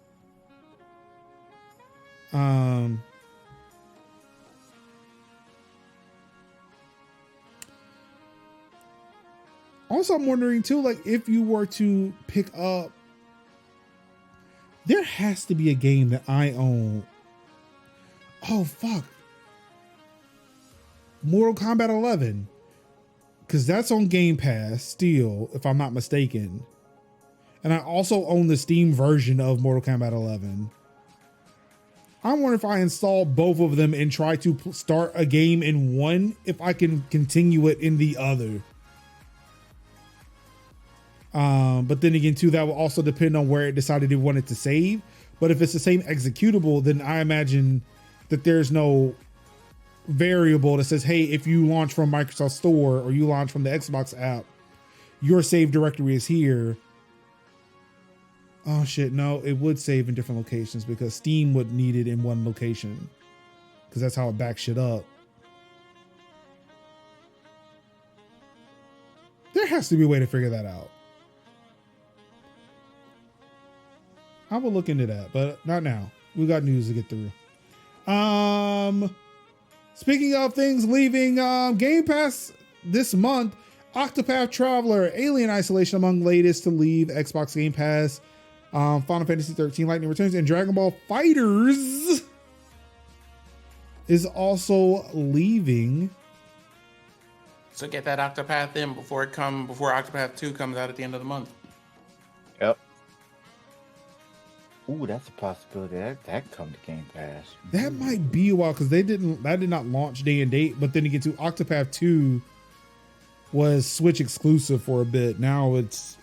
Also, I'm wondering too, like if you were to pick up, there has to be a game that I own. Oh, fuck. Mortal Kombat 11. Because that's on Game Pass still, if I'm not mistaken. And I also own the Steam version of Mortal Kombat 11. I wonder if I install both of them and try to start a game in one, if I can continue it in the other. But then again, too, that will also depend on where it decided it wanted to save. But if it's the same executable, then I imagine that there's no variable that says, hey, if you launch from Microsoft Store or you launch from the Xbox app, your save directory is here. Oh shit, no, it would save in different locations because Steam would need it in one location because that's how it backs shit up. There has to be a way to figure that out. I will look into that, but not now. We got news to get through. Speaking of things leaving Game Pass this month, Octopath Traveler, Alien Isolation among latest to leave Xbox Game Pass. Final Fantasy 13 Lightning Returns and Dragon Ball FighterZ is also leaving. So get that Octopath in before Octopath 2 comes out at the end of the month. Yep. Ooh, that's a possibility. That come to Game Pass. That might be a while because that did not launch day and date. But then again, to Octopath 2 was Switch exclusive for a bit. Now it's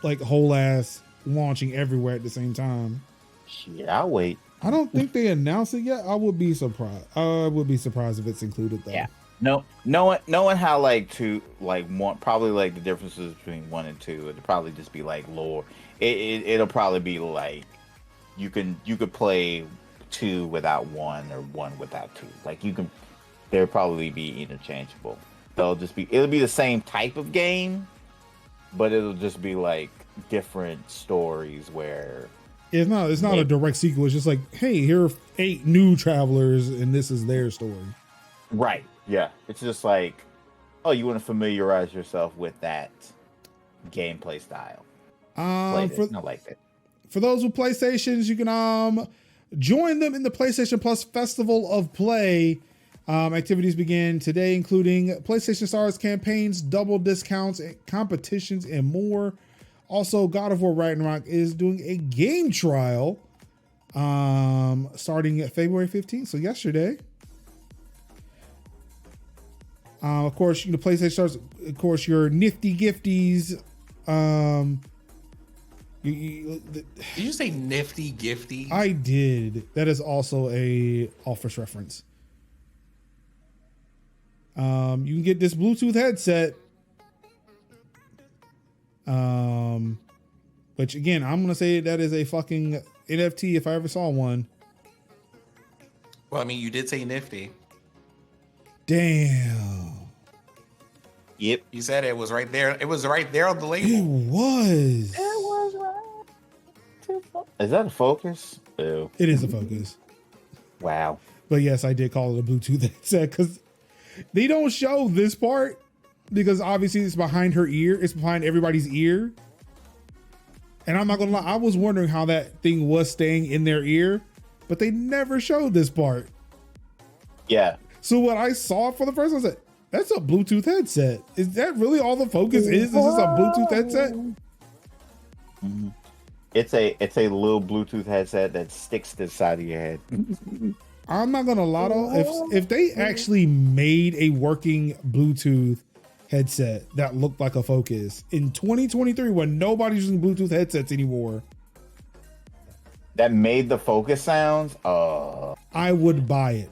like whole ass launching everywhere at the same time. Shit, I'll wait. I don't think they announced it yet. I would be surprised. I would be surprised if it's included though. Yeah. No, knowing how probably like the differences between 1 and 2, it'd probably just be like lore. It'll probably be like you could play 2 without 1 or 1 without 2. Like they'll probably be interchangeable. It'll be the same type of game, but it'll just be like different stories where It's not a direct sequel. It's just like, hey, here are 8 new travelers, and this is their story. Right. Yeah. It's just like, oh, you want to familiarize yourself with that gameplay style. Not like that. For those with PlayStations, you can join them in the PlayStation Plus Festival of Play. Activities begin today, including PlayStation Stars campaigns, double discounts, competitions, and more. Also, God of War Ragnarok is doing a game trial starting at February 15th, so yesterday. Of course, you know, PlayStation Stars, of course, your nifty gifties. Did you say nifty gifty? I did. That is also a Office reference. You can get this Bluetooth headset. Which again, I'm gonna say that is a fucking NFT if I ever saw one. Well, I mean, you did say nifty. Damn. Yep. You said it was right there. It was right there on the label. It was. Is that a focus? Ew. It is a focus. Wow. But yes, I did call it a Bluetooth headset because they don't show this part because obviously it's behind her ear. It's behind everybody's ear. And I'm not gonna lie, I was wondering how that thing was staying in their ear, but they never showed this part. Yeah. So when I saw it for the first time, I said, that's a Bluetooth headset. Is that really all the focus is? Is this a Bluetooth headset? Mm-hmm. It's a little Bluetooth headset that sticks to the side of your head. I'm not gonna lie though, if they actually made a working Bluetooth headset that looked like a Focus in 2023 when nobody's using Bluetooth headsets anymore, That made the Focus sounds. I would buy it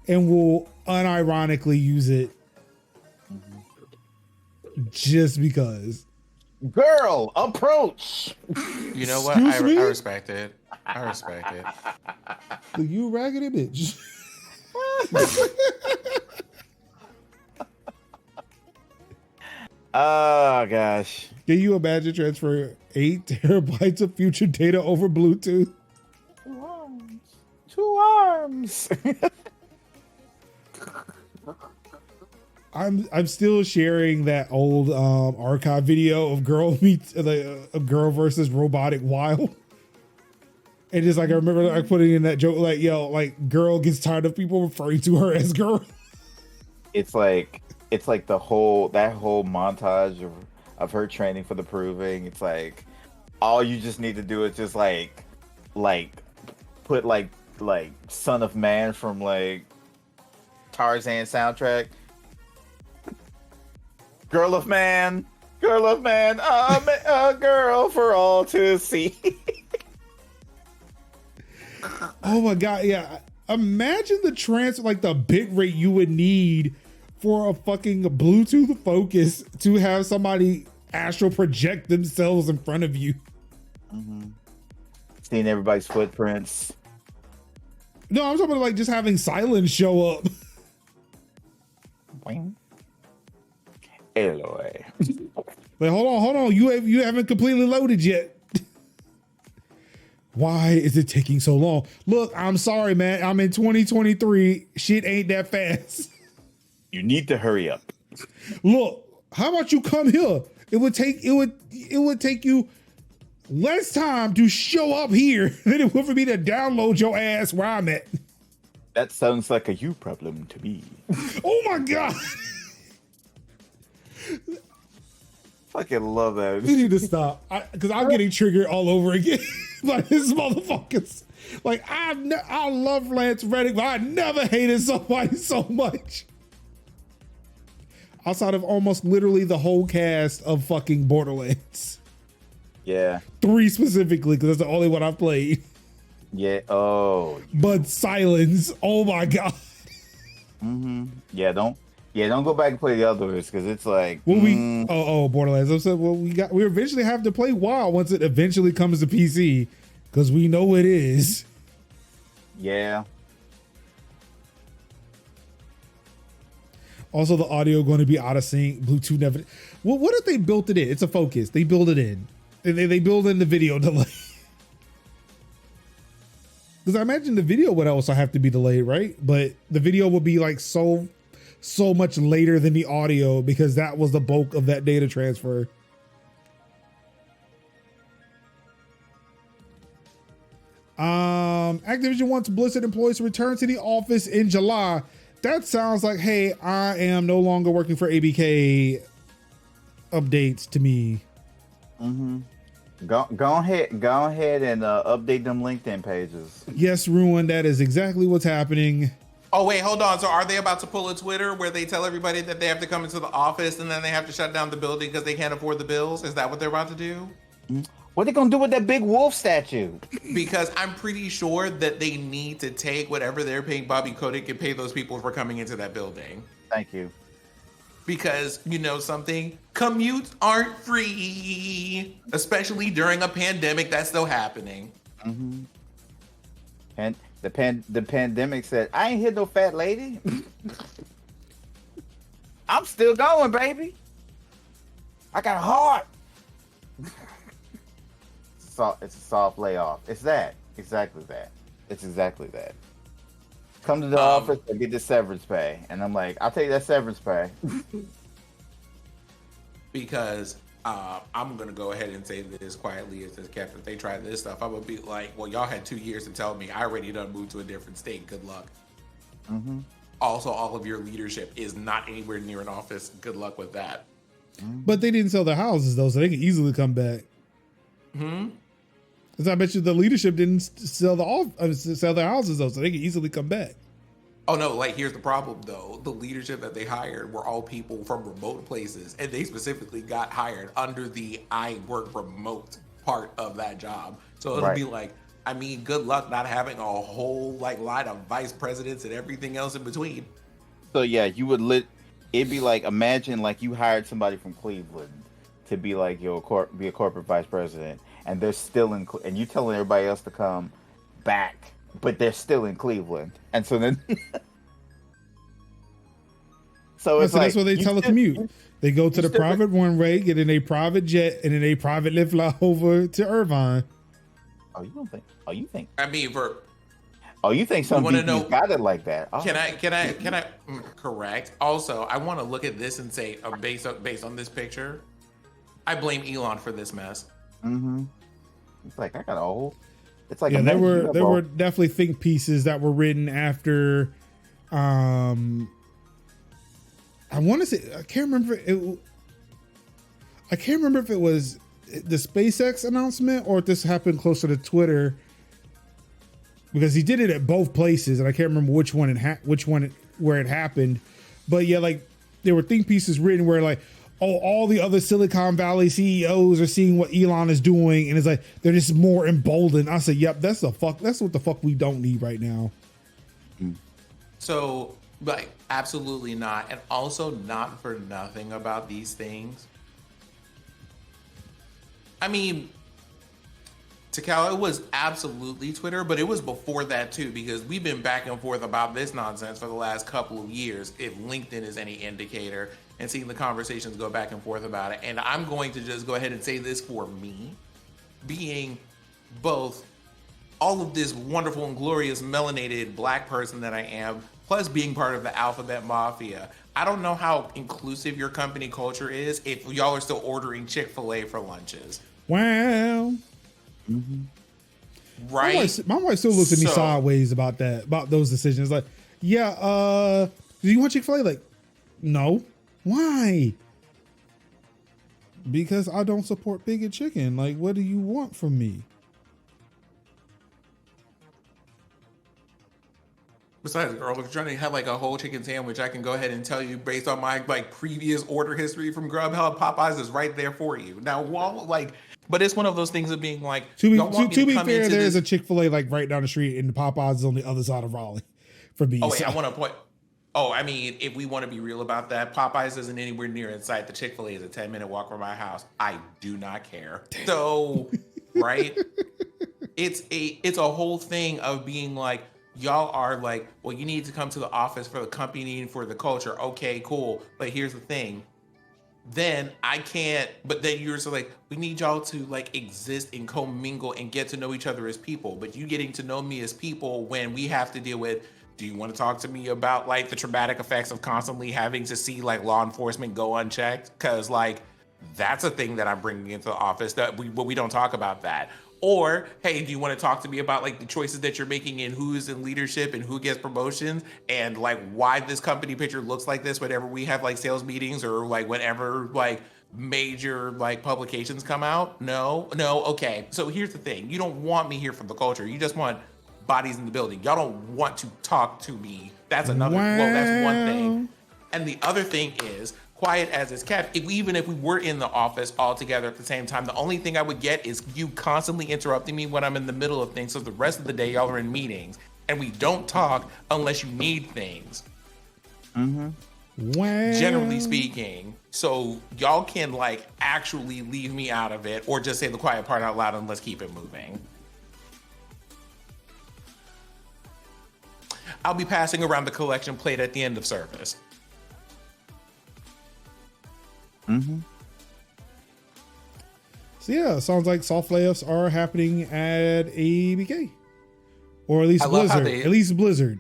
and will unironically use it just because. Girl, approach. You know what? Excuse me? I respect it. I respect it. You raggedy bitch. Oh gosh. Can you imagine transfer 8 terabytes of future data over Bluetooth? 2 arms. I'm still sharing that old archive video of girl versus robotic wild. And just like I remember like putting in that joke like, yo, like girl gets tired of people referring to her as girl. It's like that whole montage of her training for the proving. It's like all you just need to do is just like put like Son of Man from like Tarzan soundtrack. Girl of man, a girl for all to see. Oh my god, yeah. Imagine the bit rate you would need for a fucking Bluetooth Focus to have somebody astral project themselves in front of you. Mm-hmm. Seeing everybody's footprints. No, I'm talking about like just having silence show up. Boing. Eloy. Like, hold on. You haven't completely loaded yet. Why is it taking so long? Look, I'm sorry, man. I'm in 2023. Shit ain't that fast. You need to hurry up. Look, how about you come here? It would take you less time to show up here than it would for me to download your ass where I'm at. That sounds like a you problem to me. Oh my god. Fucking love that. We need to stop because I'm getting triggered all over again by this motherfuckers. Like I love Lance Reddick, but I never hated somebody so much. Outside of almost literally the whole cast of fucking Borderlands. Yeah. 3 specifically, because that's the only one I've played. Yeah. Oh. But Silence, oh my god. Mm-hmm. Yeah. Don't go back and play the others because it's like. Well, Borderlands. I said, well, we eventually have to play WoW once it eventually comes to PC because we know it is. Yeah. Also, the audio going to be out of sync. Bluetooth never. Well, what if they built it in? It's a Focus. They build it in. They build in the video delay. Because I imagine the video would also have to be delayed, right? But the video would be like so much later than the audio because that was the bulk of that data transfer. Activision wants Blizzard employees to return to the office in July. That sounds like, hey, I am no longer working for ABK updates to me. Mm-hmm. Go ahead and update them LinkedIn pages. Yes, Ruin, that is exactly what's happening. Oh, wait, hold on. So are they about to pull a Twitter where they tell everybody that they have to come into the office and then they have to shut down the building because they can't afford the bills? Is that what they're about to do? What are they gonna do with that big wolf statue? Because I'm pretty sure that they need to take whatever they're paying Bobby Kotick and pay those people for coming into that building. Thank you. Because, you know something? Commutes aren't free, especially during a pandemic that's still happening. Mm-hmm. And the pandemic said, I ain't hit no fat lady. I'm still going, baby. I got a heart. It's a soft layoff. It's that. Exactly that. It's exactly that. Come to the office and get the severance pay. And I'm like, I'll take that severance pay. Because I'm going to go ahead and say this quietly as this captain. If they try this stuff, I'm going to be like, well, y'all had 2 years to tell me. I already done moved to a different state. Good luck. Mm-hmm. Also, all of your leadership is not anywhere near an office. Good luck with that. But they didn't sell their houses, though, so they could easily come back. Because I bet you the leadership didn't sell their houses, though, so they could easily come back. Oh no, like here's the problem though. The leadership that they hired were all people from remote places, and they specifically got hired under the I work remote part of that job. So it'll be like, I mean, good luck not having a whole like line of vice presidents and everything else in between. So yeah, you would it'd be like, imagine like you hired somebody from Cleveland to be like be a corporate vice president, and they're still and you telling everybody else to come back, but they're still in Cleveland, and so then so it's that's why they telecommute. They go to the private runway, get in a private jet, and then a privately fly over to Irvine. You think? I mean, you think some people got it like that? Oh. Can I correct? Also, I want to look at this and say, based on this picture, I blame Elon for this mess. Mm-hmm. It's like I got a whole. It's like there were definitely think pieces that were written after. I want to say I can't remember if it was the SpaceX announcement or if this happened closer to Twitter, because he did it at both places and I can't remember which one where it happened. But yeah, like there were think pieces written where like, oh, all the other Silicon Valley CEOs are seeing what Elon is doing, and it's like they're just more emboldened. I said, yep, that's what the fuck we don't need right now. So, like, absolutely not. And also not for nothing about these things. I mean, Takao, it was absolutely Twitter, but it was before that too, because we've been back and forth about this nonsense for the last couple of years, if LinkedIn is any indicator, and seeing the conversations go back and forth about it. And I'm going to just go ahead and say this for me, being both all of this wonderful and glorious melanated black person that I am, plus being part of the Alphabet Mafia. I don't know how inclusive your company culture is if y'all are still ordering Chick-fil-A for lunches. Wow. Mm-hmm. Right? My wife still looks at me sideways about those decisions. Like, yeah, do you want Chick-fil-A? Like, no. Why? Because I don't support bigot chicken. Like, what do you want from me? Besides, girl, if you're trying to have like a whole chicken sandwich, I can go ahead and tell you based on my like previous order history from Grubhub, Popeyes is right there for you. Now, but it's one of those things of being like, to be fair, there's a Chick-fil-A like right down the street, and the Popeyes is on the other side of Raleigh. For me, I want to point. Oh, I mean, if we want to be real about that, Popeyes isn't anywhere near in sight. The Chick-fil-A is a 10-minute walk from my house. I do not care. So, right? It's a whole thing of being like, y'all are like, well, you need to come to the office for the company and for the culture. Okay, cool. But here's the thing. then I can't. But then you're so like, we need y'all to like exist and commingle and get to know each other as people. But you getting to know me as people when we have to deal with. Do you want to talk to me about like the traumatic effects of constantly having to see like law enforcement go unchecked? Because like that's a thing that I'm bringing into the office that we don't talk about that. Or, hey, do you want to talk to me about like the choices that you're making and who's in leadership and who gets promotions and like why this company picture looks like this whenever we have like sales meetings or like whenever like major like publications come out? No, okay. So here's the thing. You don't want me here for the culture. You just want bodies in the building. Y'all don't want to talk to me. That's another, well, that's one thing. And the other thing is, quiet as it's kept, even if we were in the office all together at the same time, the only thing I would get is you constantly interrupting me when I'm in the middle of things. So the rest of the day, y'all are in meetings and we don't talk unless you need things. Generally speaking. So y'all can like actually leave me out of it or just say the quiet part out loud and let's keep it moving. I'll be passing around the collection plate at the end of service. So yeah, sounds like soft layoffs are happening at ABK, or at least Blizzard. At least Blizzard.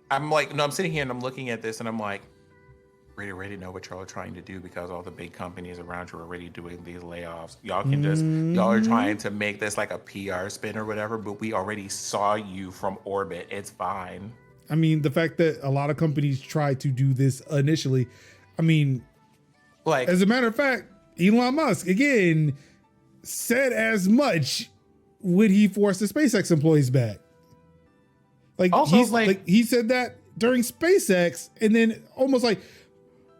I'm like, no, I'm sitting here and I'm looking at this and I'm like, we already know what y'all are trying to do because all the big companies around you are already doing these layoffs. Y'all can just, y'all are trying to make this like a PR spin or whatever, but we already saw you from orbit. It's fine. I mean, the fact that a lot of companies tried to do this initially, I mean, like, as a matter of fact, Elon Musk, again, said as much when he forced the SpaceX employees back. Like, also, like he said that during SpaceX, and then almost like,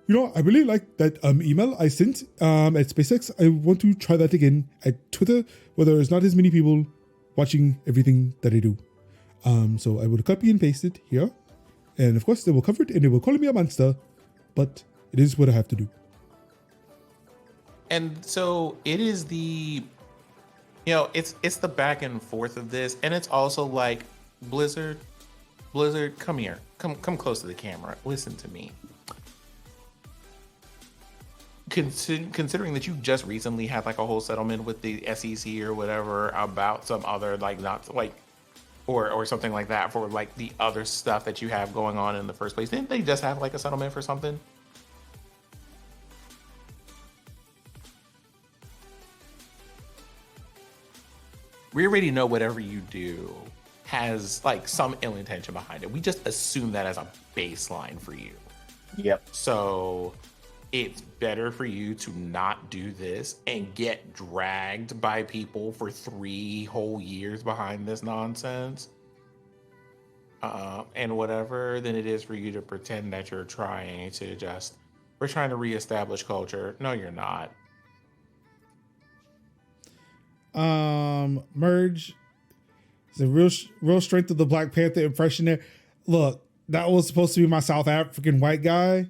you know, I really like that email I sent at SpaceX. I want to try that again at Twitter, where there's not as many people watching everything that I do. So I will copy and paste it here. And of course, they will cover it and they will call me a monster, but it is what I have to do. And so it is the, you know, it's the back and forth of this. And it's also like, Blizzard, come here. Come close to the camera. Listen to me. Considering that you just recently had like a whole settlement with the SEC or whatever about some other like not like or something like that for like the other stuff that you have going on in the first place. Didn't they just have like a settlement for something? We already know whatever you do has like some ill intention behind it. We just assume that as a baseline for you. Yep. So it's better for you to not do this and get dragged by people for 3 whole years behind this nonsense and whatever than it is for you to pretend that you're trying to just, we're trying to reestablish culture. No, you're not. Merge. The real strength of the Black Panther impression there. Look, that was supposed to be my South African white guy.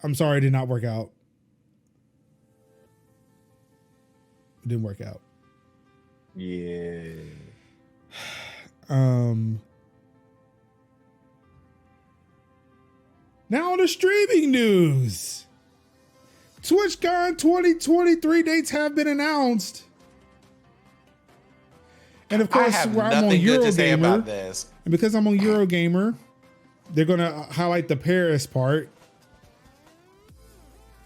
I'm sorry, it did not work out. It didn't work out. Yeah. Now on the streaming news. TwitchCon 2023 dates have been announced. And of course, I'm on Eurogamer, and because I'm on Eurogamer, they're gonna highlight the Paris part.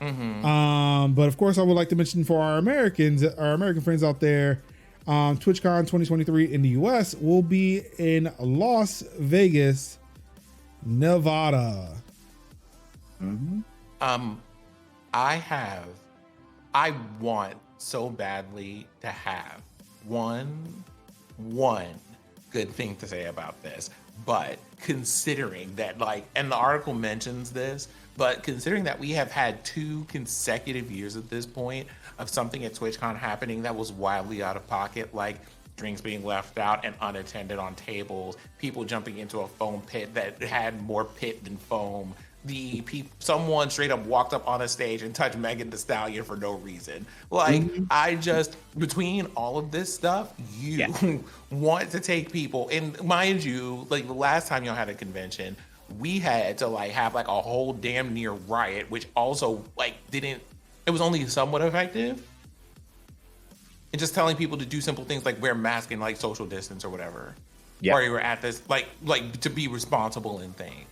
But of course, I would like to mention for our American friends out there, TwitchCon 2023 in the US will be in Las Vegas, Nevada. I want so badly to have one good thing to say about this, but considering that, like, and the article mentions this, but considering that we have had 2 consecutive years at this point of something at TwitchCon happening that was wildly out of pocket, like drinks being left out and unattended on tables, people jumping into a foam pit that had more pit than foam, someone straight up walked up on a stage and touched Megan Thee Stallion for no reason. Like, I just, between all of this stuff, you want to take people, and mind you, like the last time y'all had a convention, we had to like have like a whole damn near riot, which also like it was only somewhat effective. And just telling people to do simple things like wear masks and like social distance or whatever. Yep. Or you were at this like to be responsible in things.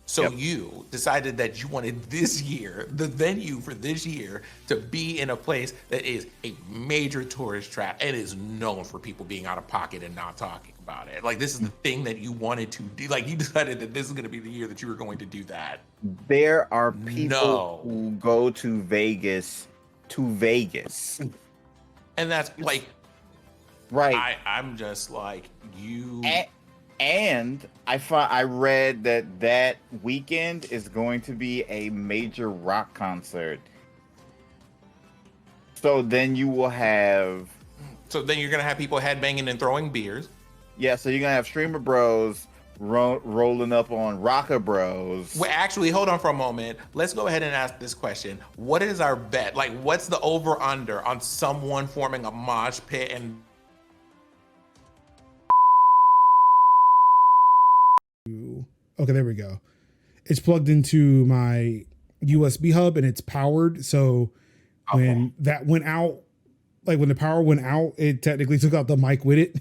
So you decided that you wanted this year, the venue for this year, to be in a place that is a major tourist trap and is known for people being out of pocket and not talking about it. Like, this is the thing that you wanted to do. Like, you decided that this is going to be the year that you were going to do that. There are people who go to Vegas. And that's like, right. I'm just like, you. And I read that weekend is going to be a major rock concert. So then you will have. So then you're gonna have people headbanging and throwing beers. Yeah, so you're gonna have streamer bros rolling up on rocker bros. Well, actually, hold on for a moment. Let's go ahead and ask this question. What is our bet? Like, what's the over under on someone forming a mosh pit and? Okay, there we go. It's plugged into my USB hub and it's powered. So when that went out, like when the power went out, it technically took out the mic with it.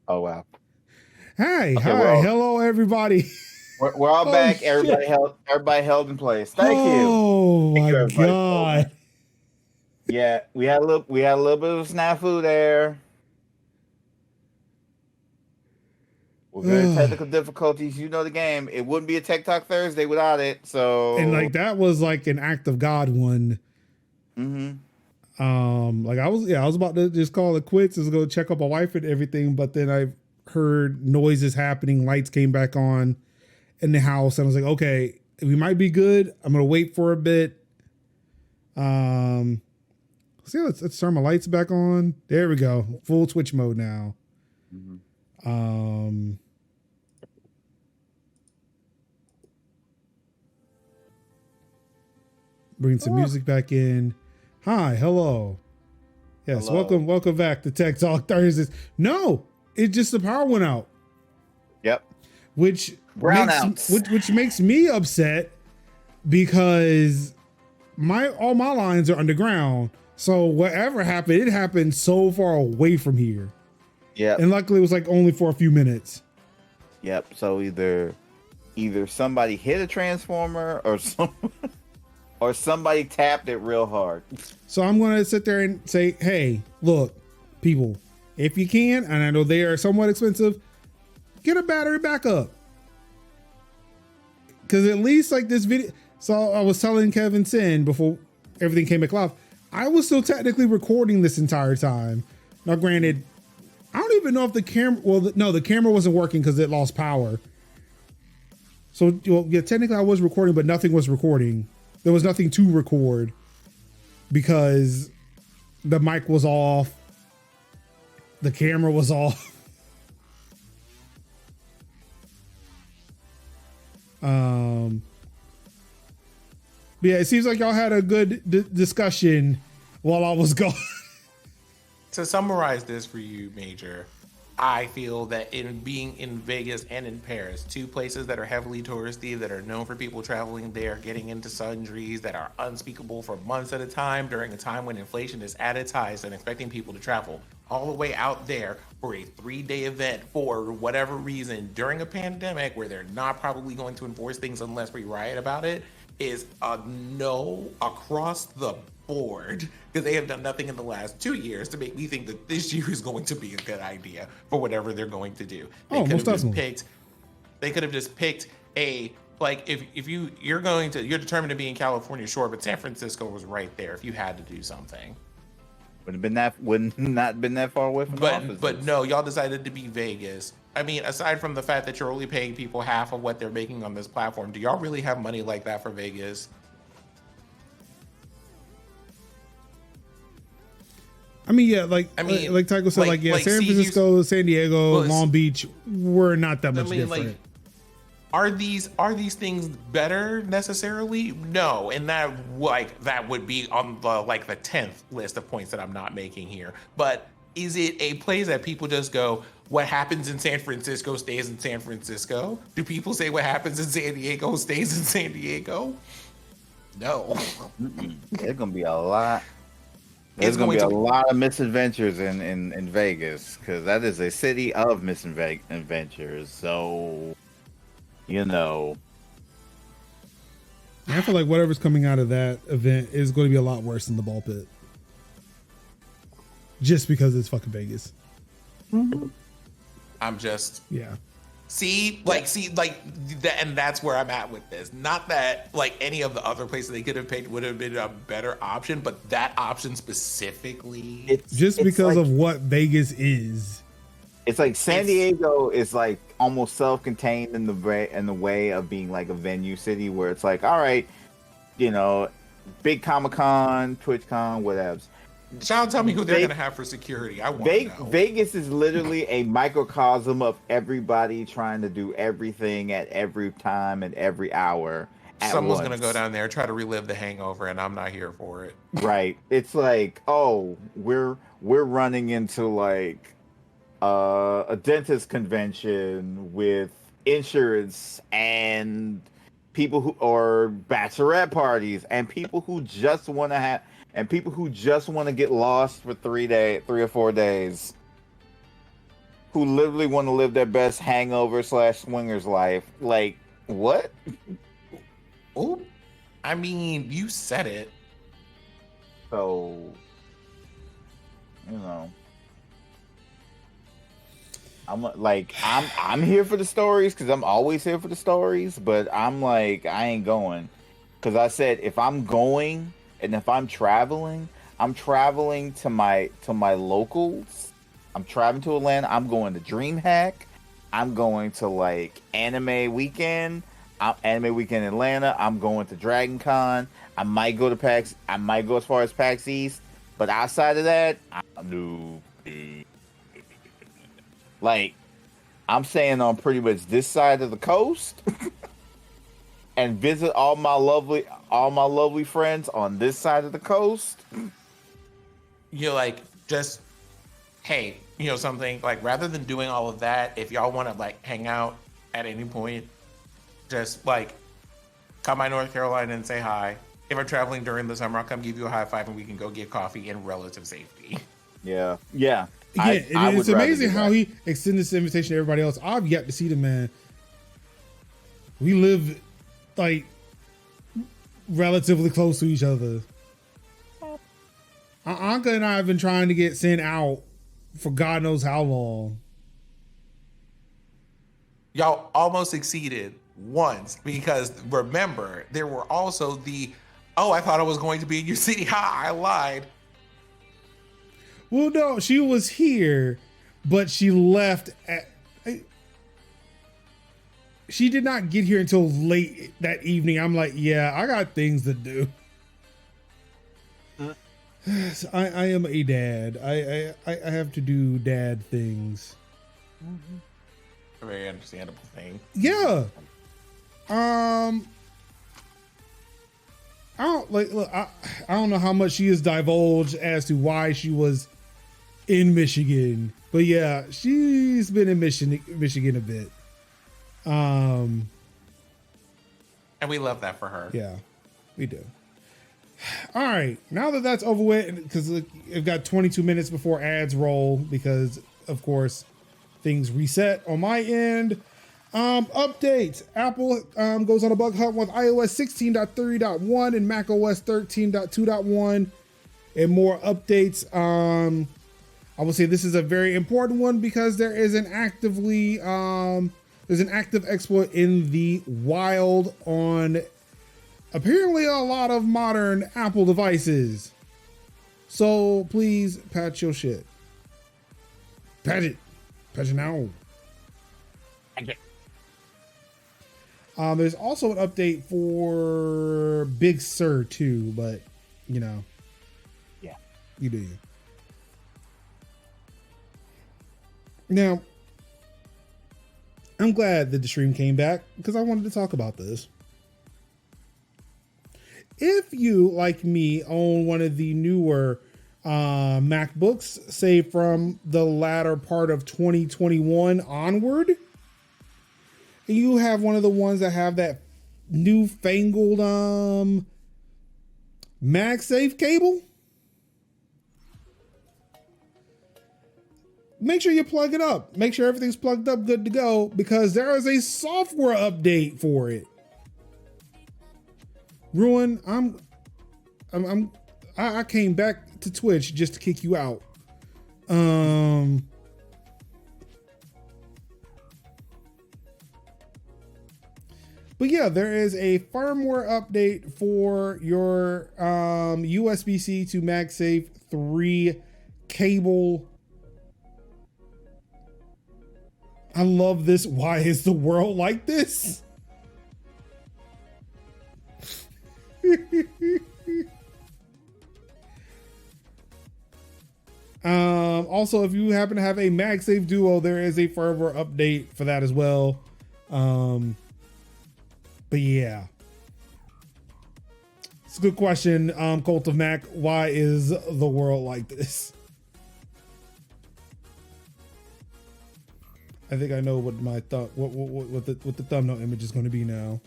Oh, wow. Hi, hello, everybody. We're all back. Everybody held in place. Thank you. Oh my God. Yeah, we had a little bit of snafu there. We're good. Technical difficulties. You know the game. It wouldn't be a Tech Talk Thursday without it. So, and like that was like an act of God one. Like I was about to just call it quits and go check up my wife and everything, but then I heard noises happening. Lights came back on in the house, and I was like, okay, we might be good. I'm gonna wait for a bit. Let's turn my lights back on. There we go. Full Twitch mode now. Bring some music back in. Hi, hello. Yes, hello. welcome back to Tech Talk Thursdays. No, it just the power went out. Yep. Which makes me upset because all my lines are underground. So whatever happened, it happened so far away from here. Yeah. And luckily it was like only for a few minutes. Yep. So either somebody hit a transformer or somebody tapped it real hard. So I'm going to sit there and say, hey, look, people, if you can, and I know they are somewhat expensive, get a battery backup. Because at least like this video, so I was telling Kevin Sin before everything came at Cloud, I was still technically recording this entire time. Now, granted, I don't even know if the camera, the camera wasn't working because it lost power. So, yeah, technically I was recording, but nothing was recording. There was nothing to record because the mic was off. The camera was off. Yeah, it seems like y'all had a good discussion while I was gone. To summarize this for you, Major, I feel that in being in Vegas and in Paris, two places that are heavily touristy, that are known for people traveling there, getting into sundries that are unspeakable for months at a time during a time when inflation is at its highest and expecting people to travel all the way out there for a 3-day event for whatever reason during a pandemic where they're not probably going to enforce things unless we riot about it, is a no across the board, because they have done nothing in the last 2 years to make me think that this year is going to be a good idea for whatever they're going to do. They could have just picked a, like, if you're determined to be in California, sure, but San Francisco was right there if you had to do something. Wouldn't not been that far away from the offices. But no, y'all decided to be Vegas. I mean, aside from the fact that you're only paying people half of what they're making on this platform, do y'all really have money like that for Vegas? I mean, yeah, like Tycho said, San Francisco, San Diego, Long Beach were not that much different. Like, are these things better necessarily? No, and that would be on the 10th list of points that I'm not making here. But Is it a place that people just go, what happens in San Francisco stays in San Francisco? Do people say what happens in San Diego stays in San Diego? No. There's gonna be a lot. There's gonna be a lot of misadventures in Vegas, because that is a city of misadventures. So, you know. I feel like whatever's coming out of that event is going to be a lot worse than the ball pit. Just because it's fucking Vegas. I'm just Yeah. And that's where I'm at with this. Not that like any of the other places they could have picked would have been a better option, but that option specifically, It's because like, of what Vegas is. It's like San Diego is like almost self-contained in the way of being like a venue city, where it's like, all right, you know, big Comic-Con, TwitchCon, whatever. Sean, tell me who they're gonna have for security. I want to know. Vegas is literally a microcosm of everybody trying to do everything at every time and every hour. Someone's gonna go down there and try to relive the hangover, and I'm not here for it. Right? It's like, oh, we're running into like a dentist convention with insurance and people who or bachelorette parties and people who just want to get lost for 3 or 4 days, who literally want to live their best hangover / swingers life. Like, what? Oh, I mean, you said it. So, you know, I'm here for the stories, because I'm always here for the stories, but I'm like, I ain't going, because I said if I'm going. And if I'm traveling to my locals. I'm traveling to Atlanta. I'm going to DreamHack. I'm going to like Anime Weekend Atlanta. I'm going to Dragon Con. I might go to PAX. I might go as far as PAX East. But outside of that, I'm like, I'm staying on pretty much this side of the coast. And visit all my lovely friends on this side of the coast. You're like, just, hey, you know something, like rather than doing all of that, if y'all want to like hang out at any point, just like come by North Carolina and say hi. If I'm traveling during the summer, I'll come give you a high five and we can go get coffee in relative safety. Yeah. It's amazing how he extended this invitation to everybody else. I've yet to see the man. We live like relatively close to each other. Anka and I have been trying to get sent out for God knows how long. Y'all almost succeeded once, because remember, there were also I thought I was going to be in your city. Ha, I lied. Well, no, she was here, but she left she did not get here until late that evening. I'm like, yeah, I got things to do. I am a dad. I have to do dad things. A very understandable thing. Yeah. I don't know how much she has divulged as to why she was in Michigan, but yeah, she's been in Michigan a bit. And we love that for her. Yeah, we do. All right, now that that's over with, because I've got 22 minutes before ads roll, because of course things reset on my end. Updates. Apple goes on a bug hunt with iOS 16.3.1 and macOS 13.2.1 and more updates. I will say this is a very important one because there is an active exploit in the wild on apparently a lot of modern Apple devices. So please patch your shit. Patch it now. Okay. There's also an update for Big Sur too, but you know, yeah, you do you. Now, I'm glad that the stream came back because I wanted to talk about this. If you, like me, own one of the newer MacBooks, say from the latter part of 2021 onward. And you have one of the ones that have that newfangled MagSafe cable. Make sure you plug it up. Make sure everything's plugged up, good to go, because there is a software update for it. Ruin, I came back to Twitch just to kick you out. But yeah, there is a firmware update for your USB-C to MagSafe 3 cable. I love this. Why is the world like this? Also, if you happen to have a MagSafe Duo, there is a firmware update for that as well. But yeah, it's a good question. Cult of Mac, why is the world like this? I think I know what my what the thumbnail image is going to be now.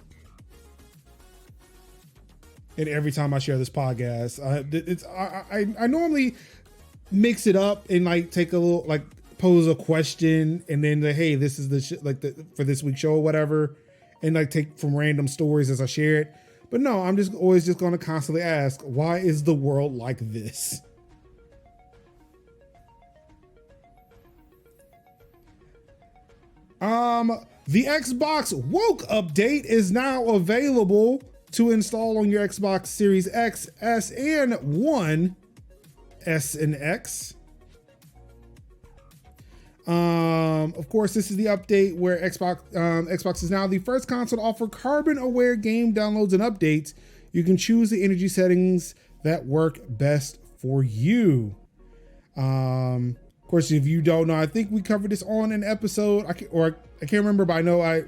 And every time I share this podcast, I normally mix it up and like take a little, like pose a question and then like, hey, this is the for this week's show or whatever, and like take from random stories as I share it. But no, I'm just always going to constantly ask, why is the world like this? The Xbox Woke update is now available to install on your Xbox Series X, S, and One, S and X. Of course, this is the update where Xbox is now the first console to offer carbon-aware game downloads and updates. You can choose the energy settings that work best for you. Of course, if you don't know, I think we covered this on an episode, I can't remember, but I know I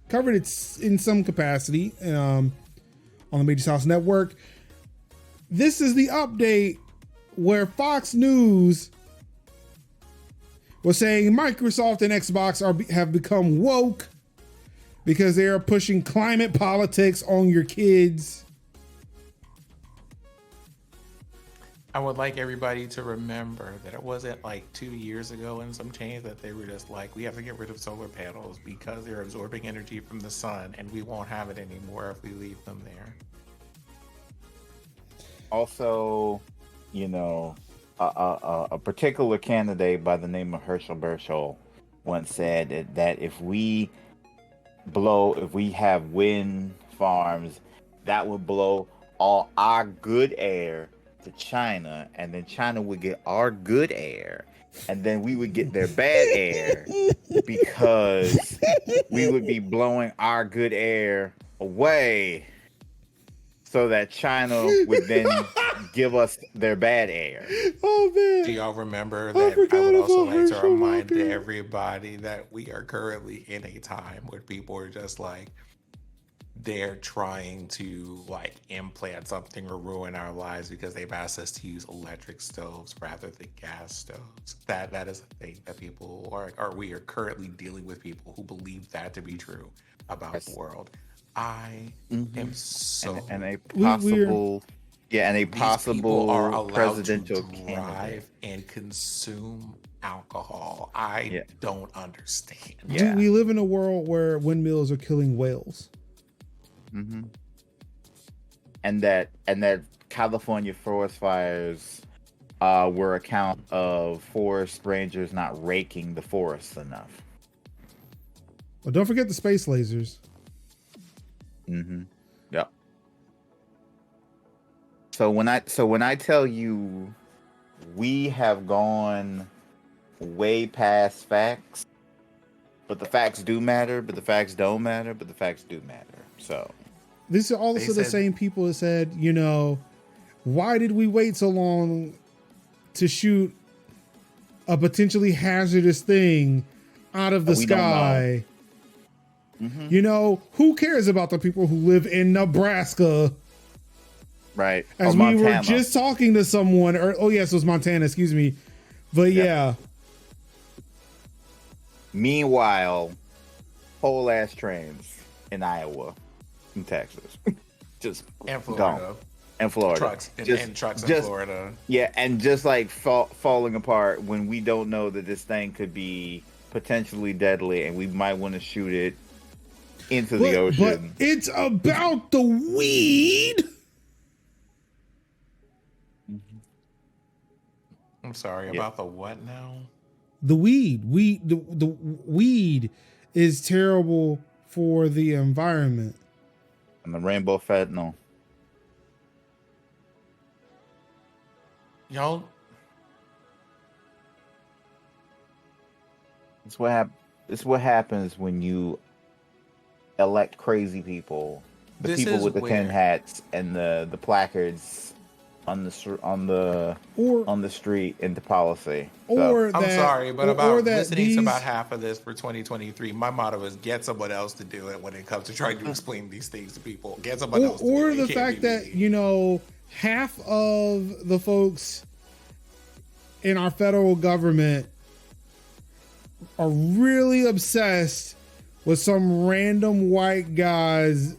covered it in some capacity on the Major's House Network. This is the update where Fox News was saying Microsoft and Xbox have become woke because they are pushing climate politics on your kids. I would like everybody to remember that it wasn't like 2 years ago and some change that they were just like, we have to get rid of solar panels because they're absorbing energy from the sun and we won't have it anymore if we leave them there. Also, you know, a particular candidate by the name of Herschel Burchell once said that if we have wind farms, that would blow all our good air to China, and then China would get our good air, and then we would get their bad air because we would be blowing our good air away so that China would then give us their bad air. Oh man. Do y'all remember that? I would also like to remind everybody that we are currently in a time where people are just like, they're trying to like implant something or ruin our lives because they've asked us to use electric stoves rather than gas stoves. That is a thing that people we are currently dealing with people who believe that to be true about the world. I am so and a possible presidential to drive candidate and consume alcohol. I don't understand. Do we live in a world where windmills are killing whales? Mm-hmm. And that California forest fires were account of forest rangers not raking the forests enough. Well, don't forget the space lasers. Mm-hmm. Yep. So when I tell you we have gone way past facts, but the facts do matter, but the facts don't matter, but the facts do matter. So these are also the same people that said, you know, why did we wait so long to shoot a potentially hazardous thing out of the sky? Mm-hmm. You know, who cares about the people who live in Nebraska? Right. As Or we were Montana. just talking to someone, or oh yes, it was Montana. Excuse me, but yeah. Meanwhile, whole ass trains in Iowa, in Texas, just And gone. Florida. And Florida, Trucks and trucks in just- Florida. Yeah, and just like falling apart when we don't know that this thing could be potentially deadly, and we might want to shoot it into the But ocean. it's about the weed. I'm sorry, about the what now? The weed. The weed is terrible for the environment. And the rainbow fentanyl. Y'all, It's what happens when you elect crazy people. The This people is with the tin where- hats and the placards on the street into policy. Or I'm that, sorry, but or about that listening these, to about half of this for 2023, my motto is get someone else to do it when it comes to trying to explain these things to people. Get someone else to do or it. the It can't fact be that me. half of the folks in our federal government are really obsessed with some random white guy's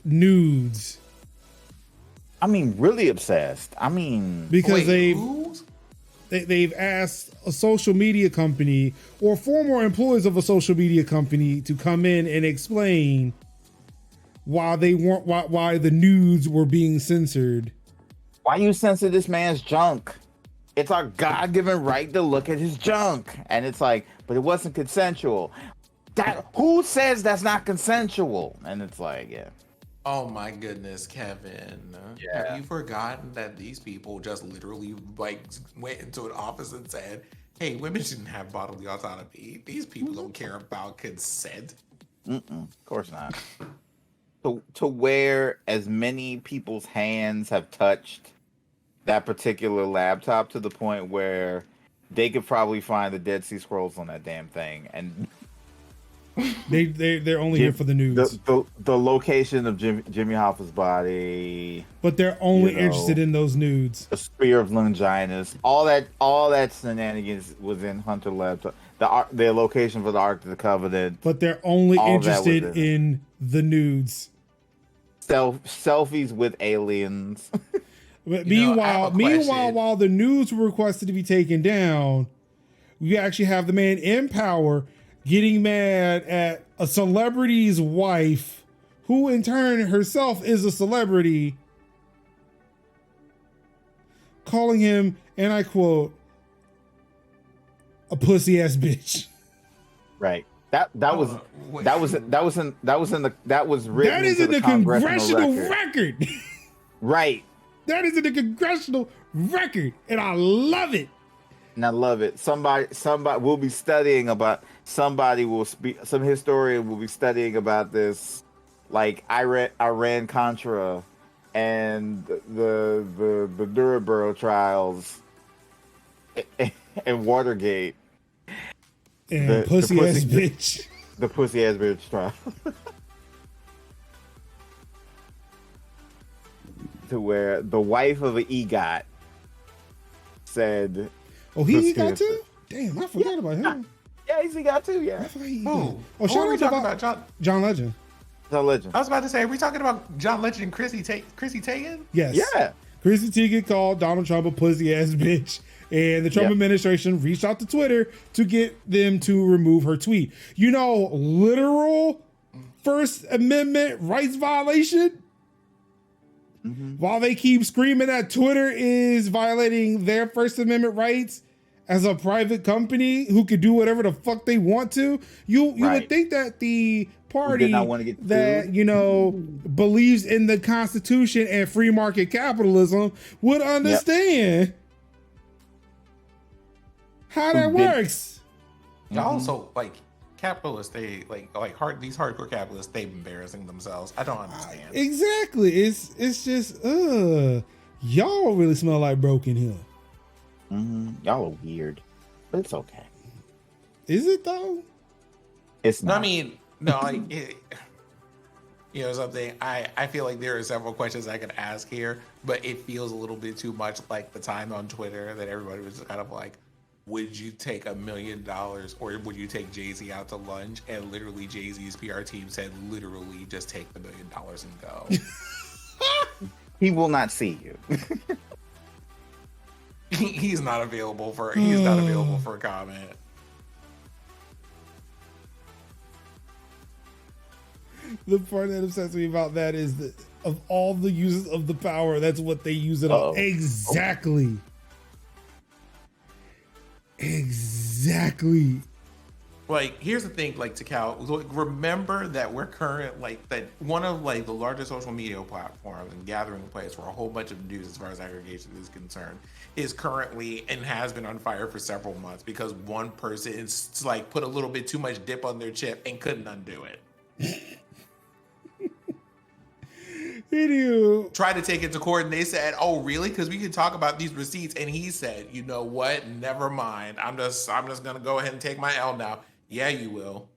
nudes I mean, really obsessed. I mean, because Wait, they've who's? they've asked a social media company or former employees of a social media company to come in and explain why they weren't why the nudes were being censored. why you censor this man's junk? It's our God-given right to look at his junk. And it's like, but it wasn't consensual. That who says that's not consensual? And it's like, yeah. Oh my goodness, Kevin. Yeah. Have you forgotten that these people just literally like went into an office and said, hey, women shouldn't have bodily autonomy. These people don't care about consent. Of course not. To where as many people's hands have touched that particular laptop to the point where they could probably find the Dead Sea Scrolls on that damn thing, and They're only here for the nudes, the location of Jimmy Hoffa's body, but they're only you know, interested in those nudes. the Spear of Longinus, all that shenanigans was in Hunter laptop. The location for the Ark of the Covenant, But they're only All that was interested in in the nudes. selfies with aliens. But You know, I have a meanwhile, question. while the nudes were requested to be taken down, we actually have the man in power getting mad at a celebrity's wife, who in turn herself is a celebrity, calling him, and I quote, a pussy ass bitch. Right. That was wait. written That is into in the congressional record. Right. That is in the congressional record, and I love it. And I love it. Somebody will be studying about. Some historian will be studying about this, like Iran Contra, and the Duraburo trials, and Watergate. And The pussy ass pussy- bitch. The pussy ass bitch trial. To where the wife of an EGOT said, Oh, he Pussy got ass too? Damn, I forgot about him. "Yeah, he's EGOT too." Yeah, I forgot he Who? Oh, Who shout are we out to talking about? John? John Legend. the legend. I was about to say, are we talking about John Legend and Chrissy Teigen? Yes. Yeah, Chrissy Teigen called Donald Trump a pussy ass bitch. And the Trump Yep. administration reached out to Twitter to get them to remove her tweet. You know, literal First Amendment rights violation. While they keep screaming that Twitter is violating their First Amendment rights as a private company who could do whatever the fuck they want to, you would Right. think that the party not wanna get that, sued. believes in the Constitution and free market capitalism would understand how that Who did- works. Also, like capitalists, they these hardcore capitalists, they embarrassing themselves. I don't understand. Exactly. It's just y'all really smell like broken here. y'all are weird, but it's okay. Is it though? It's No, not. I mean, no, like something. I feel like there are several questions I could ask here, but it feels a little bit too much like the time on Twitter that everybody was just kind of like, would you take $1 million or would you take Jay-Z out to lunch? And literally Jay-Z's PR team said, literally just take the $1 million and go. He will not see you. He's not available for a comment. The part that upsets me about that is that of all the uses of the power, that's what they use it on. Exactly. Exactly. Like, here's the thing, like, Takao, remember that we're current, like, that one of, like, the largest social media platforms and gathering place for a whole bunch of news as far as aggregation is concerned is currently and has been on fire for several months because one person is, like, put a little bit too much dip on their chip and couldn't undo it. Video. Tried to take it to court and they said, oh, really? Because we can talk about these receipts. And he said, you know what? Never mind. I'm just going to go ahead and take my L now. Yeah, you will.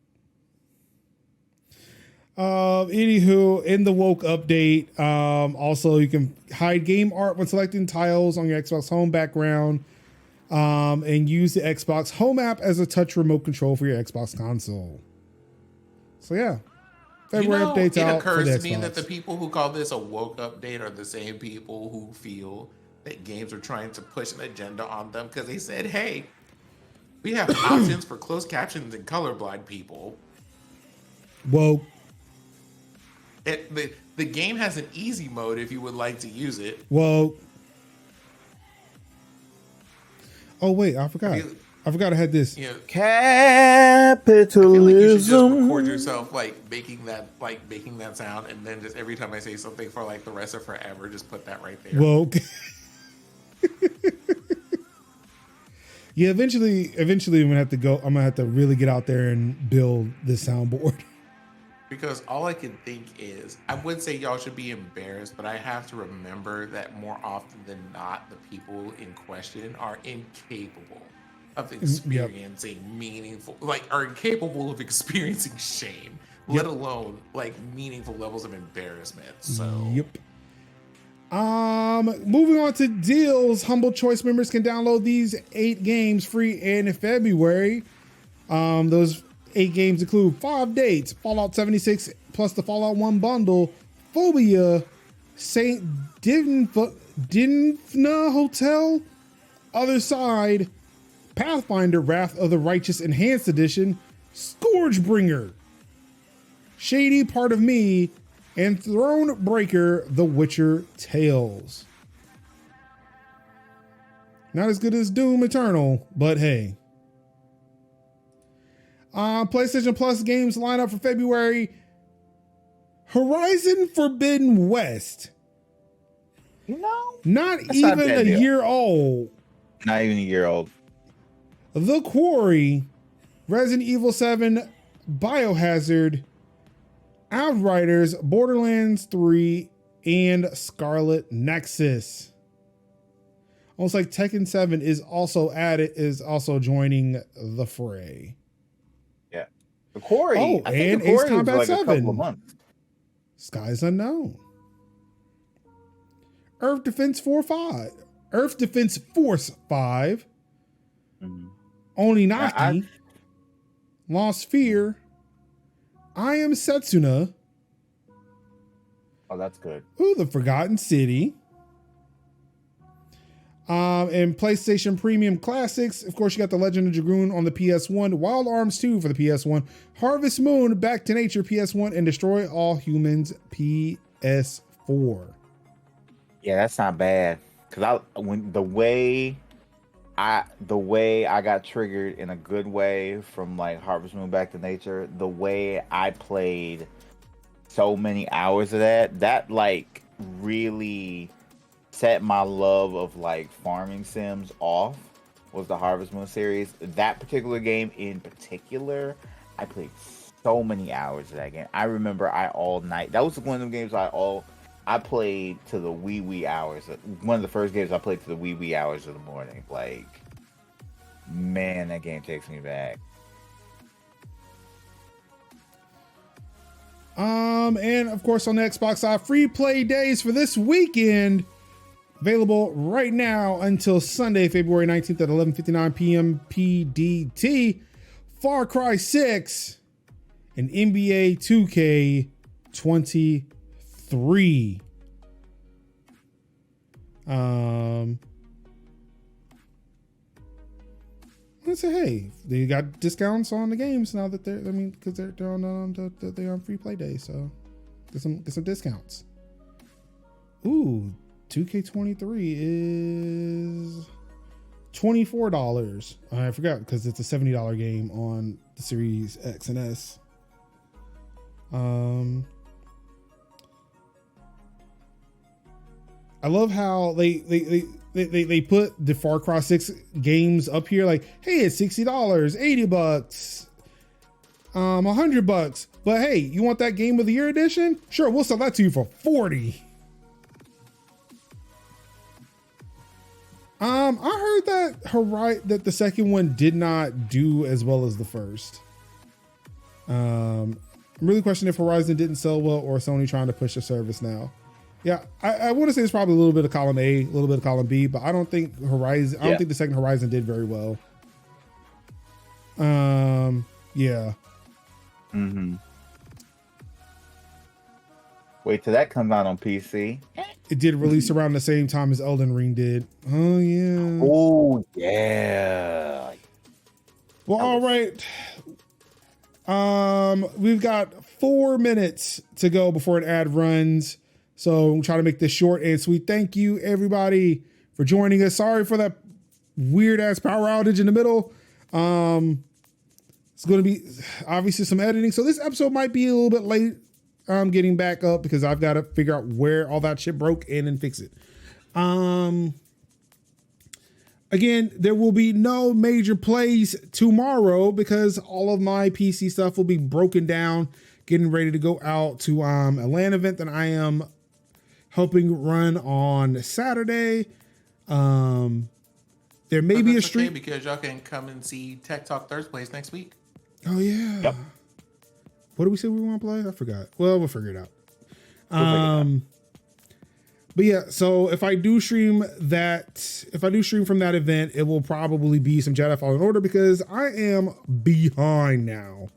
Anywho, in the woke update, also you can hide game art when selecting tiles on your Xbox Home background, and use the Xbox Home app as a touch remote control for your Xbox console. So yeah, February updates out. It occurs for the to me Xbox. that the people who call this a woke update are the same people who feel that games are trying to push an agenda on them because they said, hey, we have options for closed captions and colorblind people. Woke. The game has an easy mode if you would like to use it. Woke. Oh wait, I forgot. I had this. Capitalism. I feel like you should just record yourself making that sound, and then just every time I say something for like the rest of forever, just put that right there. Woke. Yeah, eventually I'm gonna have to really get out there and build this soundboard. Because all I can think is, I would say y'all should be embarrassed, but I have to remember that more often than not, the people in question are incapable of experiencing meaningful, are incapable of experiencing shame, let alone meaningful levels of embarrassment. So, yep. Moving on to deals. Humble Choice members can download these 8 games free in February. Those 8 games include 5 Dates, Fallout 76 plus the Fallout 1 bundle, Phobia, Saint Dymphna Hotel, Other Side, Pathfinder Wrath of the Righteous Enhanced Edition, Scourgebringer, Shady Part of Me, and Thronebreaker The Witcher Tales. Not as good as Doom Eternal, but hey. PlayStation Plus games lineup for February. Horizon Forbidden West. Not even a year old. Not even a year old. The Quarry, Resident Evil 7, Biohazard, Outriders, Borderlands 3, and Scarlet Nexus. Almost like Tekken 7 is also joining the fray. Yeah. The Quarry. Oh, I think and the Quarry Ace Combat was 7. a couple of months. Skies Unknown. Earth Defense Force 5. Mm-hmm. Oninaki. Lost Fear. I Am Setsuna. Oh, that's good. Ooh, The Forgotten City. And PlayStation Premium Classics. Of course, you got The Legend of Dragoon on the PS1, Wild Arms 2 for the PS1, Harvest Moon, Back to Nature PS1, and Destroy All Humans PS4. Yeah, that's not bad. Cause the way I got triggered in a good way from Harvest Moon Back to Nature, the way I played so many hours of that really set my love of farming sims off was the Harvest Moon series. That particular game in particular, I played so many hours of that game. I remember all night. That was one of them games I played to the wee hours. One of the first games I played to the wee hours of the morning. Man, that game takes me back. And of course on the Xbox side, free play days for this weekend available right now until Sunday, February 19th at 11:59 p.m. PDT. Far Cry 6 and NBA 2K23. Let's say, hey, they got discounts on the games now that because they're on free play day, so get some discounts. Ooh, 2K23 is $24. I forgot because it's a $70 game on the Series X and S. I love how they put the Far Cry 6 games up here like, hey, it's $60, $80, $100. But hey, you want that Game of the Year edition? Sure, we'll sell that to you for $40. I heard that the second one did not do as well as the first. I'm really questioning if Horizon didn't sell well or Sony trying to push the service now. Yeah, I want to say it's probably a little bit of column A, a little bit of column B, but I don't think Horizon. I don't think the second Horizon did very well. Yeah. Mm-hmm. Wait till that comes out on PC. It did release around the same time as Elden Ring did. Oh yeah. Oh yeah. Well, all right. We've got 4 minutes to go before an ad runs. So I'm trying to make this short and sweet. Thank you, everybody, for joining us. Sorry for that weird ass power outage in the middle. It's going to be obviously some editing. So this episode might be a little bit late. I'm getting back up because I've got to figure out where all that shit broke and then fix it. Again, there will be no major plays tomorrow because all of my PC stuff will be broken down, getting ready to go out to a LAN event that I am helping run on Saturday. There may be a stream because y'all can come and see Tech Talk Thursdays next week. Oh yeah. Yep. What did we say we want to play? I forgot. Well, we'll figure it out. But yeah, so if I do stream from that event, it will probably be some Jedi Fallen Order because I am behind now.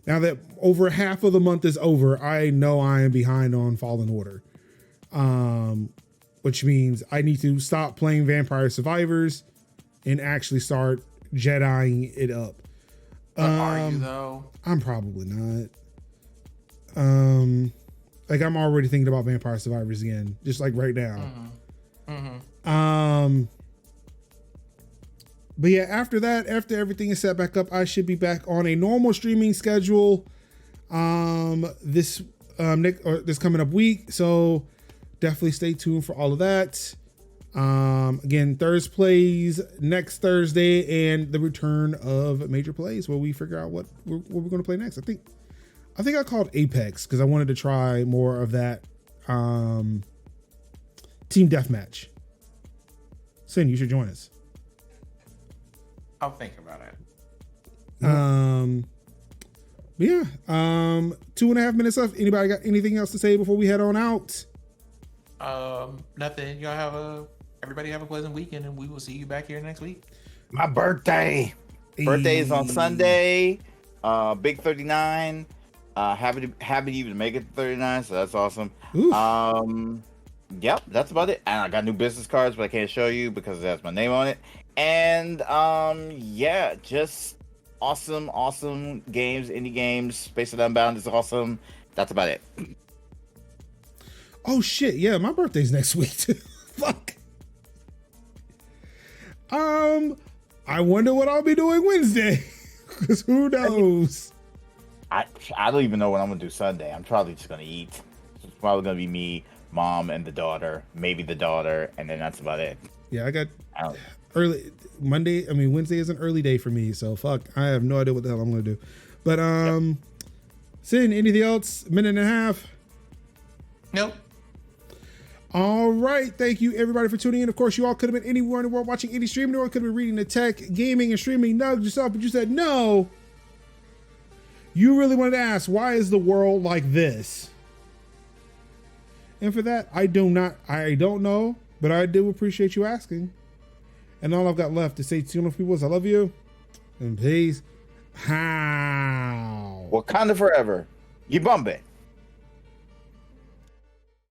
Now that over half of the month is over, I know I am behind on Fallen Order. Which means I need to stop playing Vampire Survivors and actually start Jediing it up. Are you though? I'm probably not. Like I'm already thinking about Vampire Survivors again, just like right now. But yeah, after that, after everything is set back up, I should be back on a normal streaming schedule. This coming up week, so definitely stay tuned for all of that. Again, Thursday plays next Thursday, and the return of Major Plays, where we figure out what we're going to play next. I think I called Apex because I wanted to try more of that team deathmatch. Sin, you should join us. I'll think about it. But yeah, 2.5 minutes left. Anybody got anything else to say before we head on out? Nothing. Everybody have a pleasant weekend, and we will see you back here next week. My birthday. Birthday is on Sunday. Big 39. Happy to even make it to 39, so that's awesome. Yep, that's about it. And I got new business cards, but I can't show you because it has my name on it. And yeah, just awesome games, indie games. Space Unbound is awesome. That's about it. Oh shit, yeah, my birthday's next week too. Fuck. I wonder what I'll be doing Wednesday. Because who knows? I don't even know what I'm gonna do Sunday. I'm probably just gonna eat. It's probably gonna be me, mom, and the daughter. Maybe the daughter, and then that's about it. Yeah, I got early Monday. I mean, Wednesday is an early day for me, so fuck. I have no idea what the hell I'm gonna do. But Sin, anything else? Minute and a half. Nope. All right. Thank you, everybody, for tuning in. Of course, you all could have been anywhere in the world watching any streaming, or could have been reading the tech, gaming, and streaming nugs yourself, but you said no. You really wanted to ask, why is the world like this? And for that, I don't know, but I do appreciate you asking. And all I've got left to say to you people is I love you and peace. How? Wakanda forever. You bump it.